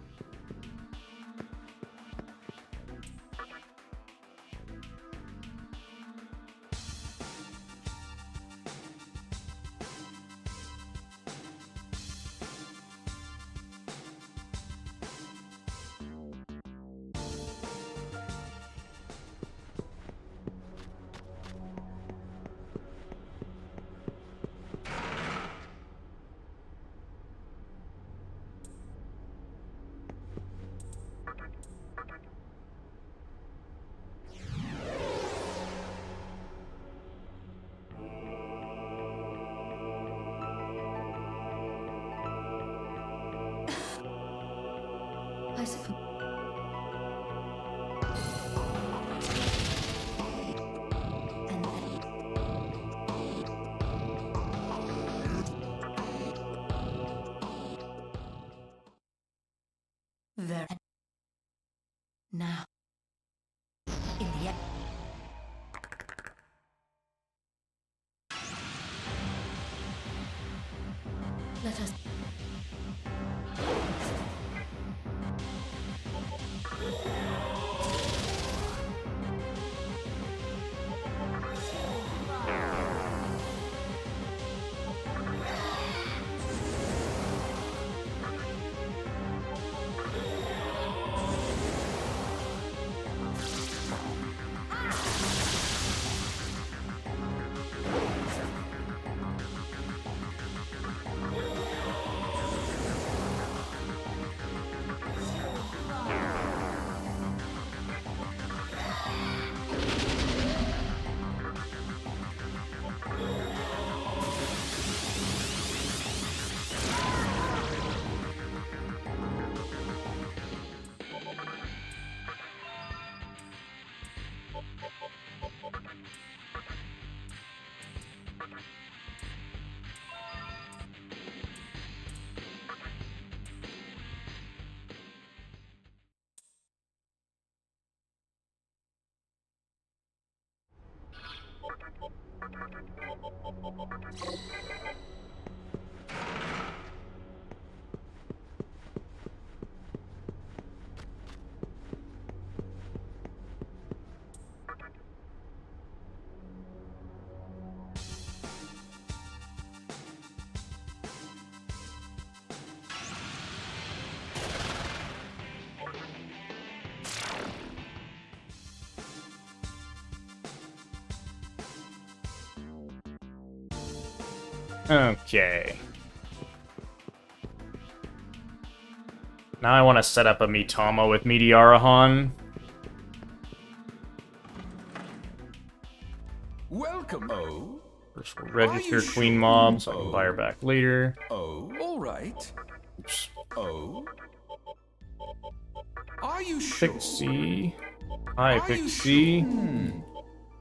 Speaker 8: I suppose. And then there. Now, in the end. Let us.
Speaker 1: Okay. Now I want to set up a Mitama with Metearahan.
Speaker 7: Welcome, oh.
Speaker 1: First we'll register
Speaker 7: you
Speaker 1: Queen
Speaker 7: sure?
Speaker 1: Mob, so I can buy her back later.
Speaker 7: Oh, all right.
Speaker 1: Oops.
Speaker 7: Oh. Are you sure?
Speaker 1: Pixie. Hi,
Speaker 7: Are you
Speaker 1: Pixie.
Speaker 7: sure?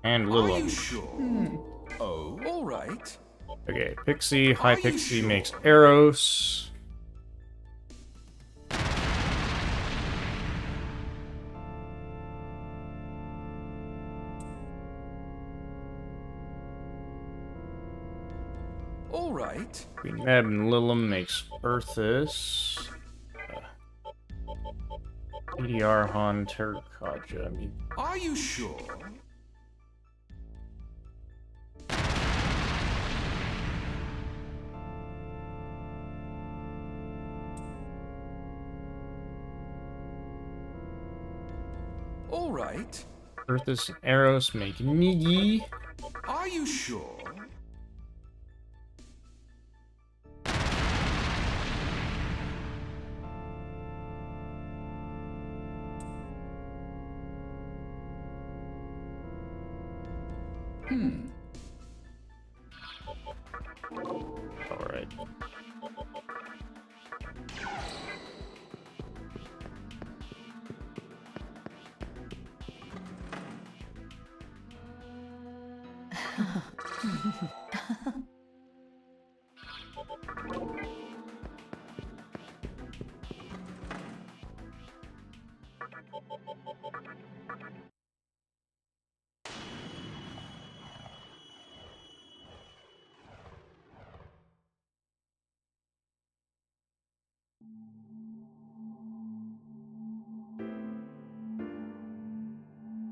Speaker 1: And
Speaker 7: Are
Speaker 1: Lilum.
Speaker 7: you sure? Oh, all right.
Speaker 1: Okay, Pixie. Hi,
Speaker 7: Are you
Speaker 1: Pixie
Speaker 7: sure?
Speaker 1: makes Eros.
Speaker 7: All right.
Speaker 1: Queen Meb and Lilum makes Earthus. Metearahan, Terrakaja.
Speaker 7: Are you sure? All right.
Speaker 1: Earthus and Eros make Nigi.
Speaker 7: Are you sure?
Speaker 1: Alright.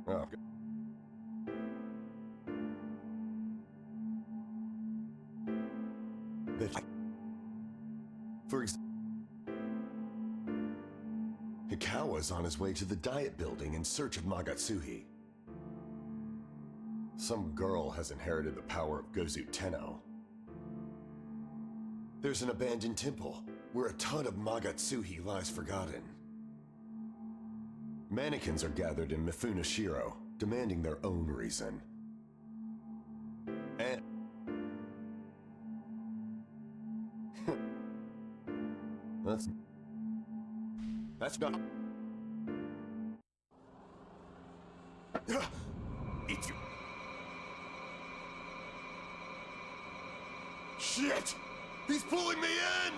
Speaker 3: Oh, good. For example, Hikawa's on his way to the diet building in search of Magatsuhi. Some girl has inherited the power of Gozu Tenno. There's an abandoned temple where a ton of Magatsuhi lies forgotten. Mannequins are gathered in Mifune Shiro, demanding their own reason. And that's not. It's you. Shit! He's pulling me in!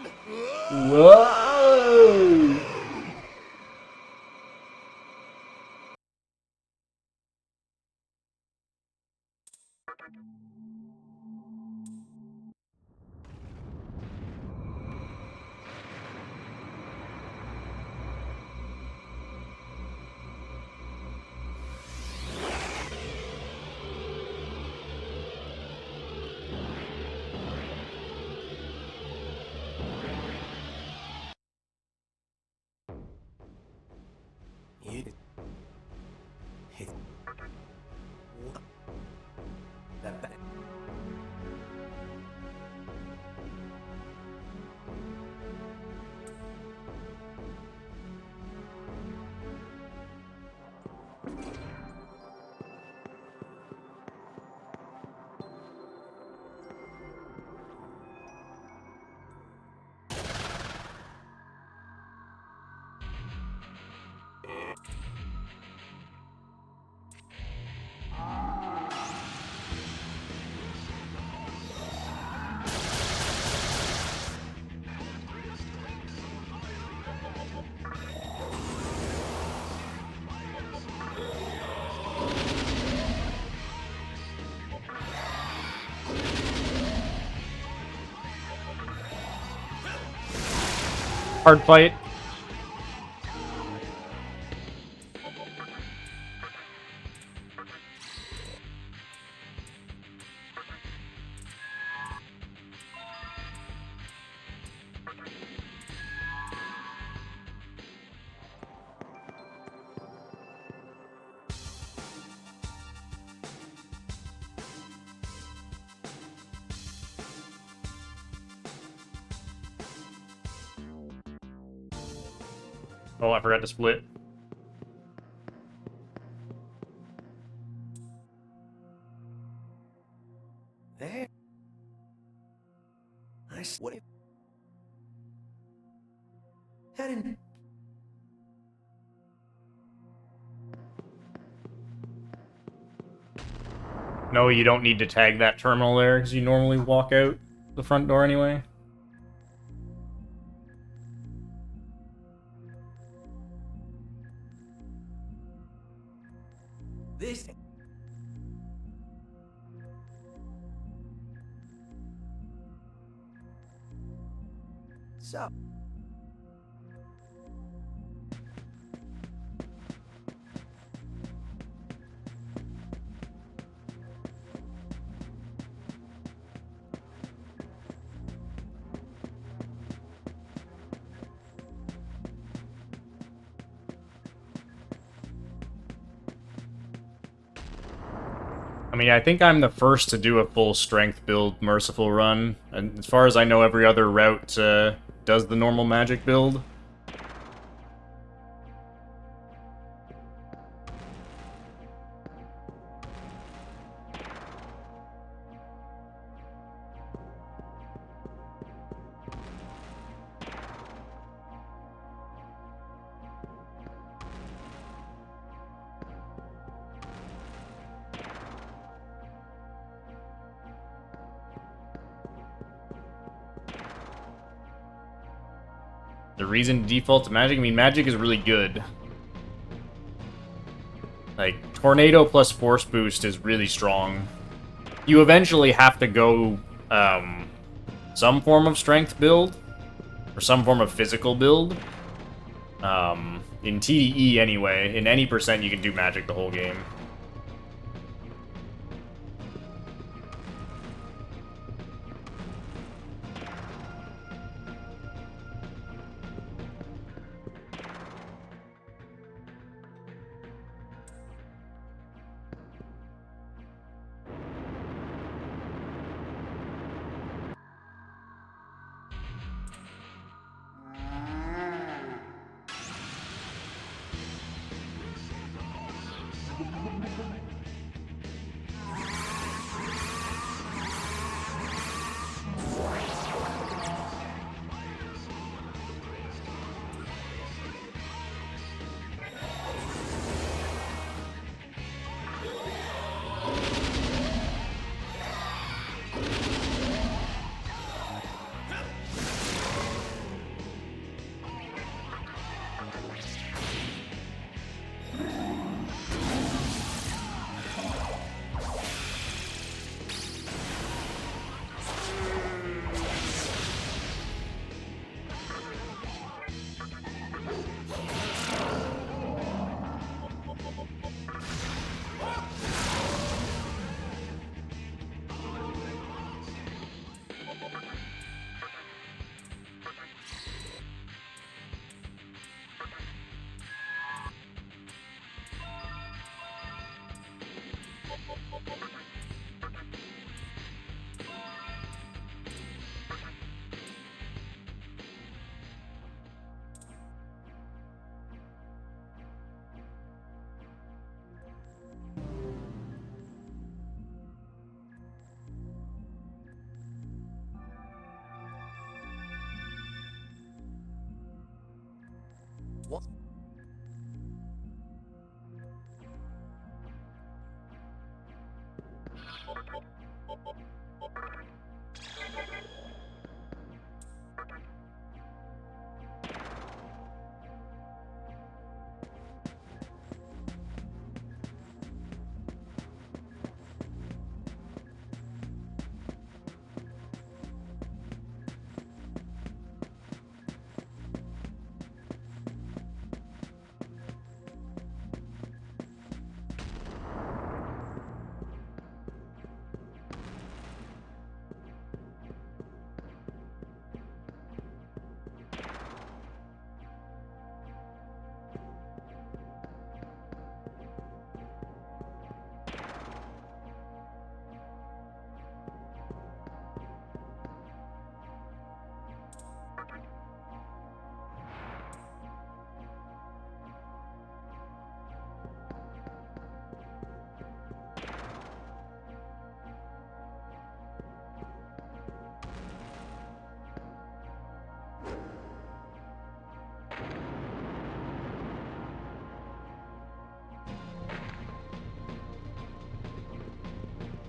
Speaker 1: Whoa! Hard fight.
Speaker 6: Oh, I forgot to split.
Speaker 5: There. What? Heading.
Speaker 6: No, you don't need to tag that terminal there, because you normally walk out the front door anyway.
Speaker 5: This. So.
Speaker 6: I mean, I think I'm the first to do a full strength build Merciful run, and as far as I know, every other route does the normal magic build. The reason to default to magic? I mean, magic is really good. Like, Tornado plus Force Boost is really strong. You eventually have to go, some form of strength build, or some form of physical build. In TDE anyway, in any percent you can do magic the whole game.
Speaker 5: What?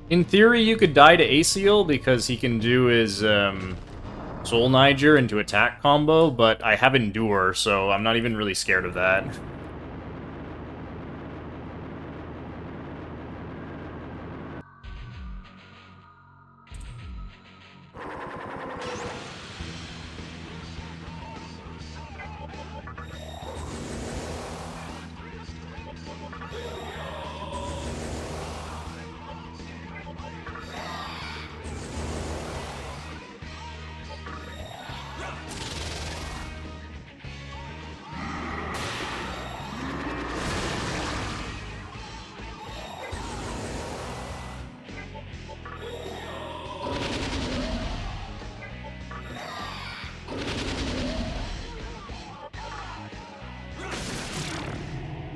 Speaker 1: In theory, you could die to Aciel because he can do his Soul Niger into attack combo, but I have Endure, so I'm not even really scared of that.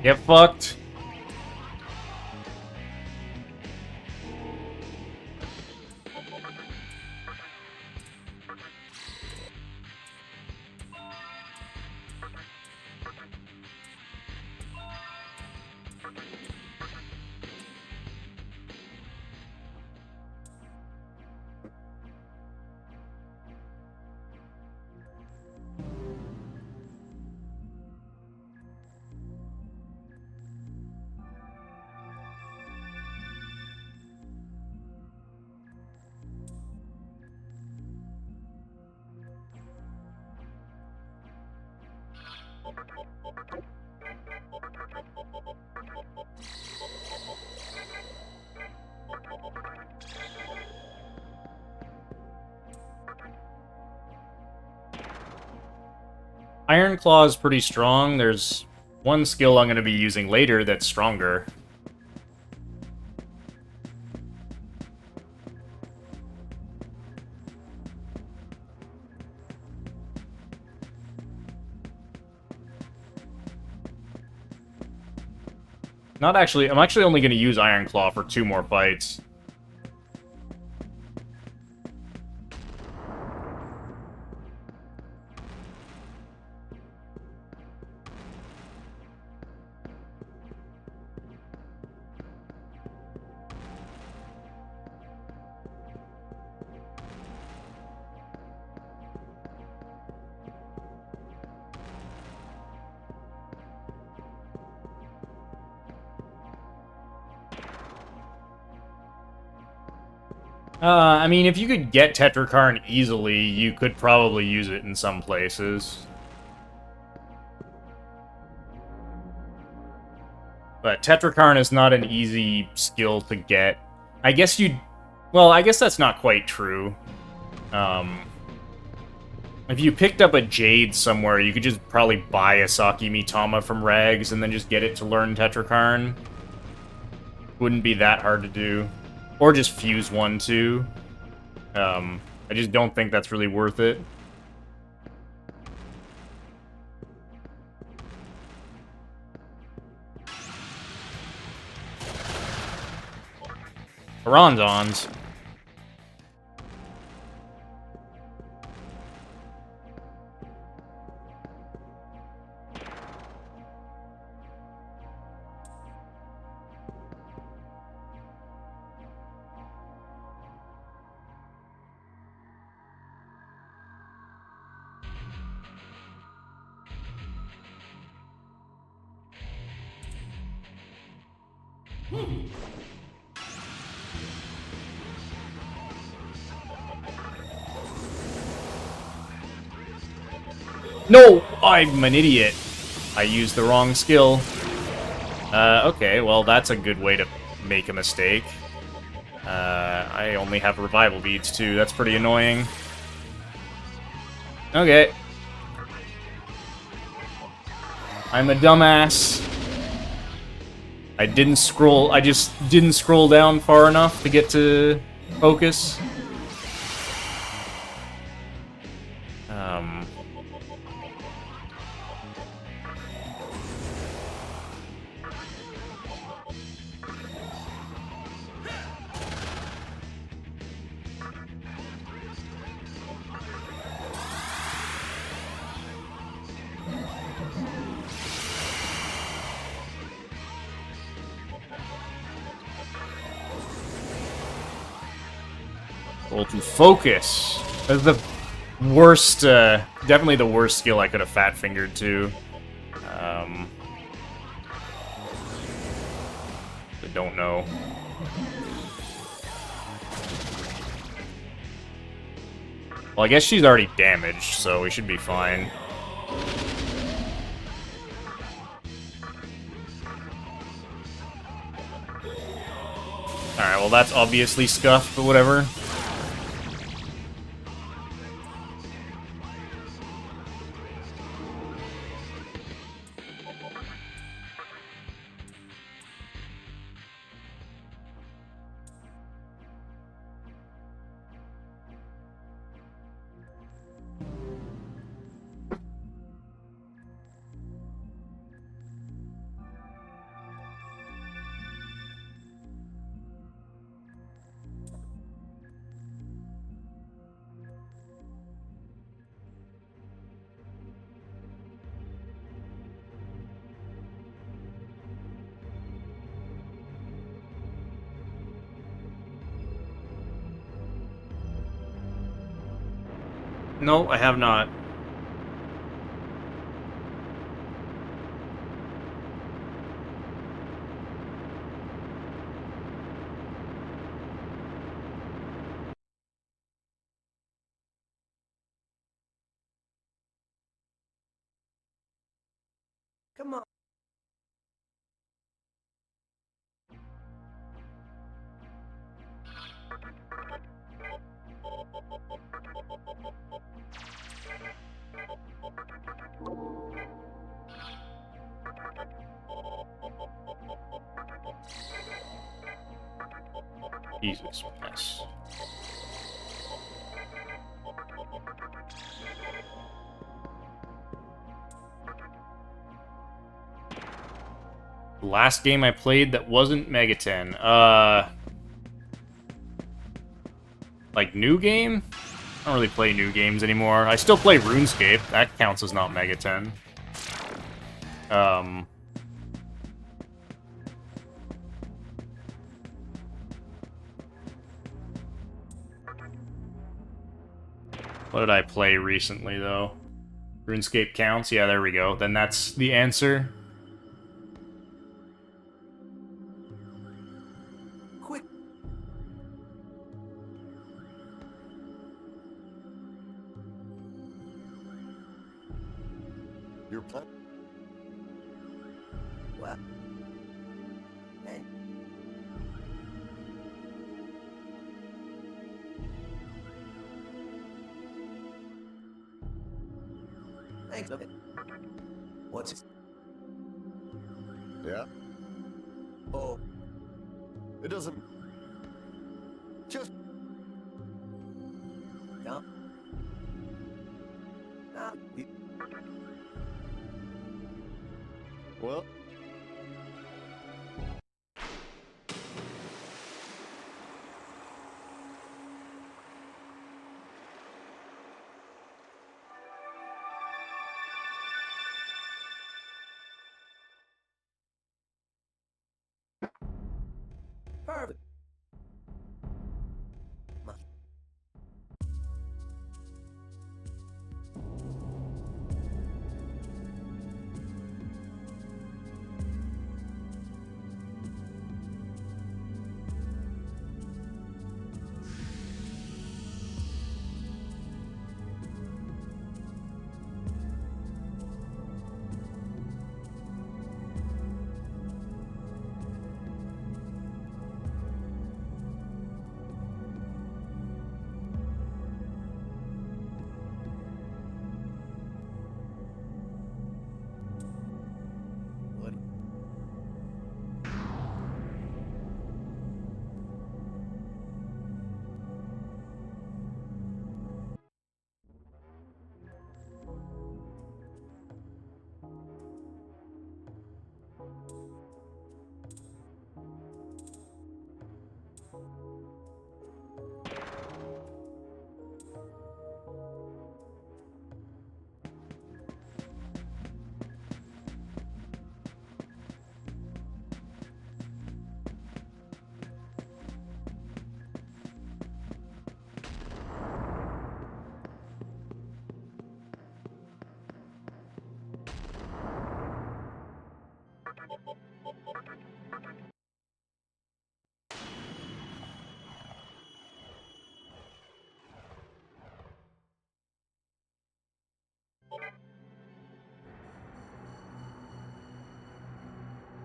Speaker 1: Get fucked. Iron Claw is pretty strong. There's one skill I'm going to be using later that's stronger. Not actually, I'm actually only going to use Iron Claw for 2 more fights. I mean, if you could get Tetrakarn easily, you could probably use it in some places. But Tetrakarn is not an easy skill to get. I guess you'd... Well, I guess that's not quite true. If you picked up a Jade somewhere, you could just probably buy a Saki Mitama from Rags and then just get it to learn Tetrakarn. Wouldn't be that hard to do. Or just fuse one, too. I just don't think that's really worth it. Rondons. No! I'm an idiot. I used the wrong skill. Okay, well, that's a good way to make a mistake. I only have revival beads, too. That's pretty annoying. Okay. I'm a dumbass. I just didn't scroll down far enough to get to focus. Roll to focus. That's the worst, definitely the worst skill I could have fat fingered to. I don't know. Well, I guess she's already damaged, so we should be fine. Alright, well that's obviously scuffed, but whatever. No, I have not.
Speaker 5: Come on.
Speaker 1: Jesus, yes. Last game I played that wasn't Megaten. Like new game? I don't really play new games anymore. I still play RuneScape. That counts as not Megaten. What did I play recently, though? RuneScape counts? Yeah, there we go. Then that's the answer.
Speaker 5: Quick.
Speaker 3: Your plan.
Speaker 5: Well. And thanks of it. What's it?
Speaker 3: Yeah.
Speaker 5: Oh,
Speaker 3: It doesn't. Just.
Speaker 5: no. Nah,
Speaker 3: Well.
Speaker 5: perfect.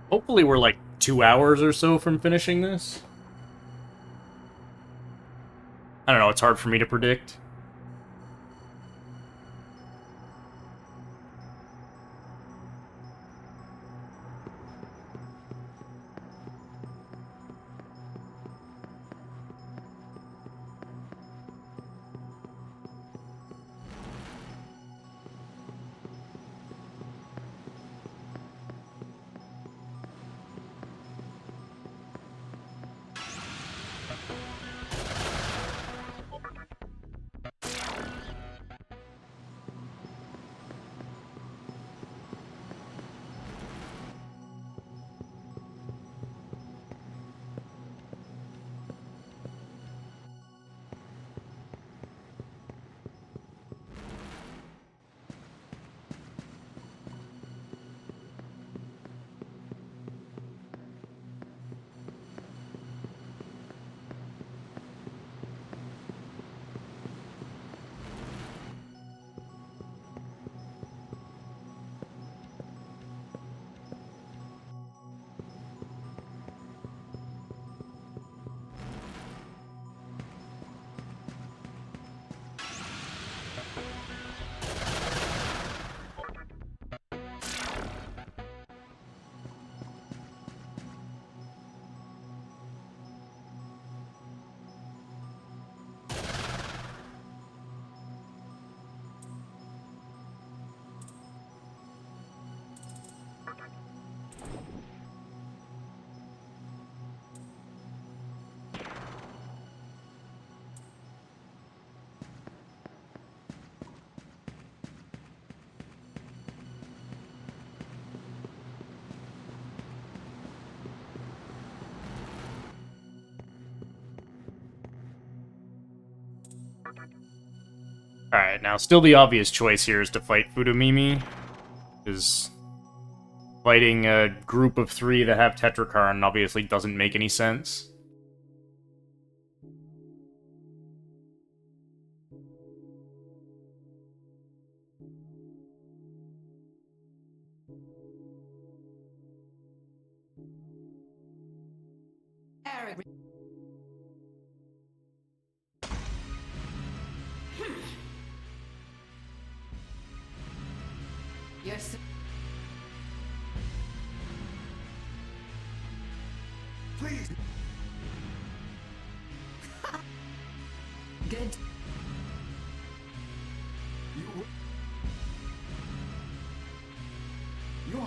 Speaker 6: Hopefully we're like 2 hours or so from finishing this. I don't know, it's hard for me to predict. Alright, now still the obvious choice here is to fight Fudumimi, because fighting a group of 3 that have Tetrakarn obviously doesn't make any sense.
Speaker 4: Eric. Yes.
Speaker 7: Please.
Speaker 4: Good.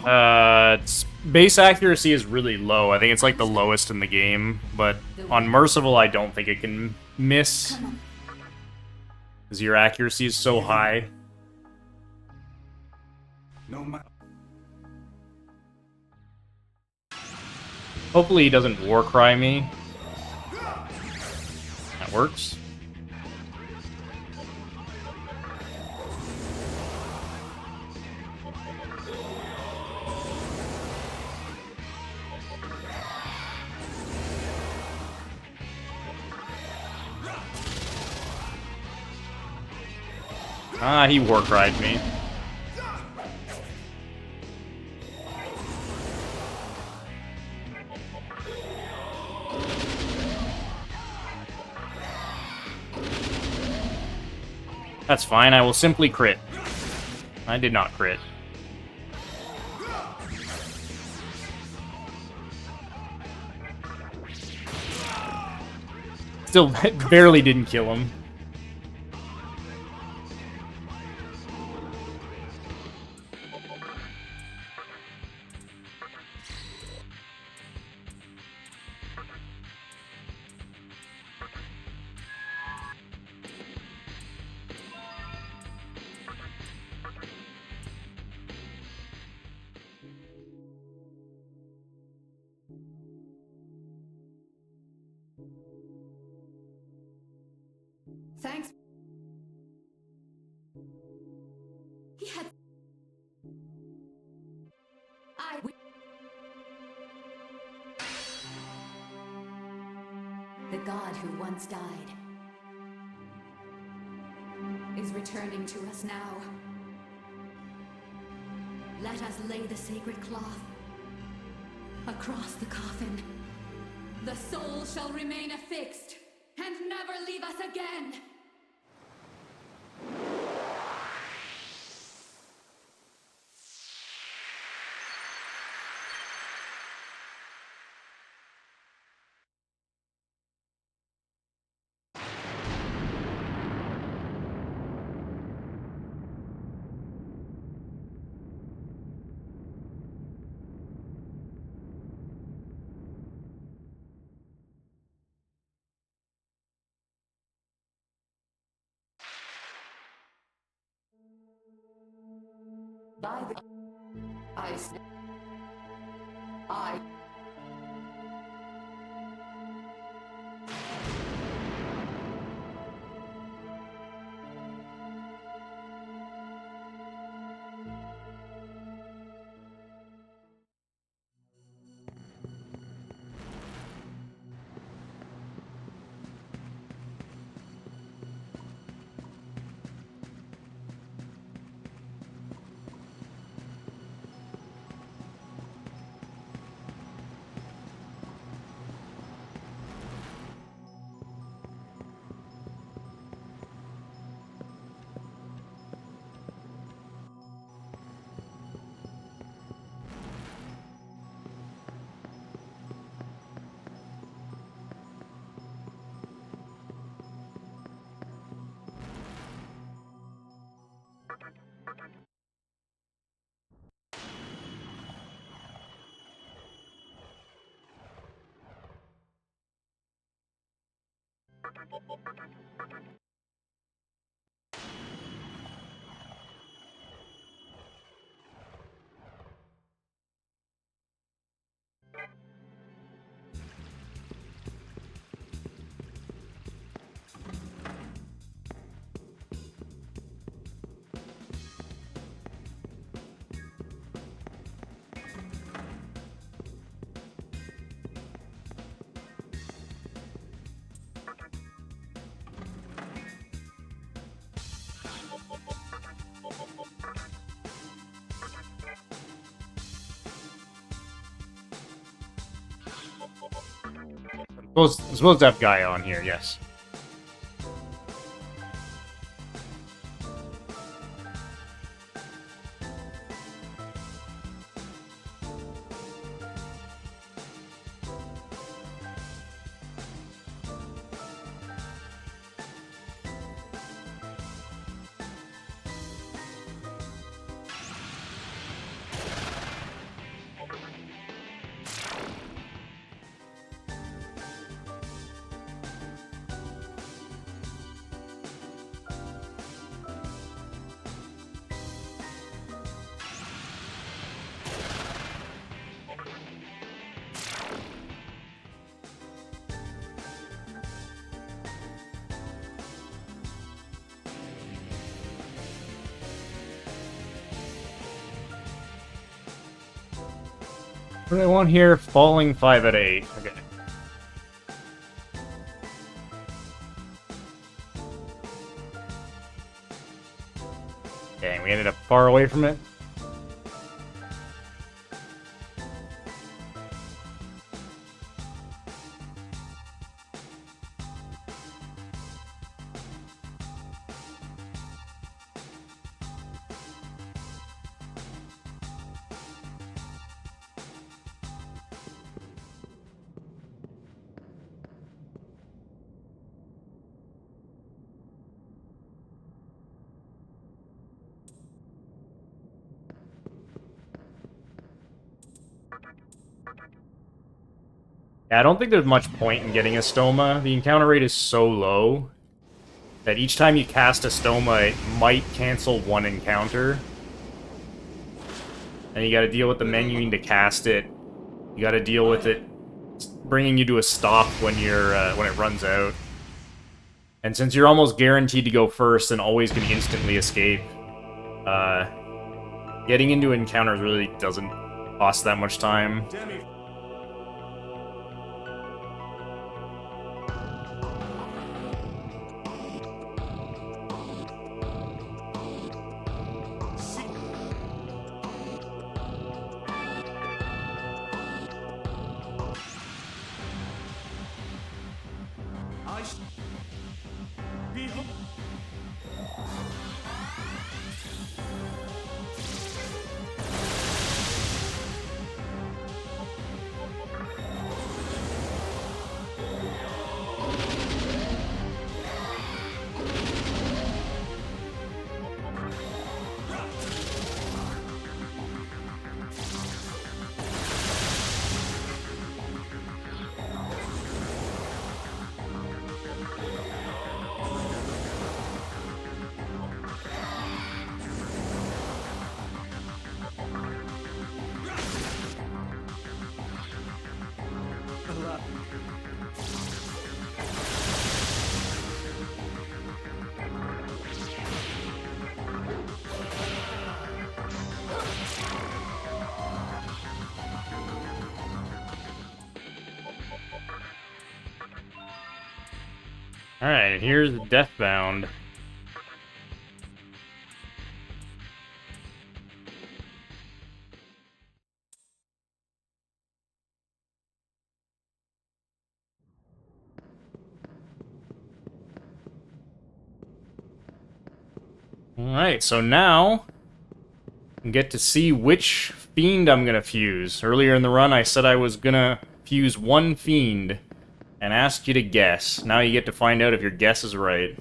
Speaker 6: Its base accuracy is really low. I think it's like the lowest in the game, but on Merciful I don't think it can miss, because your accuracy is so high.
Speaker 7: No matter.
Speaker 6: Hopefully he doesn't Warcry me. That works. Ah, he Warcried me. That's fine, I will simply crit. I did not crit. Still barely didn't kill him.
Speaker 4: Thanks. He had. The god who once died is returning to us now. Let us lay the sacred cloth Across the coffin, the soul shall remain affixed and never leave us again. By the I
Speaker 6: I'm supposed to have Gaia on here, yes. What do I want here? Falling 5 out of 8. Okay. Dang, we ended up far away from it. Yeah, I don't think there's much point in getting a Stoma. The encounter rate is so low that each time you cast a Stoma, it might cancel one encounter. And you gotta deal with the menuing to cast it. You gotta deal with it bringing you to a stop when you're when it runs out. And since you're almost guaranteed to go first and always can instantly escape, getting into encounters really doesn't cost that much time. Alright, here's Deathbound. Alright, so now I get to see which Fiend I'm gonna fuse. Earlier in the run, I said I was gonna fuse one Fiend and ask you to guess. Now you get to find out if your guess is right.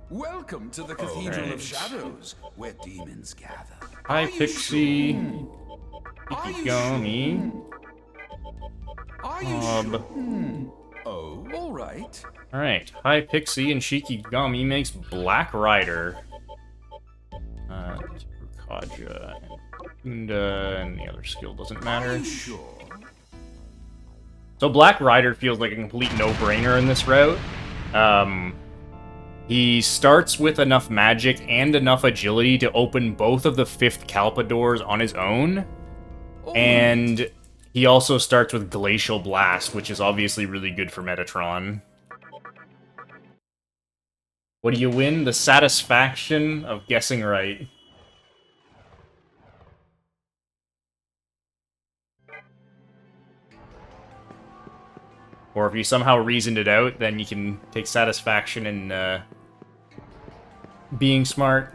Speaker 7: Welcome to the Cathedral of Shadows, where demons gather.
Speaker 6: Hi,
Speaker 7: Are you
Speaker 6: Pixie.
Speaker 7: sure? Are you
Speaker 6: Ikigami.
Speaker 7: Are you sure? Oh, all right.
Speaker 6: Alright, Hi Pixie and Shikigami makes Black Rider. Kaja and Funda, and the other skill doesn't
Speaker 7: Are
Speaker 6: matter.
Speaker 7: you sure?
Speaker 6: So Black Rider feels like a complete no-brainer in this route. He starts with enough magic and enough agility to open both of the 5th Kalpa doors on his own. And he also starts with Glacial Blast, which is obviously really good for Metatron. What do you win? The satisfaction of guessing right. Or if you somehow reasoned it out, then you can take satisfaction in being smart.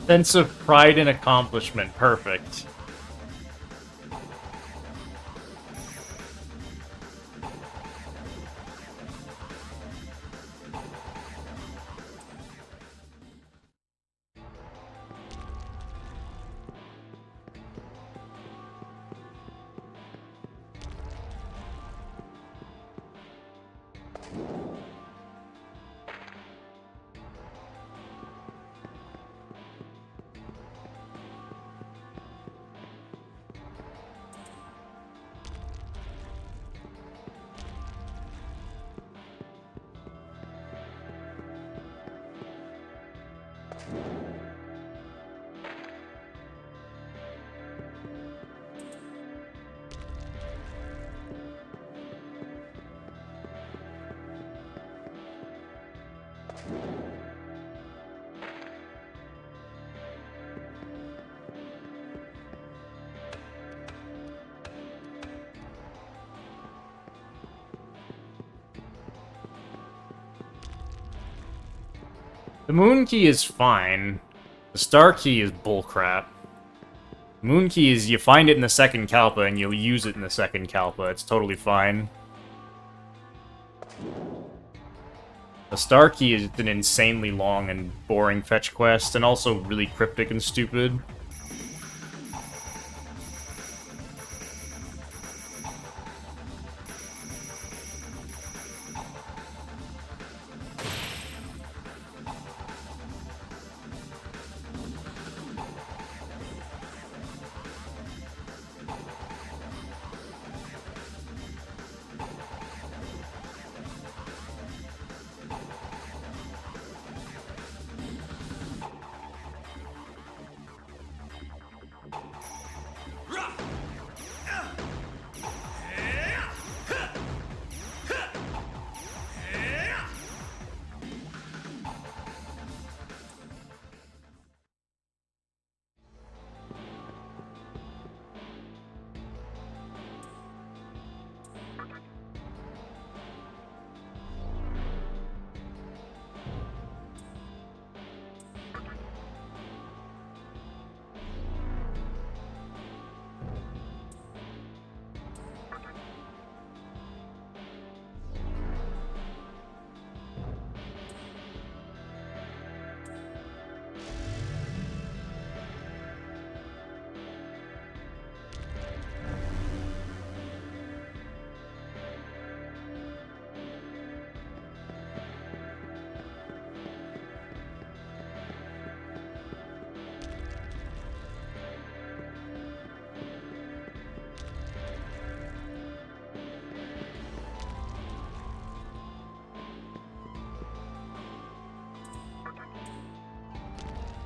Speaker 6: Sense of pride and accomplishment. Perfect. The Moon Key is fine. The Star Key is bullcrap. Moon Key is you find it in the 2nd Kalpa and you'll use it in the 2nd Kalpa. It's totally fine. The Star Key is an insanely long and boring fetch quest, and also really cryptic and stupid.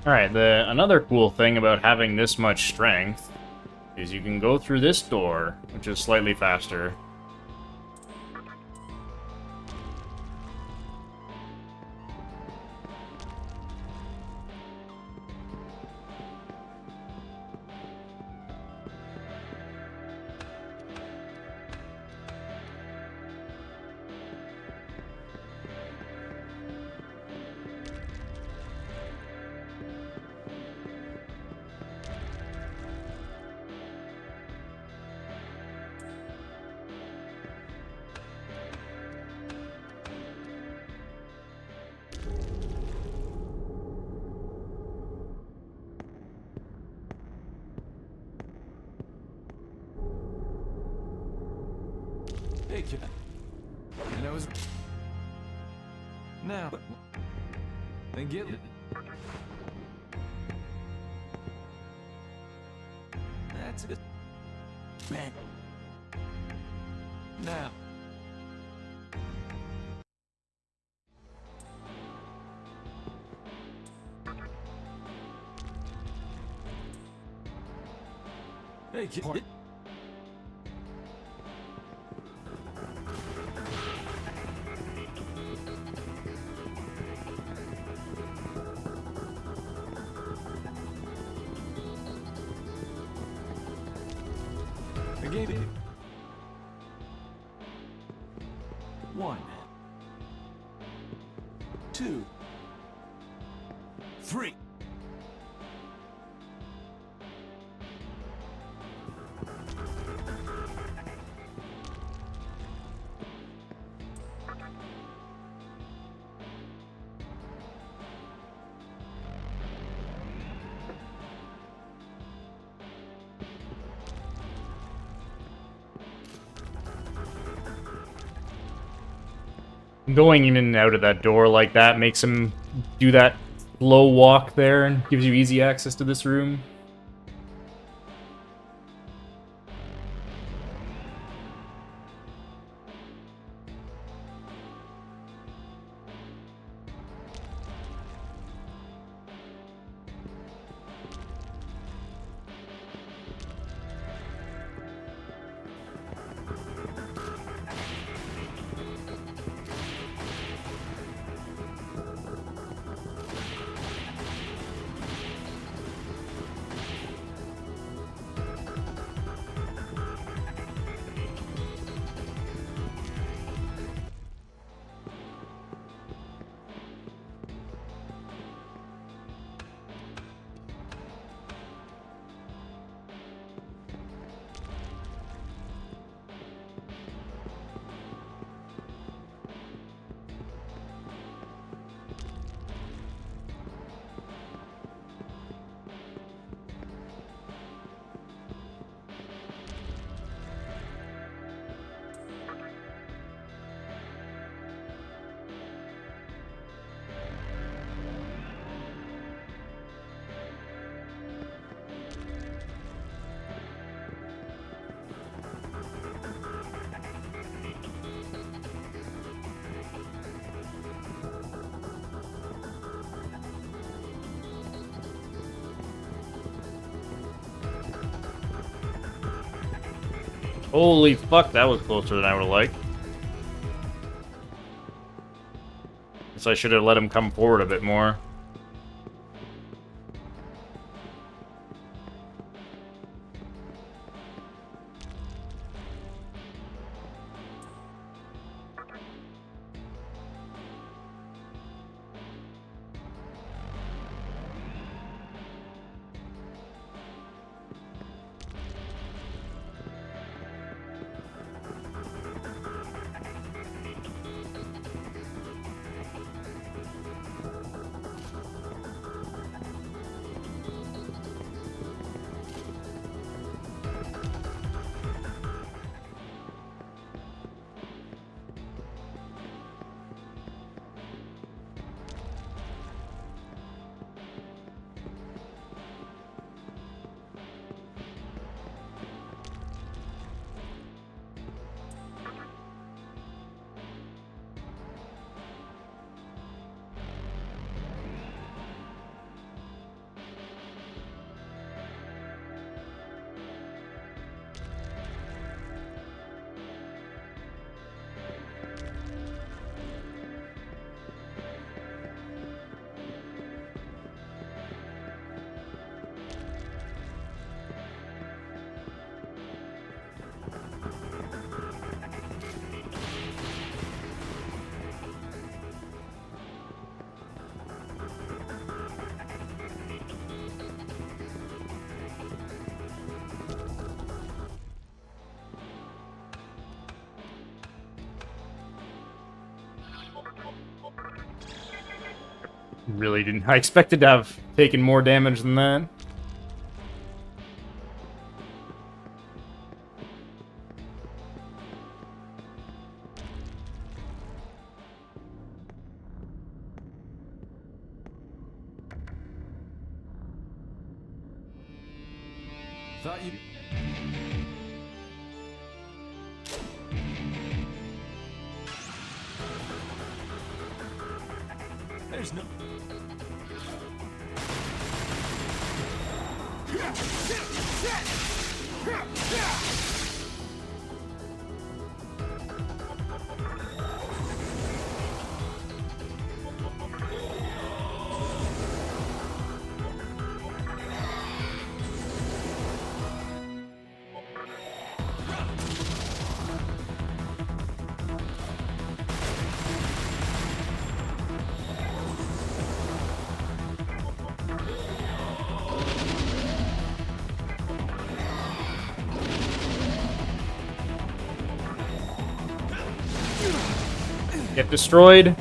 Speaker 6: Alright, another cool thing about having this much strength is you can go through this door, which is slightly faster.
Speaker 7: Hey, kid. And I was... Now... Then get it. That's it. Bang. Now. Hey, kid. I gave it. 1, 2, 3.
Speaker 6: Going in and out of that door like that makes him do that slow walk there and gives you easy access to this room. Holy fuck, that was closer than I would have liked. Guess I should have let him come forward a bit more. Really didn't. I expected to have taken more damage than that.
Speaker 7: Thought you. There's no.
Speaker 6: Get destroyed.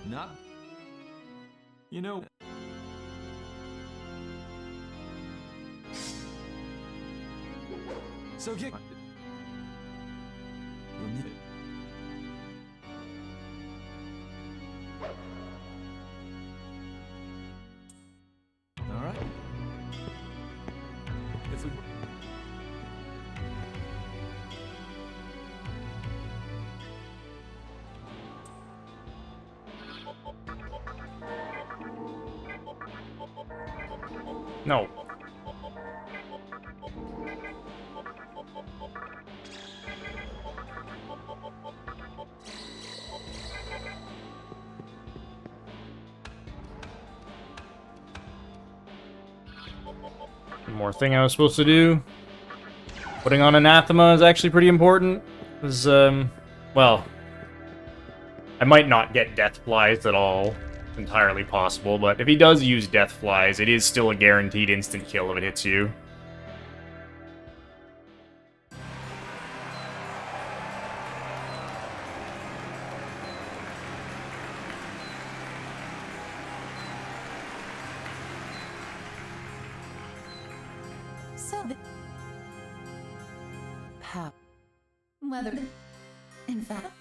Speaker 7: Not. You know. So get. You'll need it. All right. If we.
Speaker 6: No. One more thing I was supposed to do. Putting on Anathema is actually pretty important. Because, well, I might not get Death Flies at all. It's entirely possible, but if he does use Death Flies, it is still a guaranteed instant kill if it hits you.
Speaker 8: So how whether in fact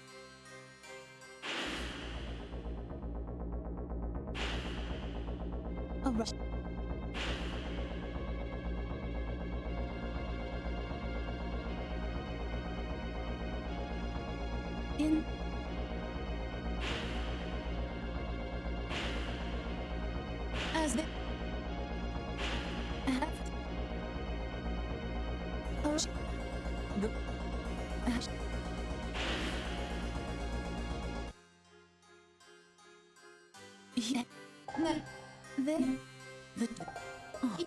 Speaker 8: a rush in as the the yeah, then the oh.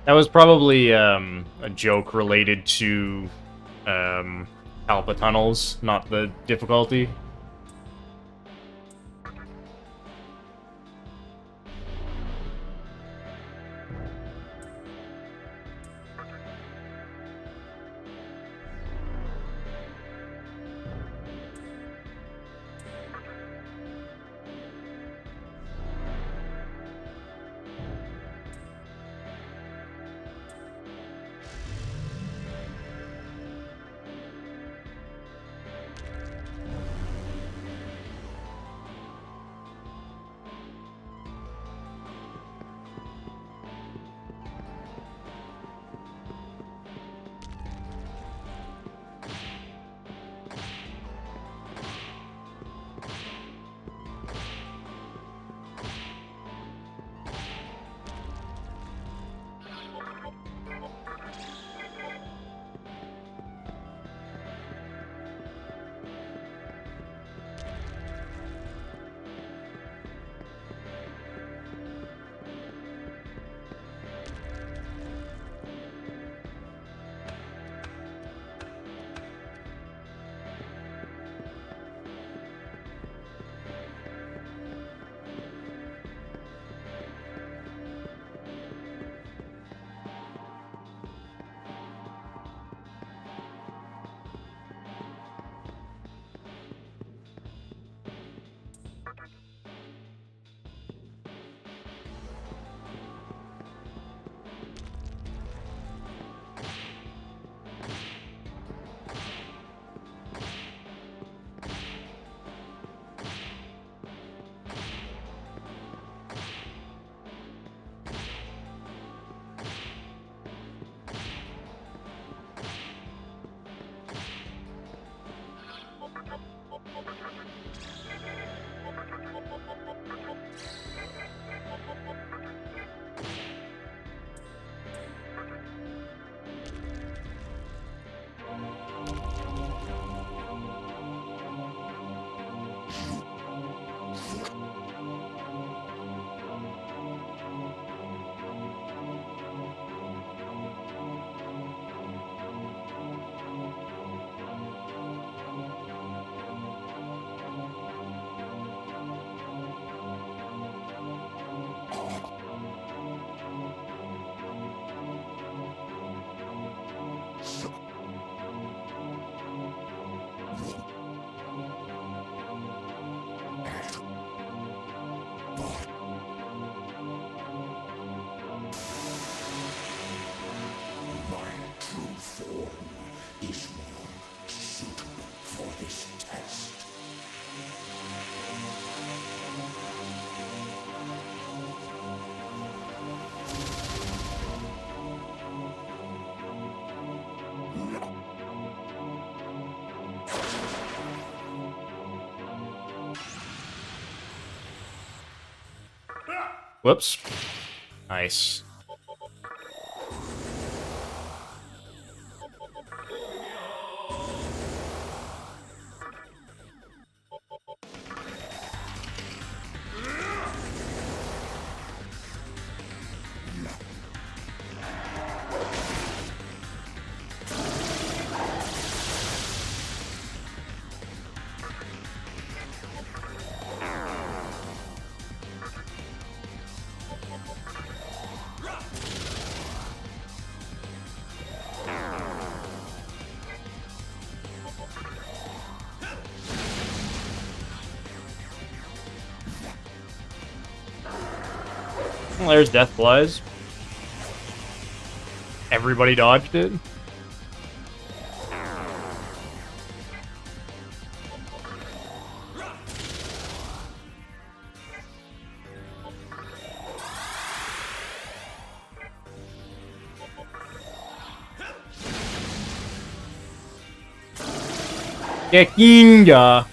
Speaker 6: That was probably a joke related to Kalpa tunnels, not the difficulty. Whoops. Nice. Well, there's Death Flies. Everybody dodged it. Gekinga.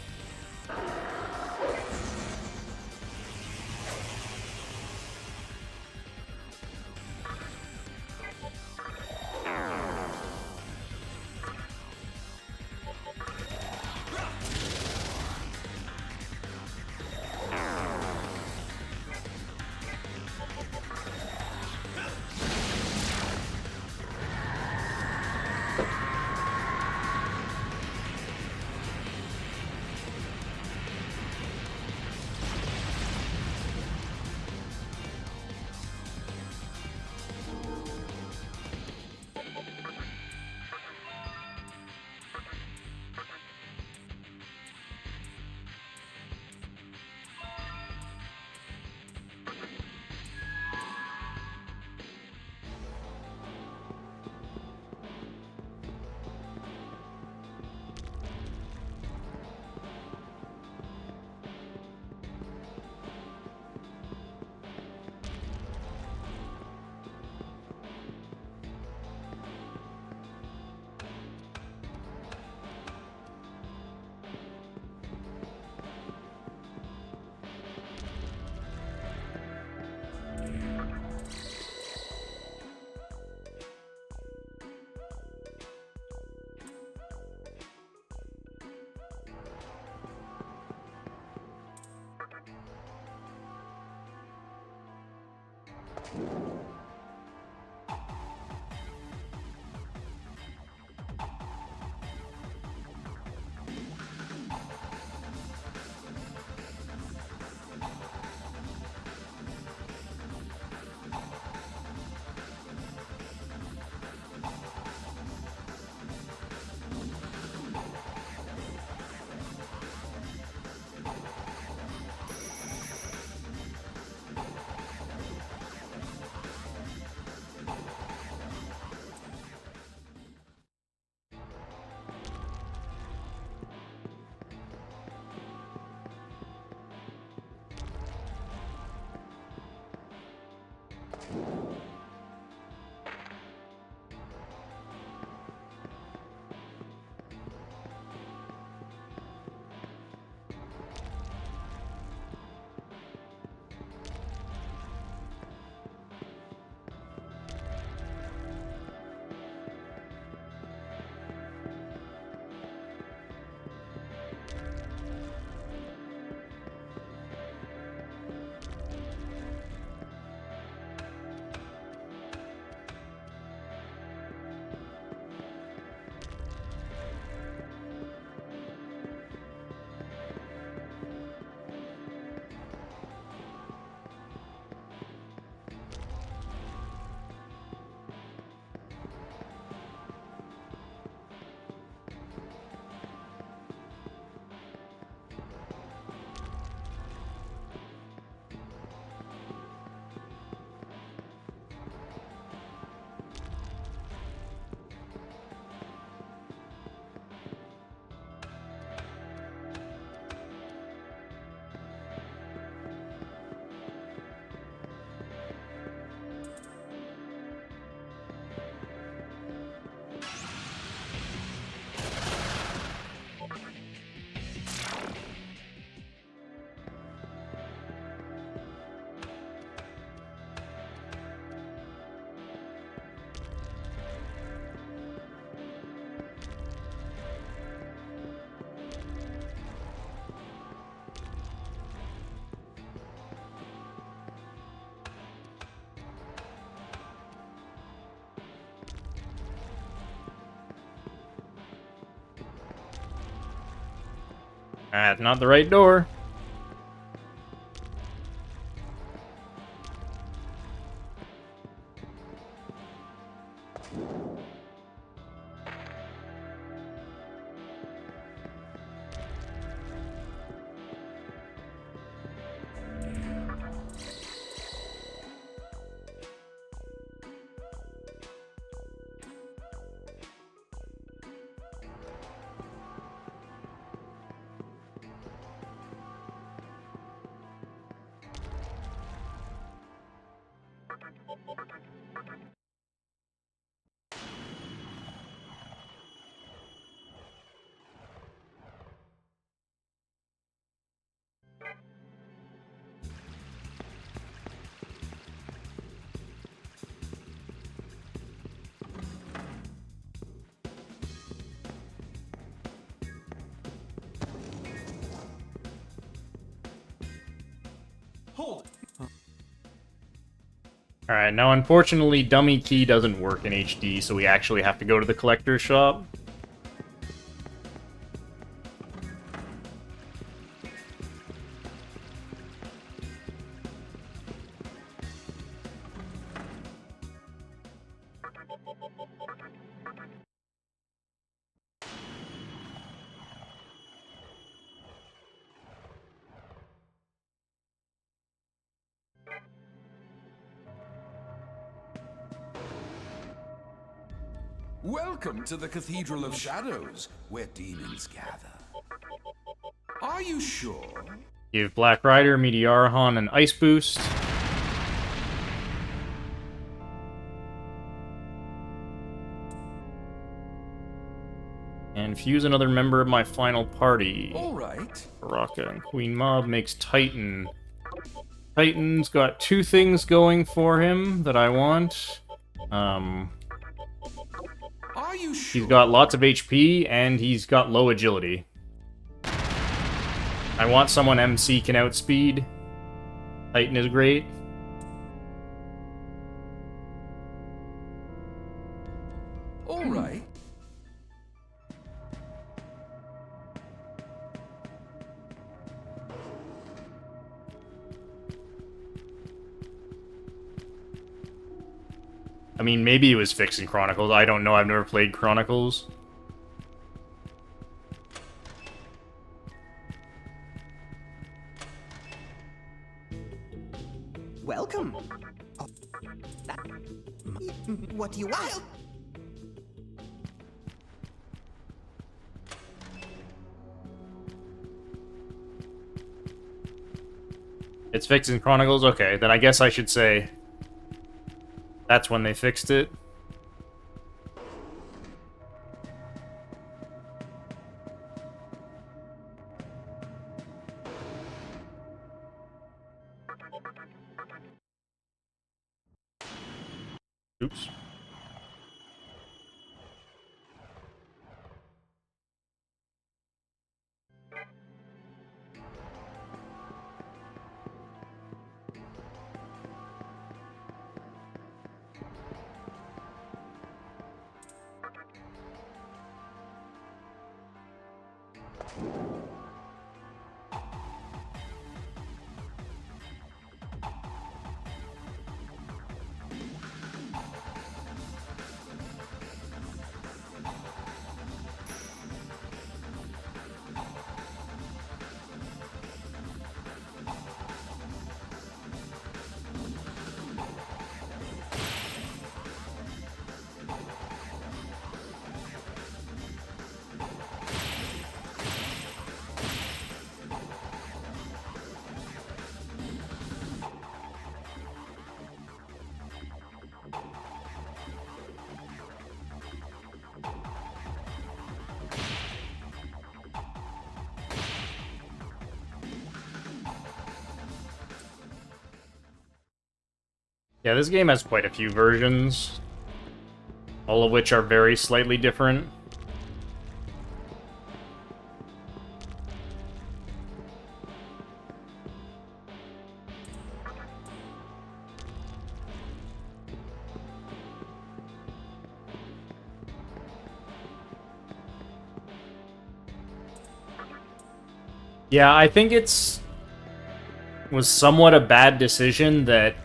Speaker 6: That's not the right door.
Speaker 7: Hold.
Speaker 6: Alright, now unfortunately dummy key doesn't work in HD, so we actually have to go to the collector's shop.
Speaker 7: Welcome to the Cathedral of Shadows, where demons gather. Are you sure?
Speaker 6: Give Black Rider, Meteorahon an ice boost. And fuse another member of my final party.
Speaker 7: All right.
Speaker 6: Baraka and Queen Mob makes Titan. Titan's got two things going for him that I want.
Speaker 7: Are you sure?
Speaker 6: He's got lots of HP, and he's got low agility. I want someone MC can outspeed. Titan is great. I mean, maybe it was fixed in Chronicles. I don't know. I've never played Chronicles.
Speaker 5: Welcome. Oh, that, what do you want?
Speaker 6: It's fixed in Chronicles? Okay, then I guess I should say that's when they fixed it. Oops. Yeah, this game has quite a few versions, all of which are very slightly different. Yeah, I think was somewhat a bad decision that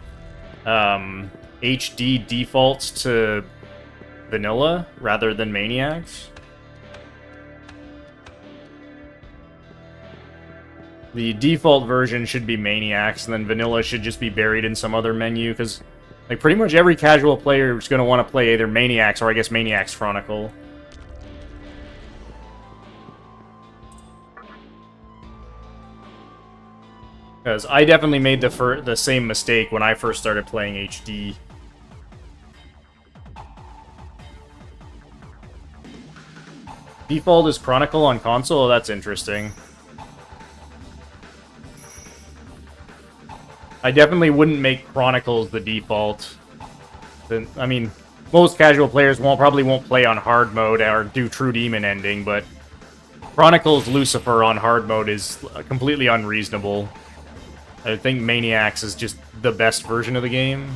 Speaker 6: HD defaults to vanilla rather than Maniacs. The default version should be Maniacs, and then vanilla should just be buried in some other menu, because like pretty much every casual player is going to want to play either Maniacs or I guess Maniacs Chronicle. Because I definitely made the same mistake when I first started playing HD. Default is Chronicle on console? Oh, that's interesting. I definitely wouldn't make Chronicles the default. I mean, most casual players probably won't play on hard mode or do True Demon ending, but Chronicles Lucifer on hard mode is completely unreasonable. I think Maniacs is just the best version of the game.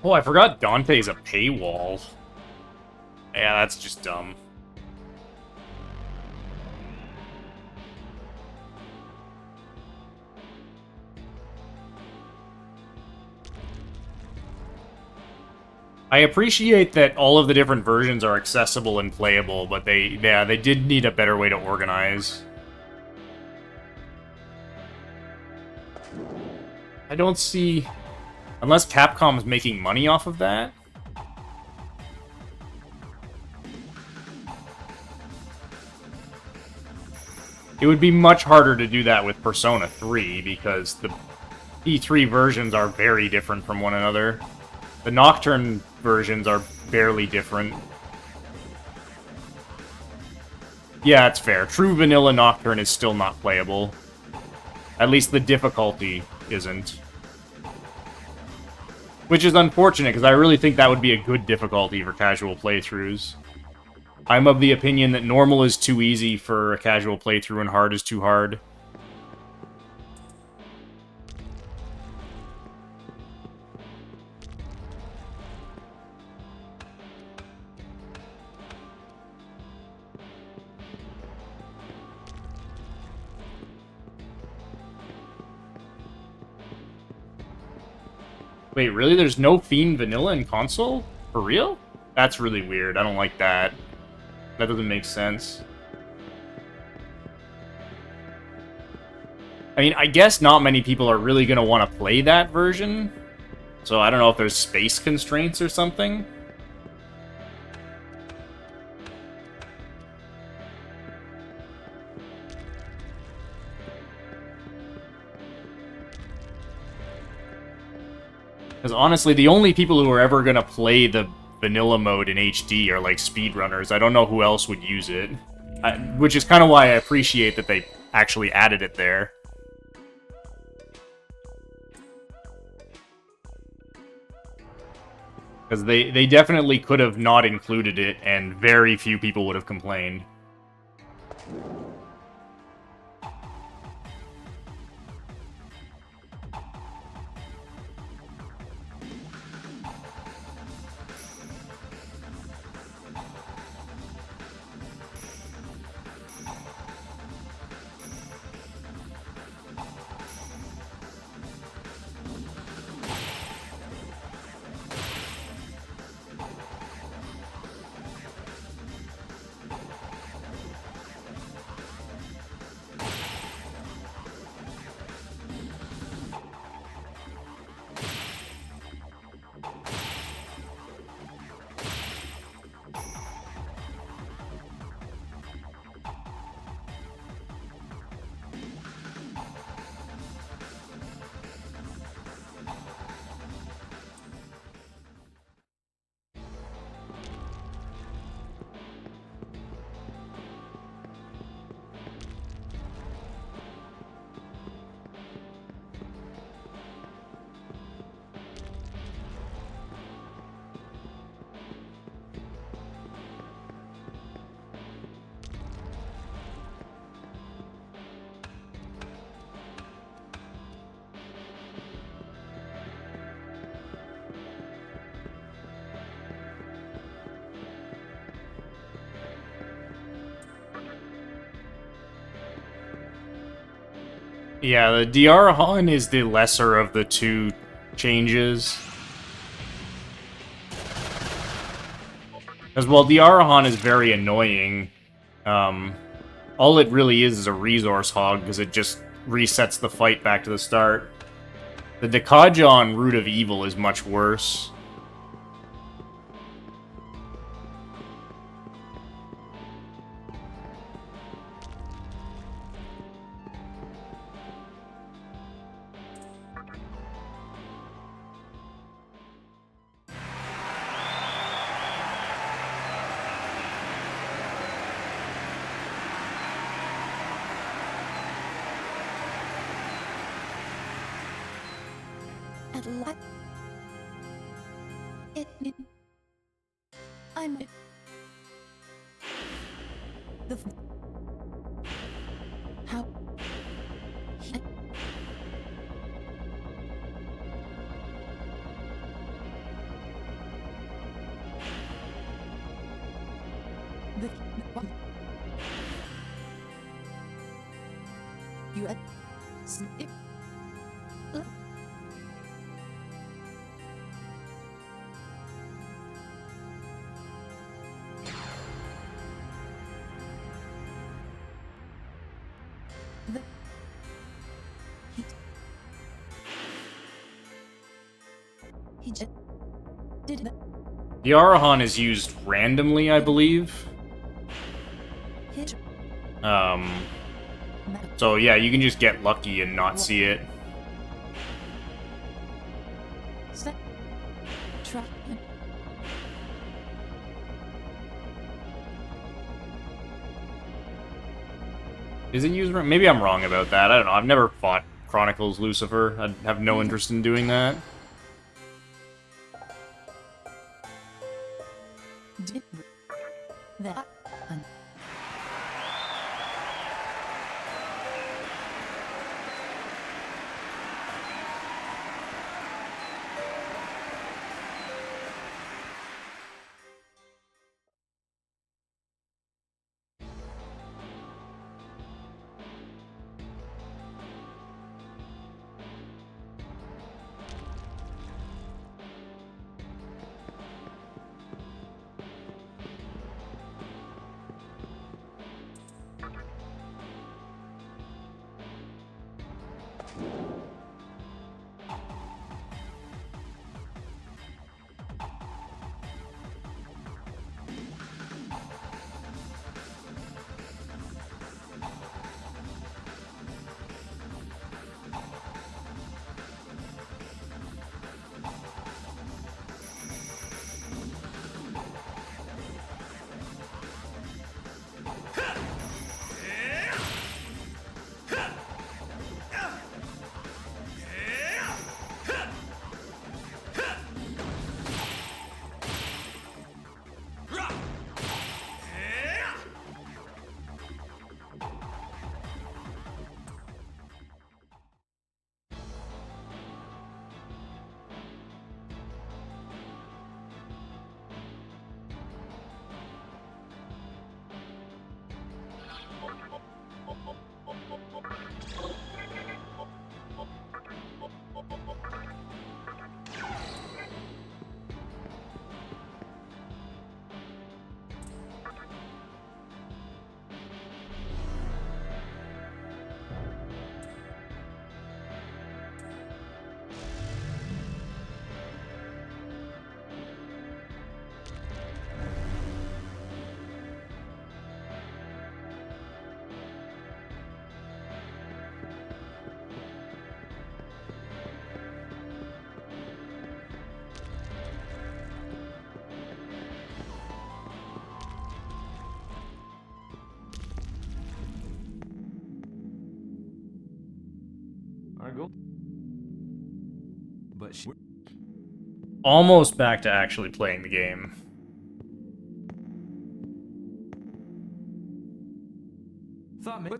Speaker 6: Oh, I forgot Dante's a paywall. Yeah, that's just dumb. I appreciate that all of the different versions are accessible and playable, but they did need a better way to organize. I don't see... Unless Capcom's making money off of that? It would be much harder to do that with Persona 3, because the P3 versions are very different from one another. The Nocturne versions are barely different. Yeah, it's fair. True vanilla Nocturne is still not playable. At least the difficulty isn't. Which is unfortunate, because I really think that would be a good difficulty for casual playthroughs. I'm of the opinion that normal is too easy for a casual playthrough and hard is too hard. Wait, really? There's no Fiend vanilla in console? For real? That's really weird. I don't like that. That doesn't make sense. I mean, I guess not many people are really going to want to play that version. So I don't know if there's space constraints or something. Because honestly, the only people who are ever going to play the vanilla mode in HD are like speedrunners. I don't know who else would use it. Which is kind of why I appreciate that they actually added it there. Because they definitely could have not included it, and very few people would have complained. Yeah, the Diarahan is the lesser of the two changes. Because while Diarahan is very annoying, all it really is a resource hog, because it just resets the fight back to the start. The Dekajan Root of Evil is much worse.
Speaker 8: At last, I'm the how the you at sleep. He just did that.
Speaker 6: Diarahan is used randomly, I believe.
Speaker 8: Hit.
Speaker 6: So yeah, you can just get lucky and not see it.
Speaker 8: Step. Try.
Speaker 6: Is it used? Maybe I'm wrong about that. I don't know. I've never fought Chronicles Lucifer. I have no interest in doing that.
Speaker 8: Did that.
Speaker 7: But she...
Speaker 1: Almost back to actually playing the game.
Speaker 7: Thought me.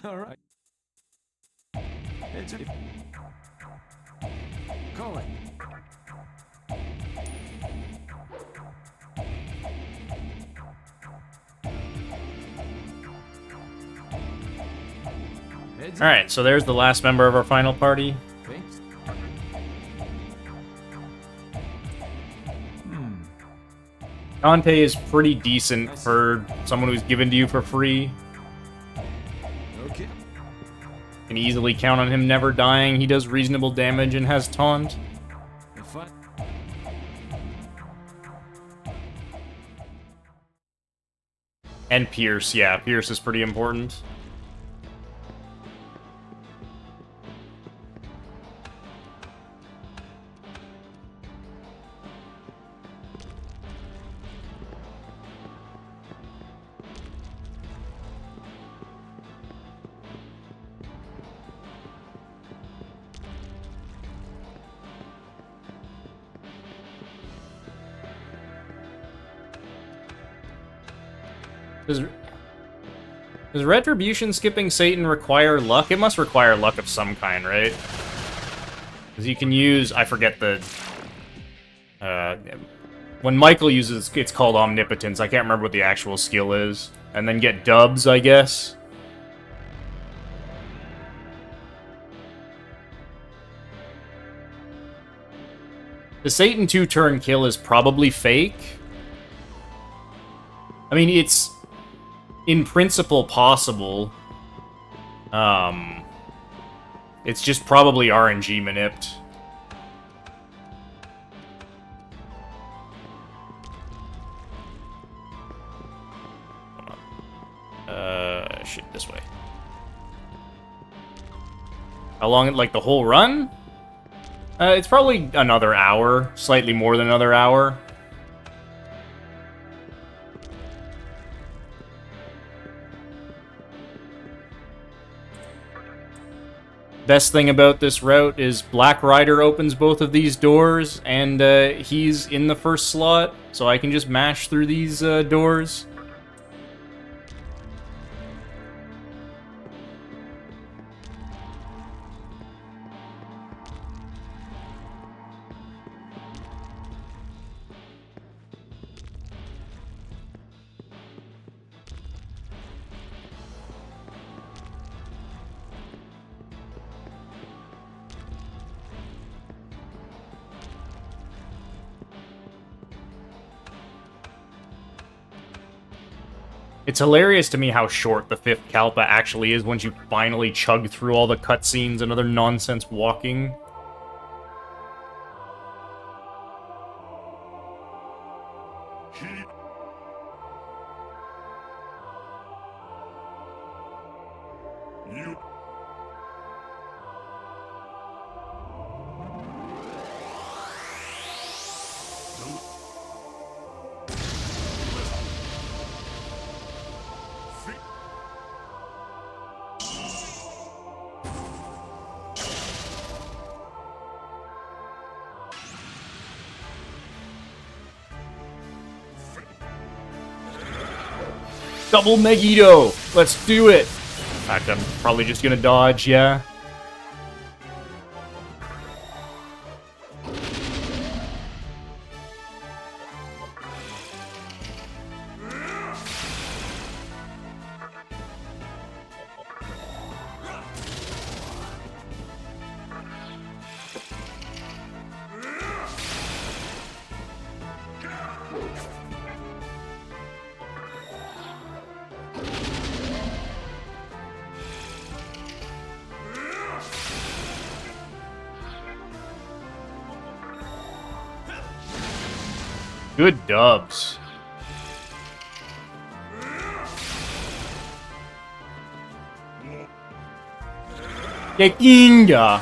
Speaker 7: All right. It's calling.
Speaker 1: Alright, so there's the last member of our final party.
Speaker 7: Thanks.
Speaker 1: Dante is pretty decent for someone who's given to you for free.
Speaker 7: Okay.
Speaker 1: You can easily count on him never dying. He does reasonable damage and has taunt.
Speaker 7: If I...
Speaker 1: And Pierce, yeah, Pierce is pretty important. Does Retribution skipping Satan require luck? It must require luck of some kind, right? Because you can use... I forget the... when Michael uses... It's called Omnipotence. I can't remember what the actual skill is. And then get dubs, I guess. The Satan 2-turn kill is probably fake. I mean, it's... in principle possible. It's just probably RNG manipped. Shit, this way. How long, like the whole run? It's probably another hour, slightly more than another hour. Best thing about this route is Black Rider opens both of these doors, and he's in the first slot, so I can just mash through these doors. It's hilarious to me how short the 5th Kalpa actually is once you finally chug through all the cutscenes and other nonsense walking. Double Megiddo! Let's do it! In fact, I'm probably just gonna dodge, yeah. Good dubs. Kinga.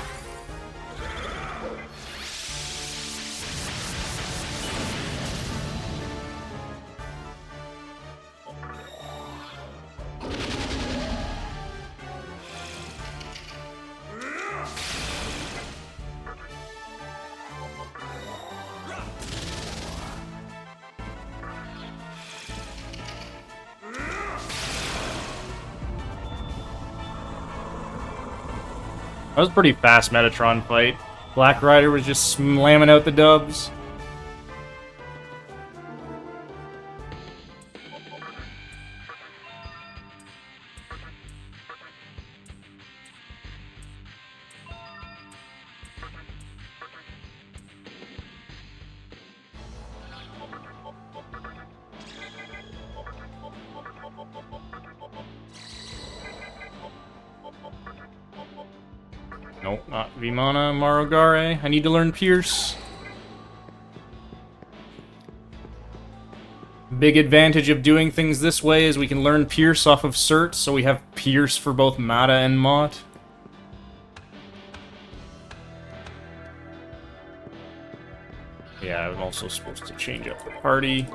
Speaker 6: was a pretty fast Metatron fight. Black Rider was just slamming out the dubs. Nope, not Vimana, Marogare. I need to learn Pierce. Big advantage of doing things this way is we can learn Pierce off of Cert, so we have Pierce for both Mata and Mott. Yeah, I'm also supposed to change up the party.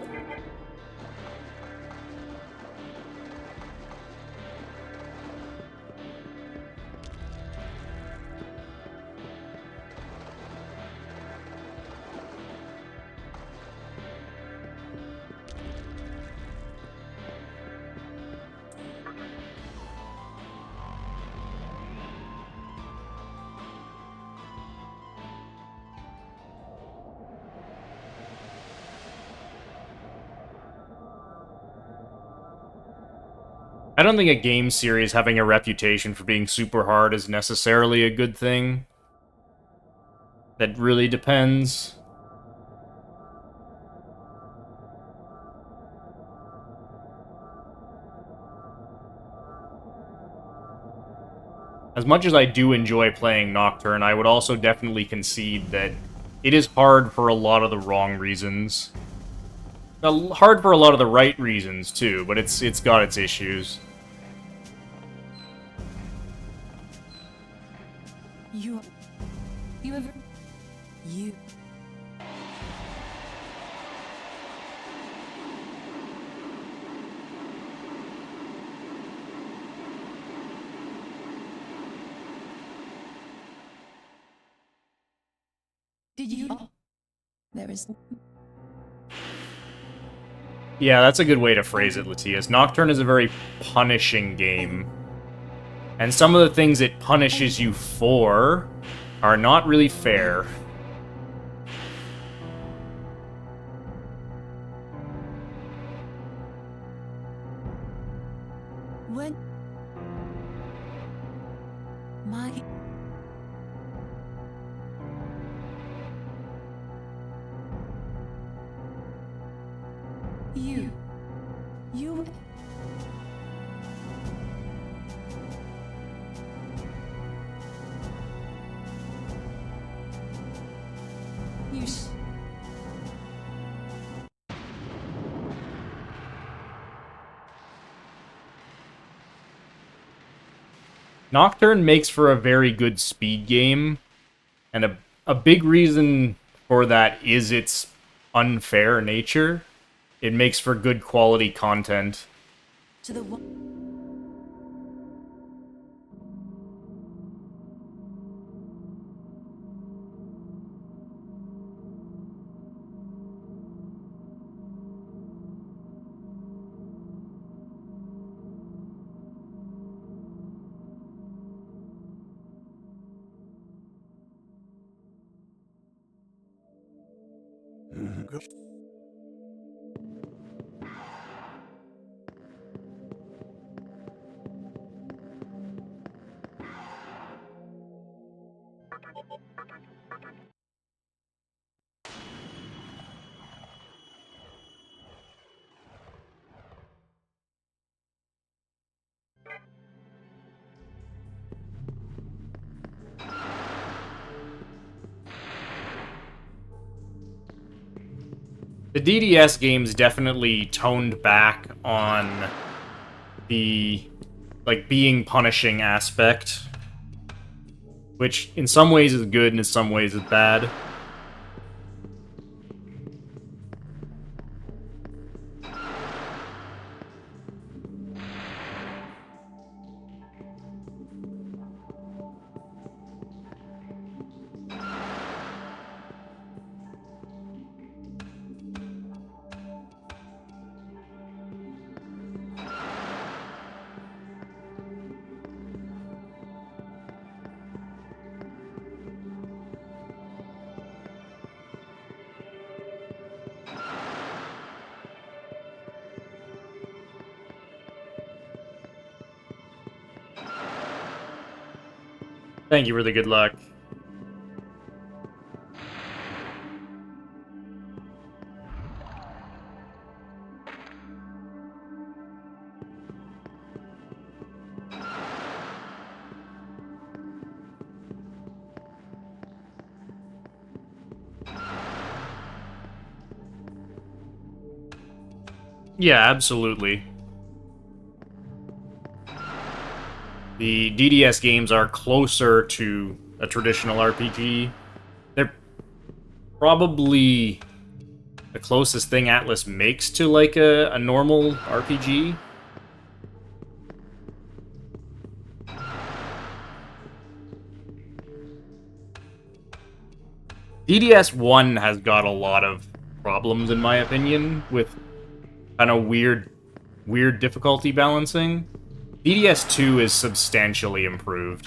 Speaker 6: I don't think a game series having a reputation for being super hard is necessarily a good thing. That really depends. As much as I do enjoy playing Nocturne, I would also definitely concede that it is hard for a lot of the wrong reasons. Hard for a lot of the right reasons, too, but it's got its issues.
Speaker 8: You ever... You... Did you... Oh, there is...
Speaker 6: Yeah, that's a good way to phrase it, Latias. Nocturne is a very punishing game. And some of the things it punishes you for are not really fair.
Speaker 8: When... My... You...
Speaker 6: Nocturne makes for a very good speed game, and a big reason for that is its unfair nature. It makes for good quality content.
Speaker 8: To the one...
Speaker 6: The DDS games definitely toned back on the, like, being punishing aspect, which in some ways is good and in some ways is bad. Thank you for the good luck. Yeah, absolutely. The DDS games are closer to a traditional RPG. They're probably the closest thing Atlas makes to, like, a normal RPG. DDS 1 has got a lot of problems, in my opinion, with kind of weird difficulty balancing. DDS 2 is substantially improved.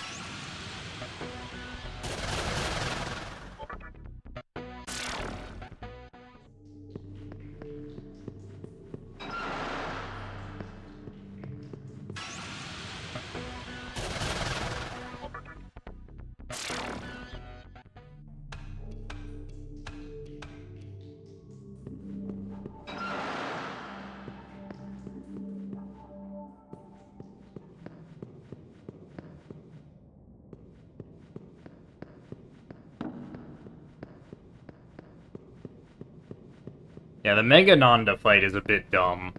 Speaker 6: Yeah, the Mega Nanda fight is a bit dumb.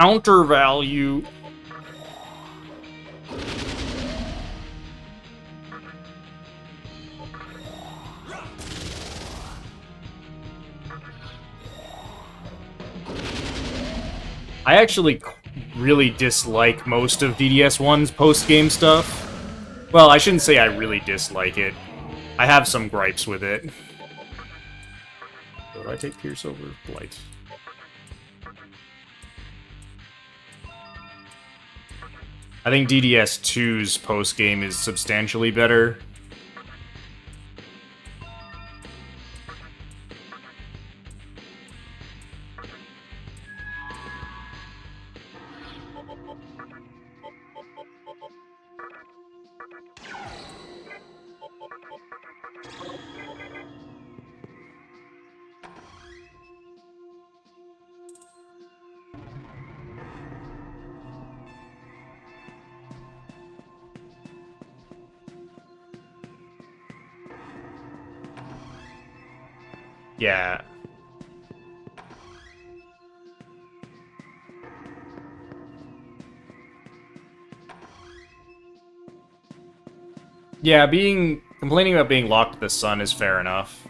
Speaker 6: Counter value. I actually really dislike most of DDS1's post-game stuff. Well, I shouldn't say I really dislike it. I have some gripes with it. So do I take Pierce over Blight? I think DDS2's post-game is substantially better. Yeah. Yeah, complaining about being locked to the sun is fair enough.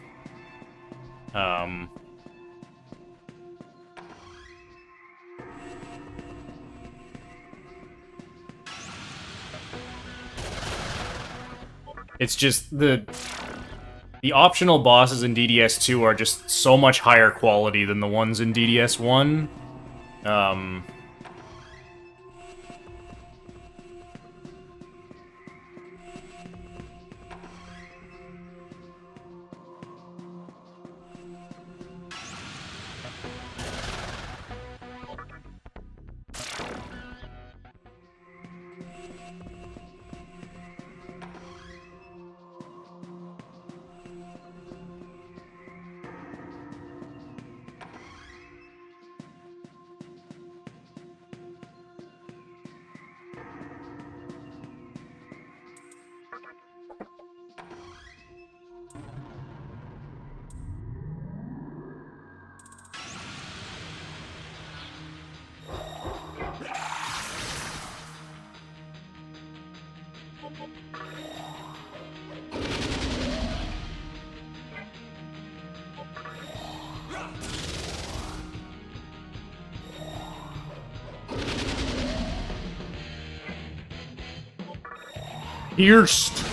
Speaker 6: It's just the optional bosses in DDS2 are just so much higher quality than the ones in DDS1.
Speaker 1: Pierced.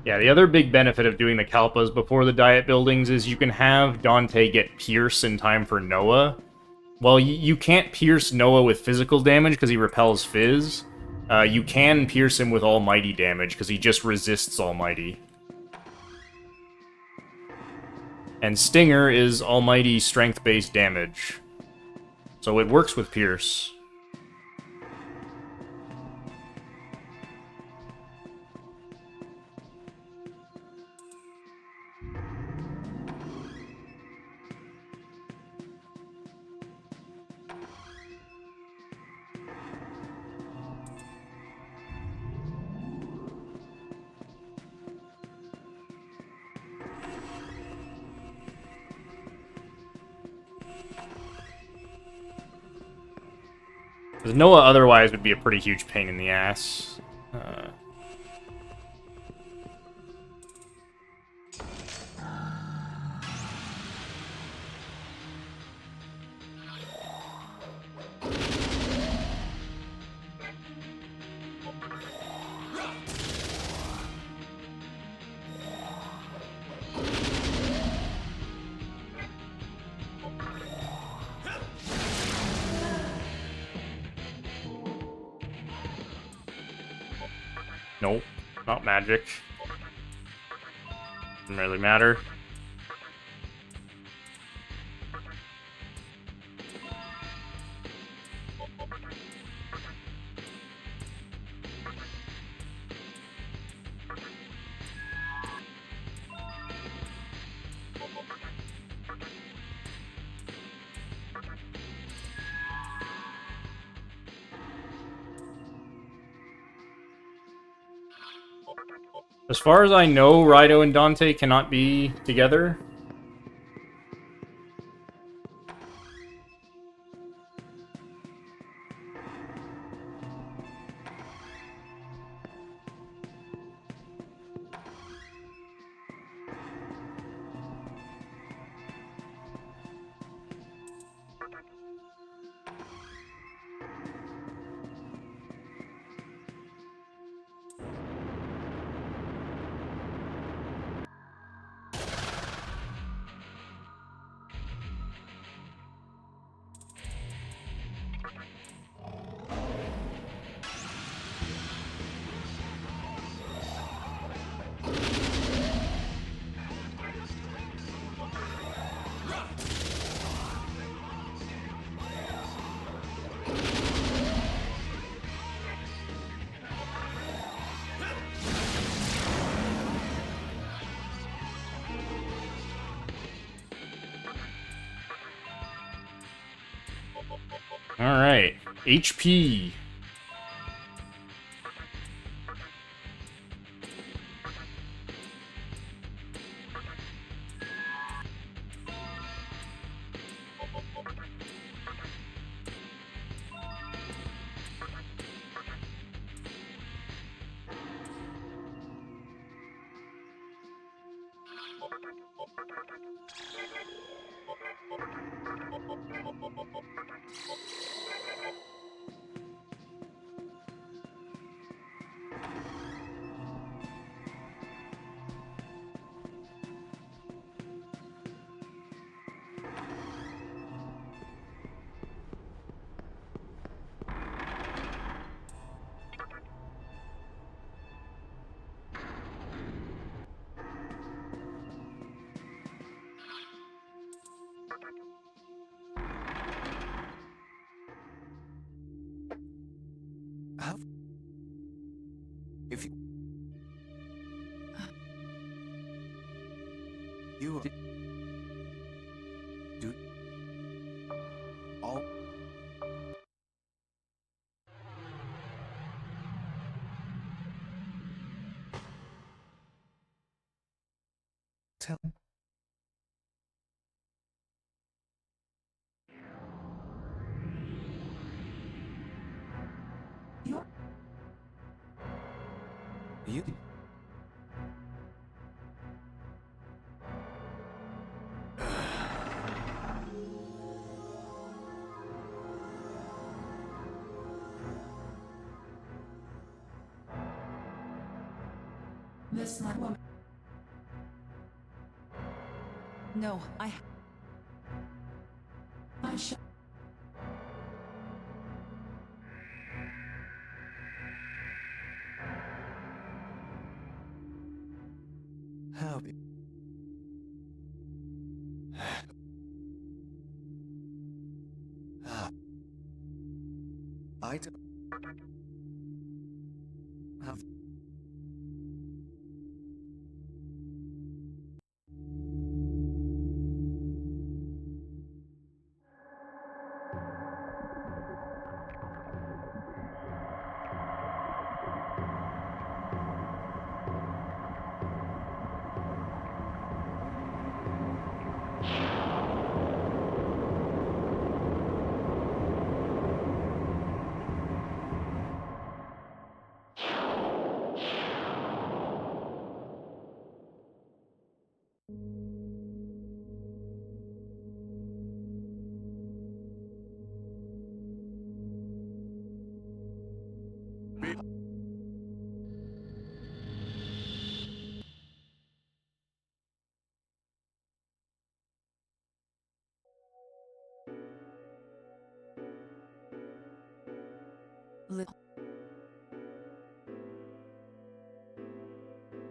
Speaker 1: Yeah, the other big benefit of doing the Kalpas before the Diet buildings is you can have Dante get Pierce in time for Noah. Well, you can't pierce Noah with physical damage because he repels Fizz. You can pierce him with Almighty damage because he just resists Almighty. And Stinger is Almighty strength-based damage. So it works with Pierce. Because Noah otherwise would be a pretty huge pain in the ass. Nope, not magic. Doesn't really matter. As far as I know, Raido and Dante cannot be together. Alright, HP.
Speaker 5: tell. You.
Speaker 8: This not woman. No, I shall.
Speaker 5: How be? I don't have.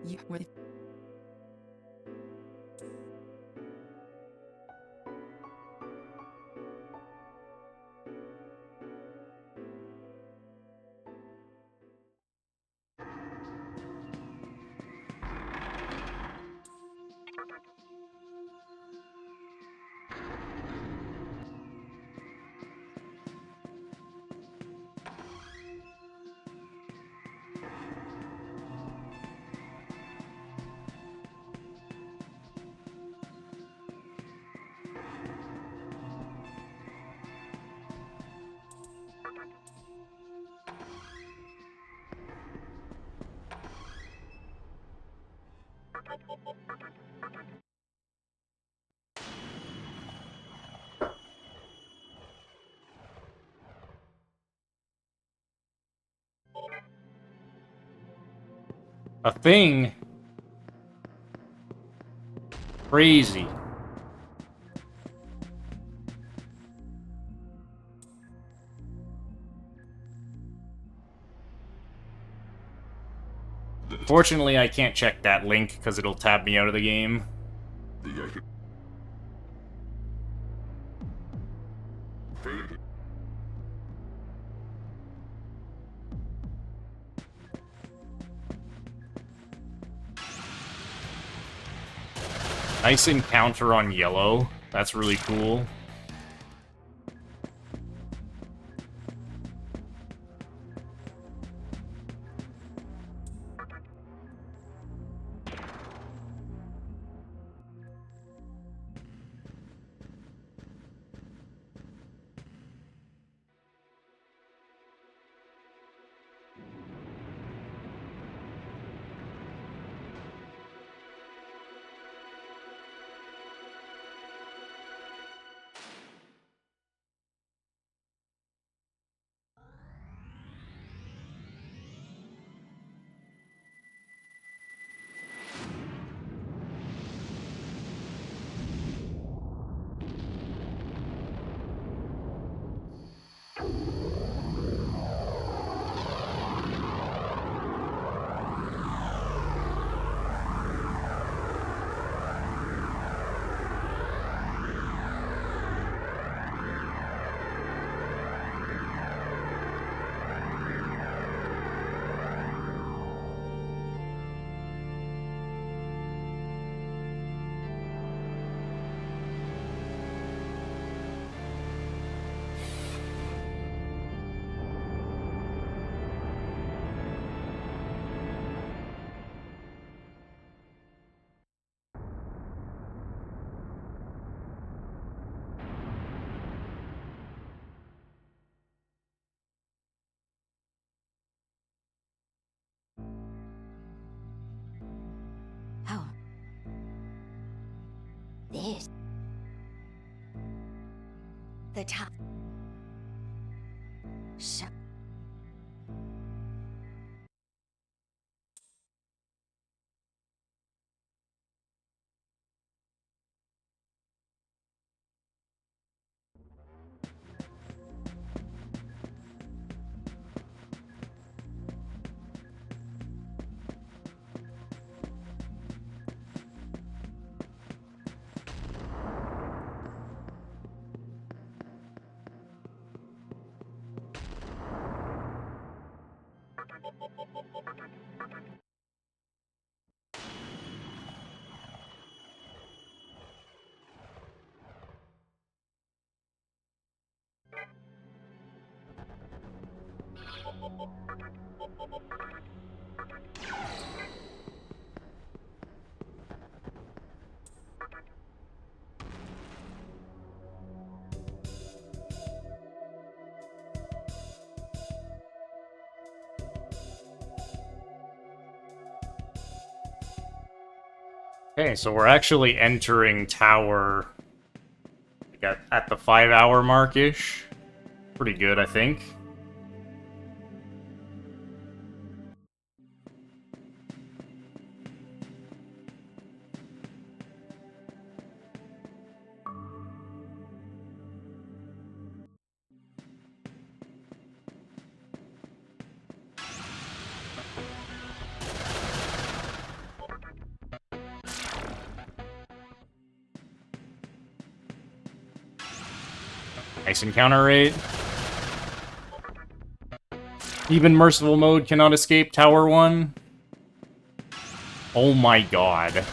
Speaker 8: You were.
Speaker 6: A thing? Crazy. Fortunately, I can't check that link because it'll tab me out of the game. Nice encounter on yellow. That's really cool.
Speaker 9: is the top. So
Speaker 6: Okay, so we're actually entering tower at the 5-hour mark-ish. Pretty good, I think. Nice encounter rate. Even Merciful mode cannot escape Tower 1. Oh my god.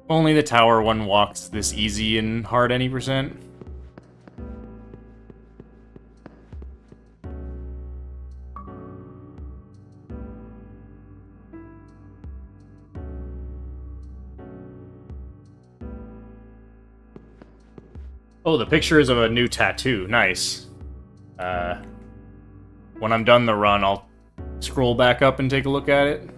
Speaker 6: Only the tower one walks this easy and hard any percent. Oh, the picture is of a new tattoo. Nice. When I'm done the run, I'll scroll back up and take a look at it.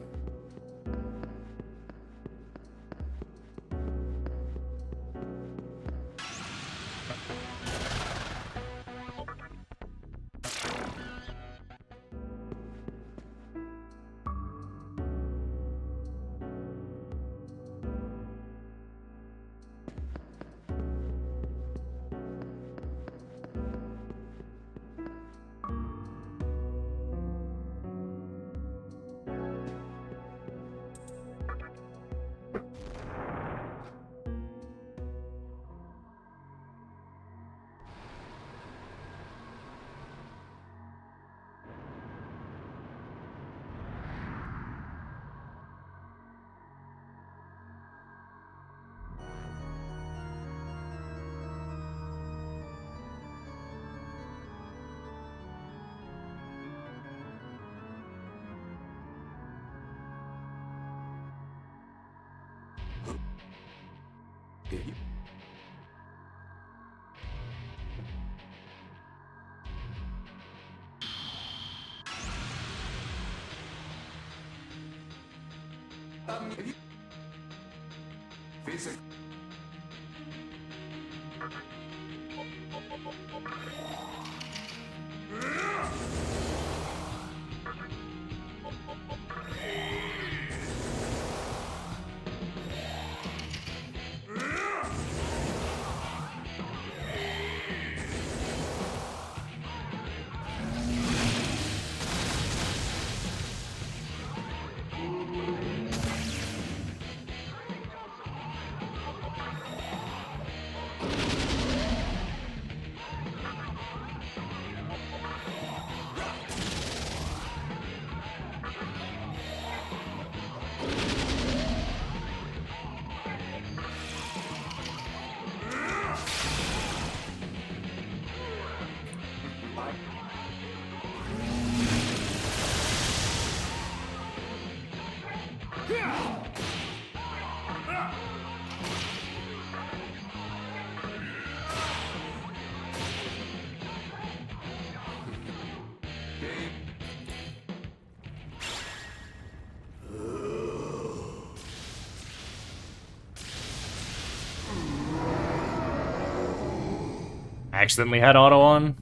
Speaker 6: Accidentally had auto on.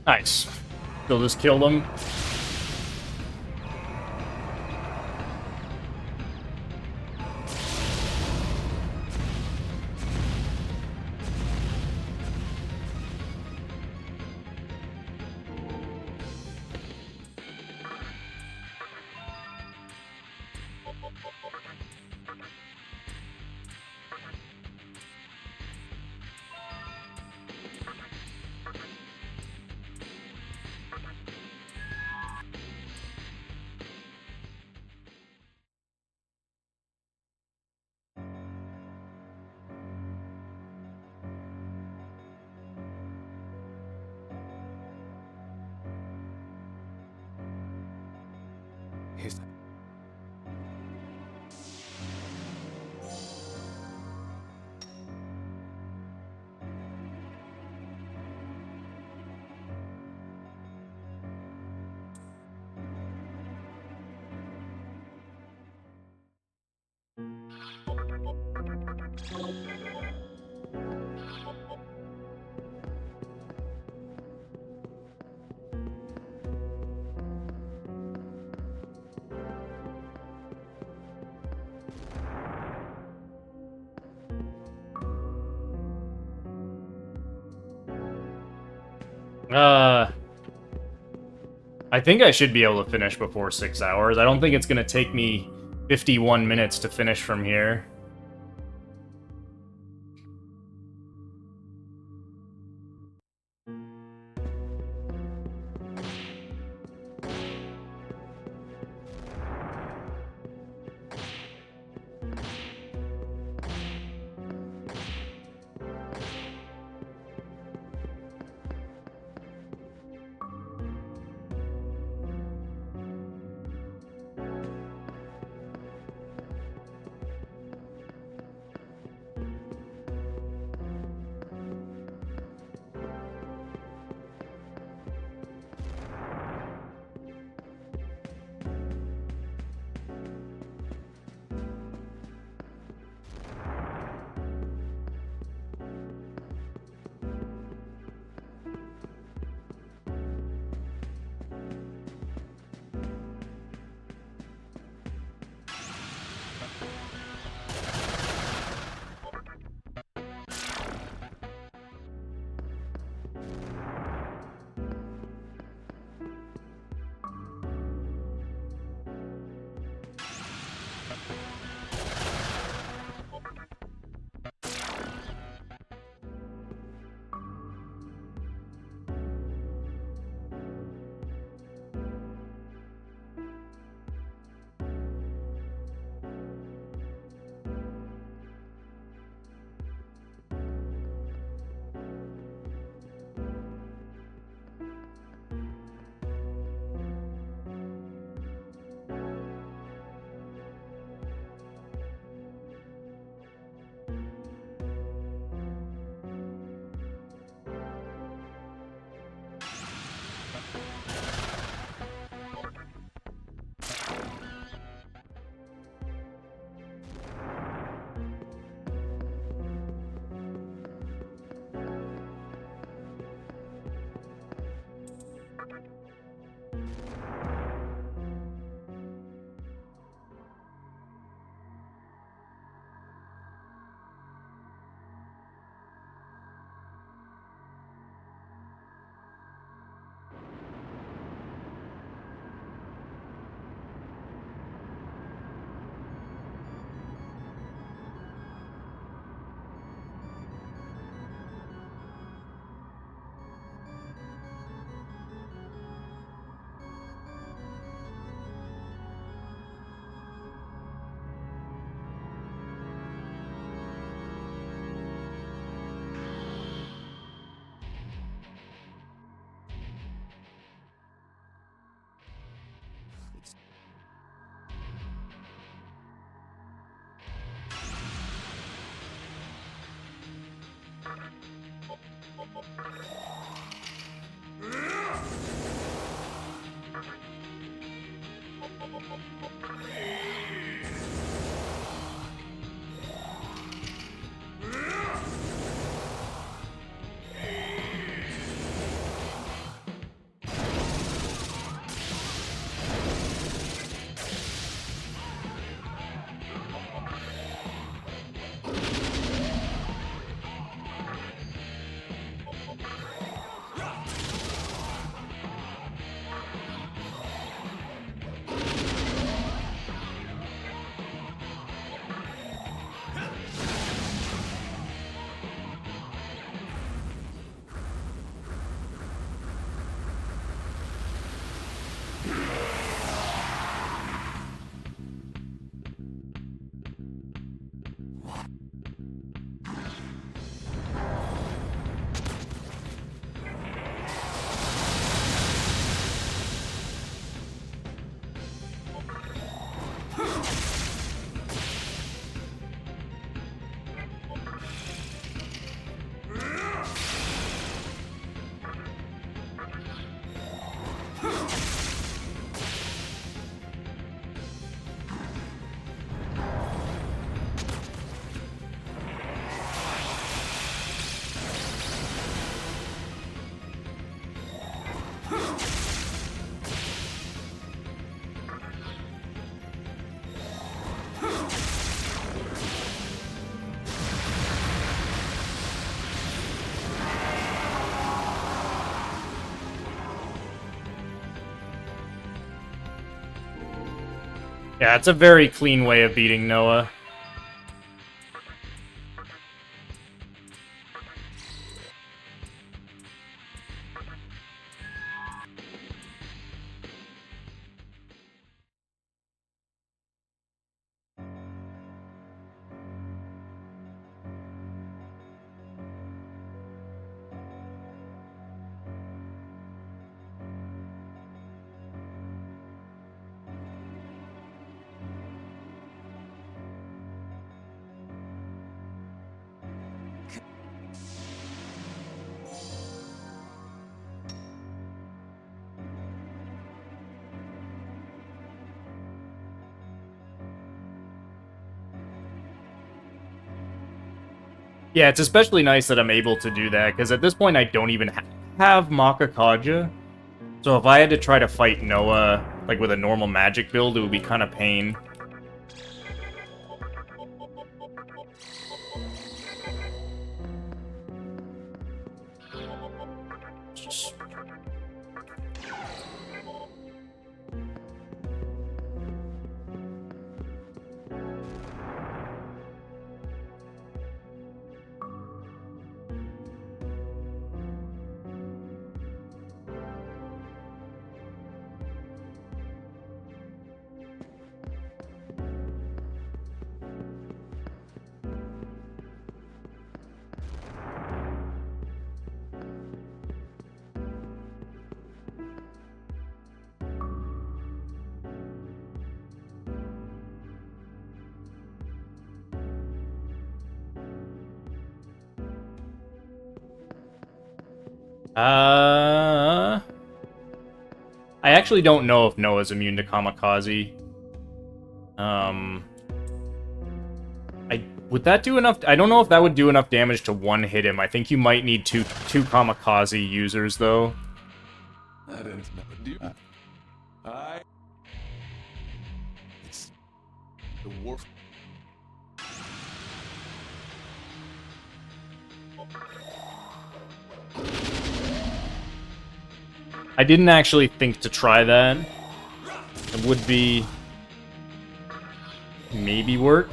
Speaker 6: Nice. Still just killed him. I think I should be able to finish before 6 hours. I don't think it's going to take me 51 minutes to finish from here.
Speaker 1: Yeah, it's a very clean way of beating Noah. Yeah, it's especially nice that I'm able to do that, because at this point I don't even have Makakaja. So if I had to try to fight Noah, like, with a normal magic build, it would be kind of pain. I actually don't know if Noah's immune to Kamikaze. Would that do enough? I don't know if that would do enough damage to one-hit him. I think you might need two Kamikaze users, though.
Speaker 7: I didn't know. Do you?
Speaker 3: It's the war.
Speaker 6: I didn't actually think to try that. It would be... maybe work.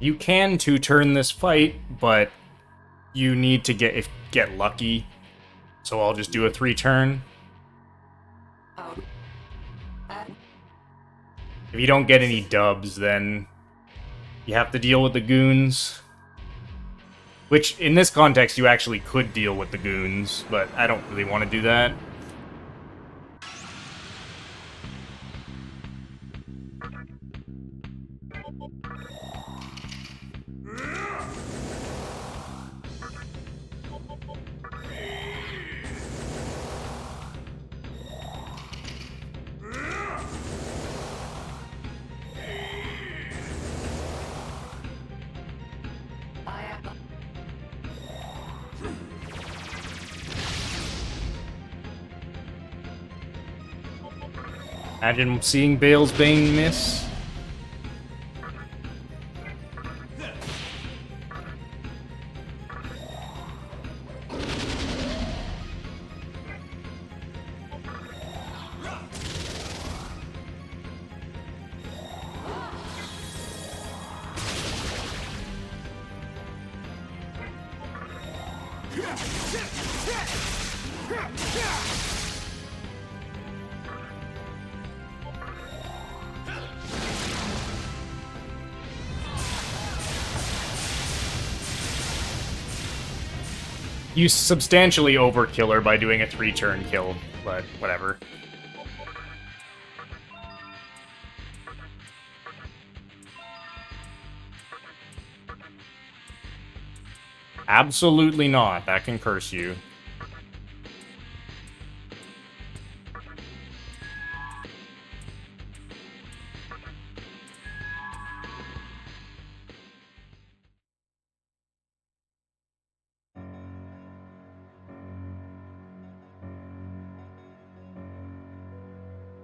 Speaker 6: You can two-turn this fight, but you need to get lucky. So I'll just do a 3-turn. If you don't get any dubs, then you have to deal with the goons. Which, in this context, you actually could deal with the goons, but I don't really want to do that. Imagine seeing Bale's Bane miss. You substantially overkill her by doing a 3-turn kill, but whatever. Absolutely not. That can curse you.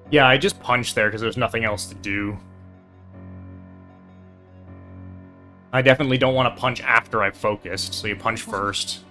Speaker 6: Yeah, I just punched there because there's nothing else to do. I definitely don't want to punch after I've focused, so you punch first.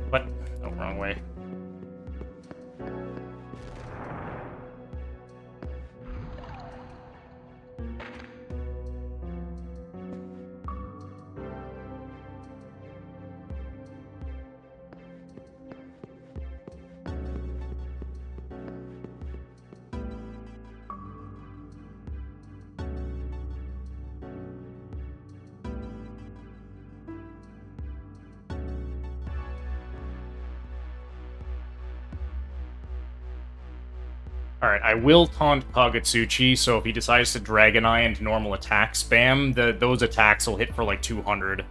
Speaker 6: What? Oh, wrong way. Alright, I will taunt Kagetsuchi, so if he decides to Dragon Eye into normal attack spam, those attacks will hit for like 200.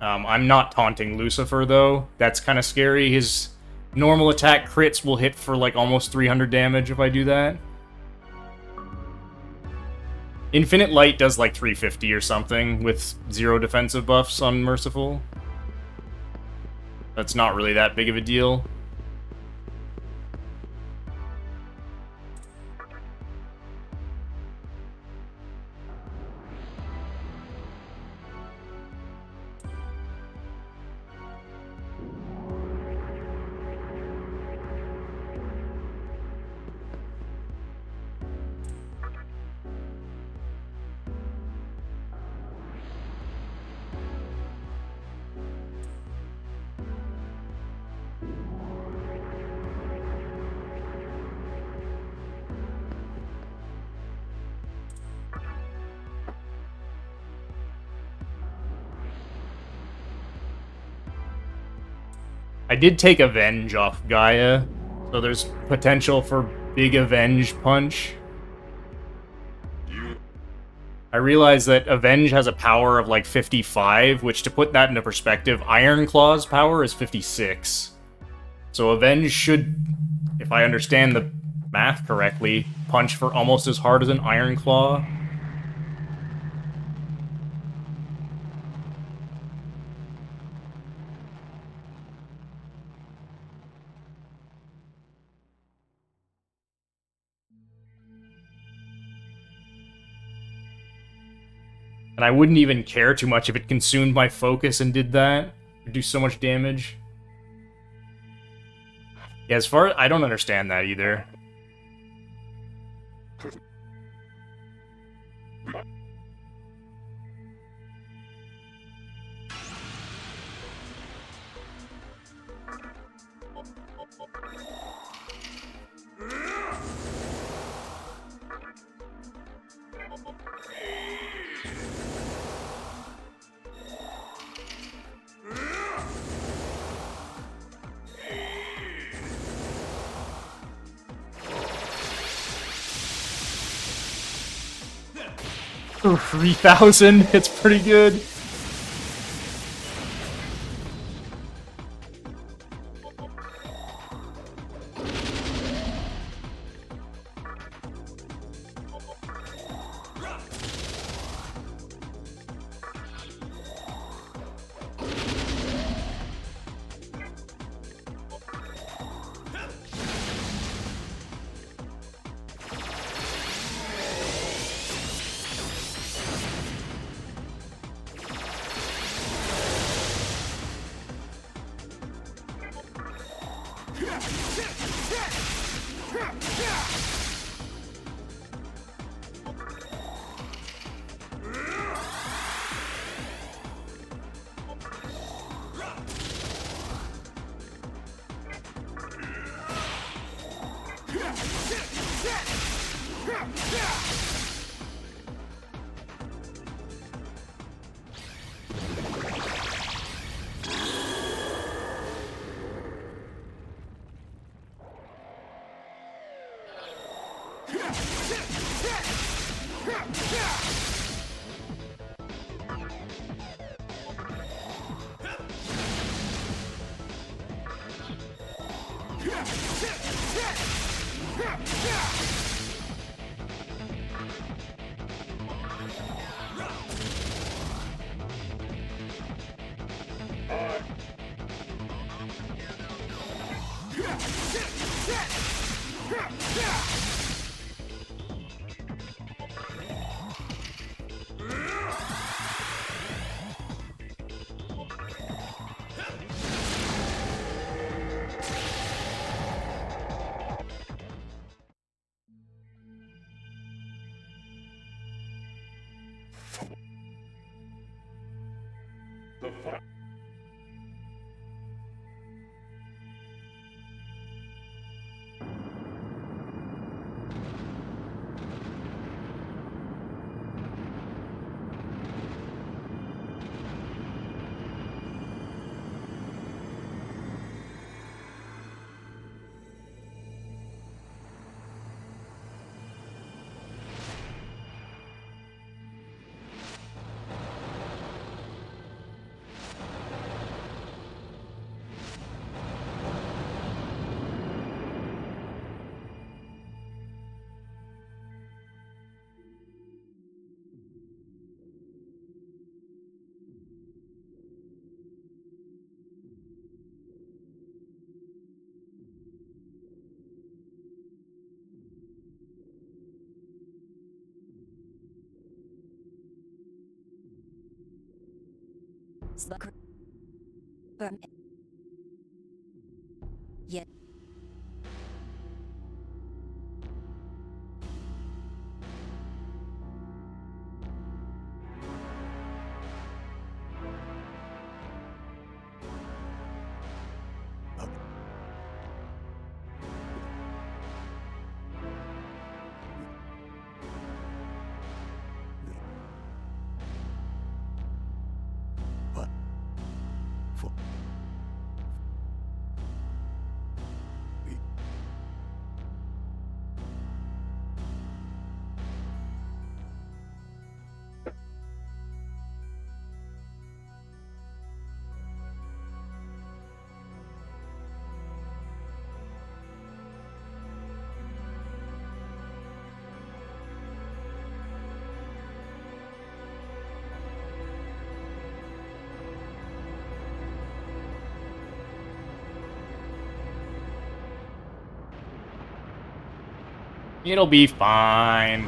Speaker 6: I'm not taunting Lucifer, though. That's kind of scary. His normal attack crits will hit for like almost 300 damage if I do that. Infinite Light does like 350 or something with 0 defensive buffs on Merciful. That's not really that big of a deal. I did take Avenge off Gaia, so there's potential for big Avenge punch. I realize that Avenge has a power of like 55, which to put that into perspective, Iron Claw's power is 56. So Avenge should, if I understand the math correctly, punch for almost as hard as an Iron Claw. And I wouldn't even care too much if it consumed my focus and did that. It'd do so much damage. Yeah, as far as... I don't understand that either. 3,000. It's pretty good.
Speaker 2: Yeah.
Speaker 6: It'll be fine.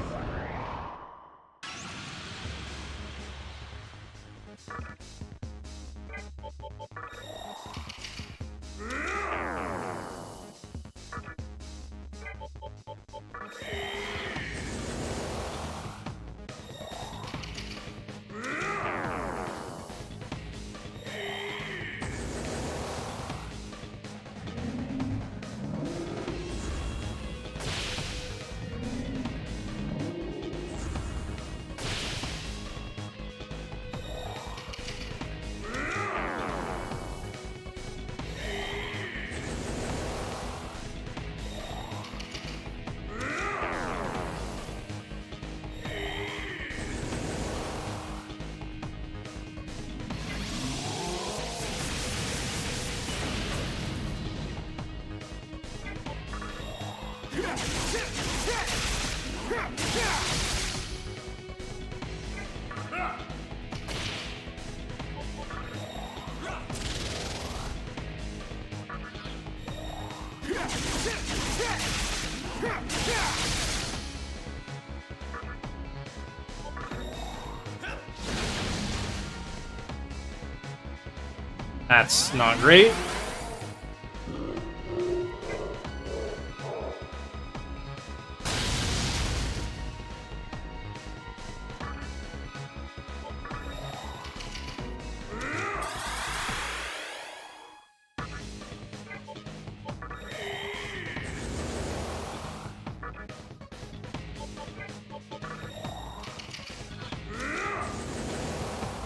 Speaker 6: That's not great.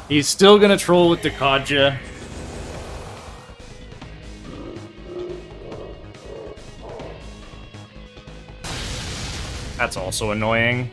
Speaker 6: He's still gonna troll with Dekaja. That's also annoying.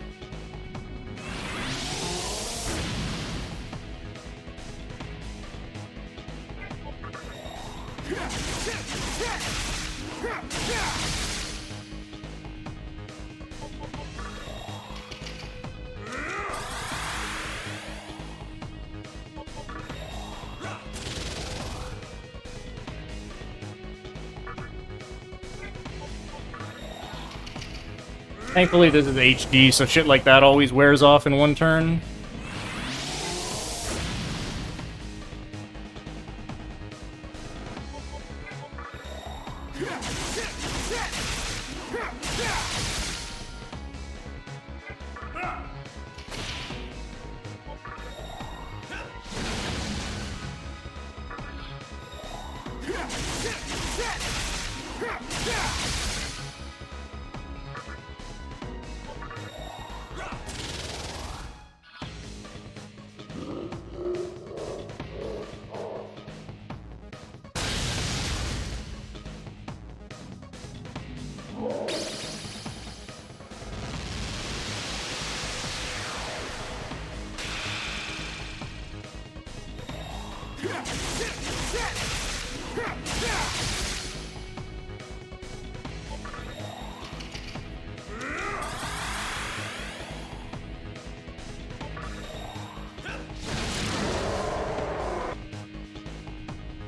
Speaker 6: Thankfully, this is HD, so shit like that always wears off in one turn.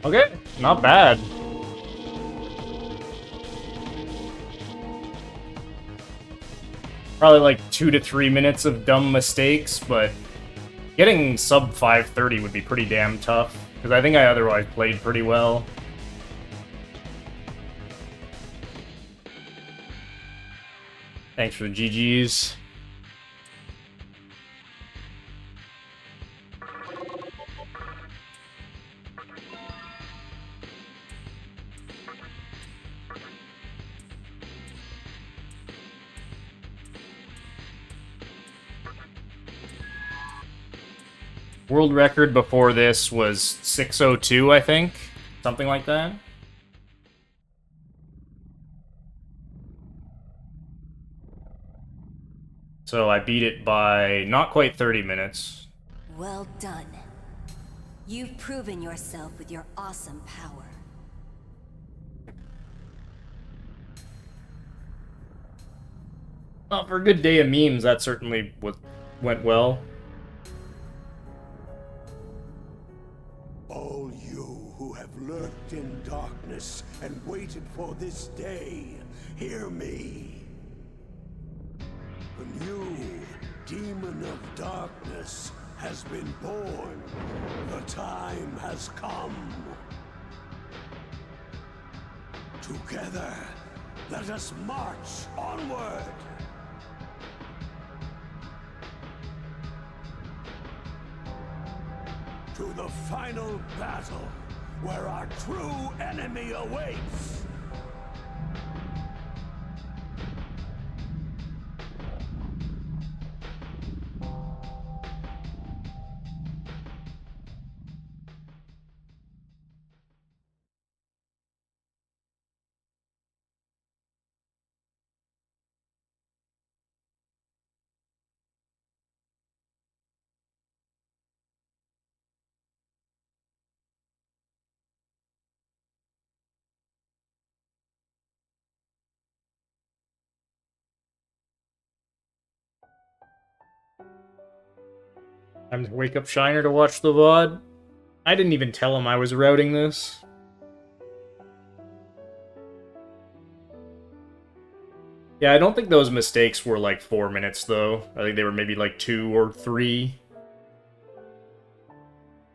Speaker 6: Okay, not bad. Probably like 2 to 3 minutes of dumb mistakes, but getting sub 530 would be pretty damn tough, because I think I otherwise played pretty well. Thanks for the GGs. World record before this was 6:02, I think. Something like that. So I beat it by not quite 30 minutes.
Speaker 9: Well done. You've proven yourself with your awesome power.
Speaker 6: Well, for a good day of memes, that certainly went well.
Speaker 10: All you who have lurked in darkness and waited for this day, hear me. A new demon of darkness has been born. The time has come. Together, let us march onward. To the final battle, where our true enemy awaits!
Speaker 6: Time to wake up Shiner to watch the VOD. I didn't even tell him I was routing this. Yeah, I don't think those mistakes were like 4 minutes, though. I think they were maybe like 2 or 3.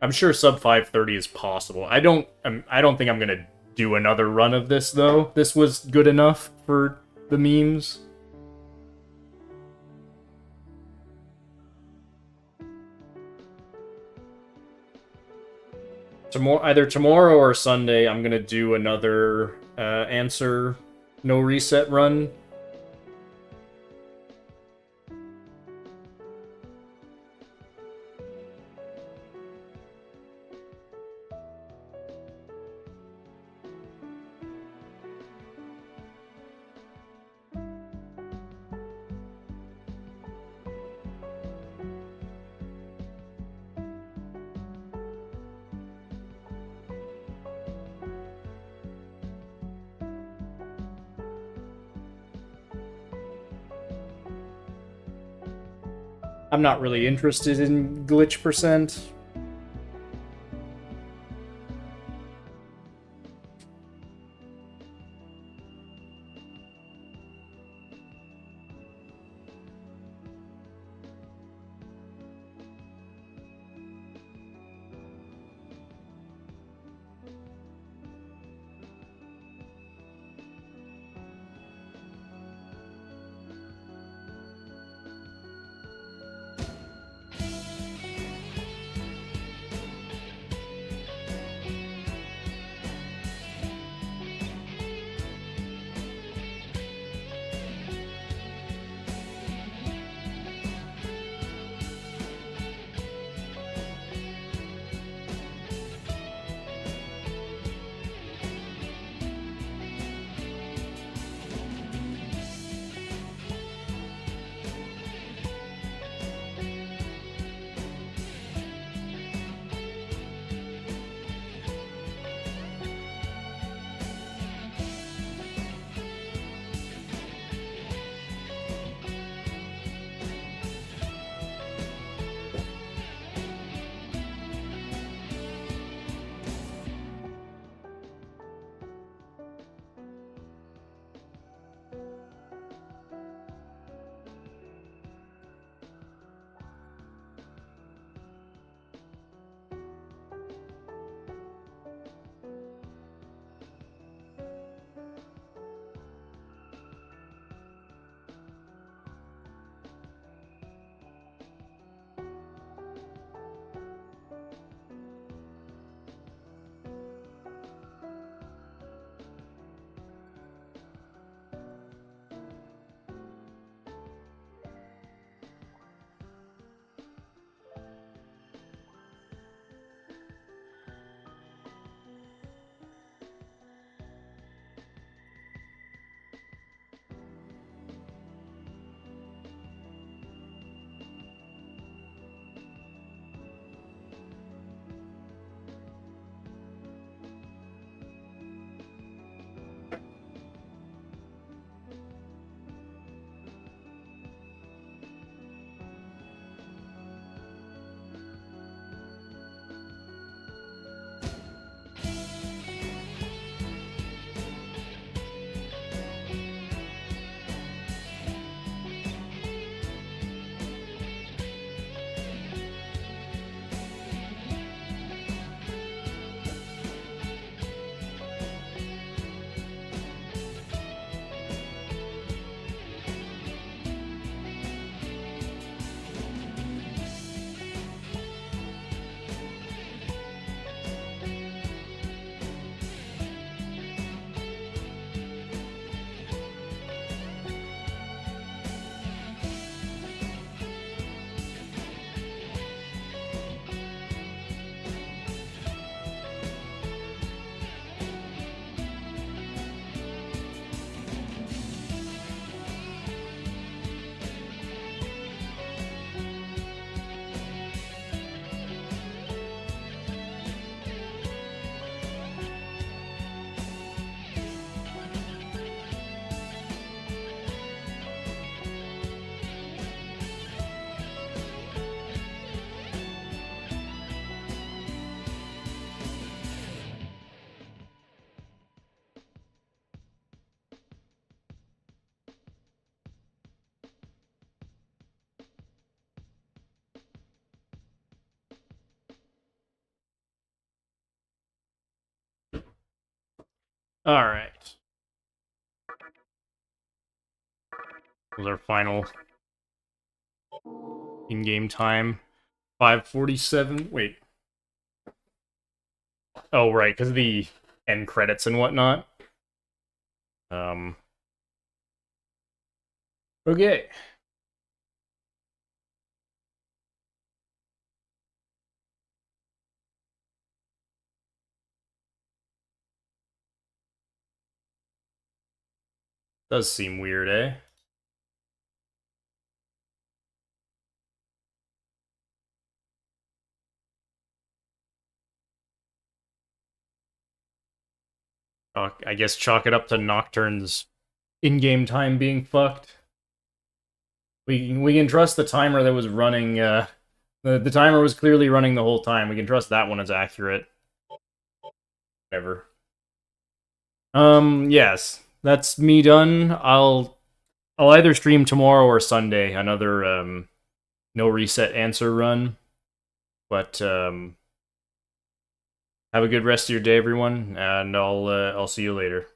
Speaker 1: I'm sure sub 530 is possible. I don't think I'm gonna do another run of this though. This was good enough for the memes. Either tomorrow or Sunday, I'm gonna do another answer no reset run. I'm not really interested in glitch percent.
Speaker 6: Alright. Was our final in-game time. 5:47. Wait. Oh, right, because of the end credits and whatnot. Okay. Does seem weird, eh? I guess chalk it up to Nocturne's in-game time being fucked. We can trust the timer that was running, the timer was clearly running the whole time. We can trust that one as accurate. Whatever. Yes. That's me done. I'll either stream tomorrow or Sunday, another, no reset answer run. But, have a good rest of your day, everyone, and I'll see you later.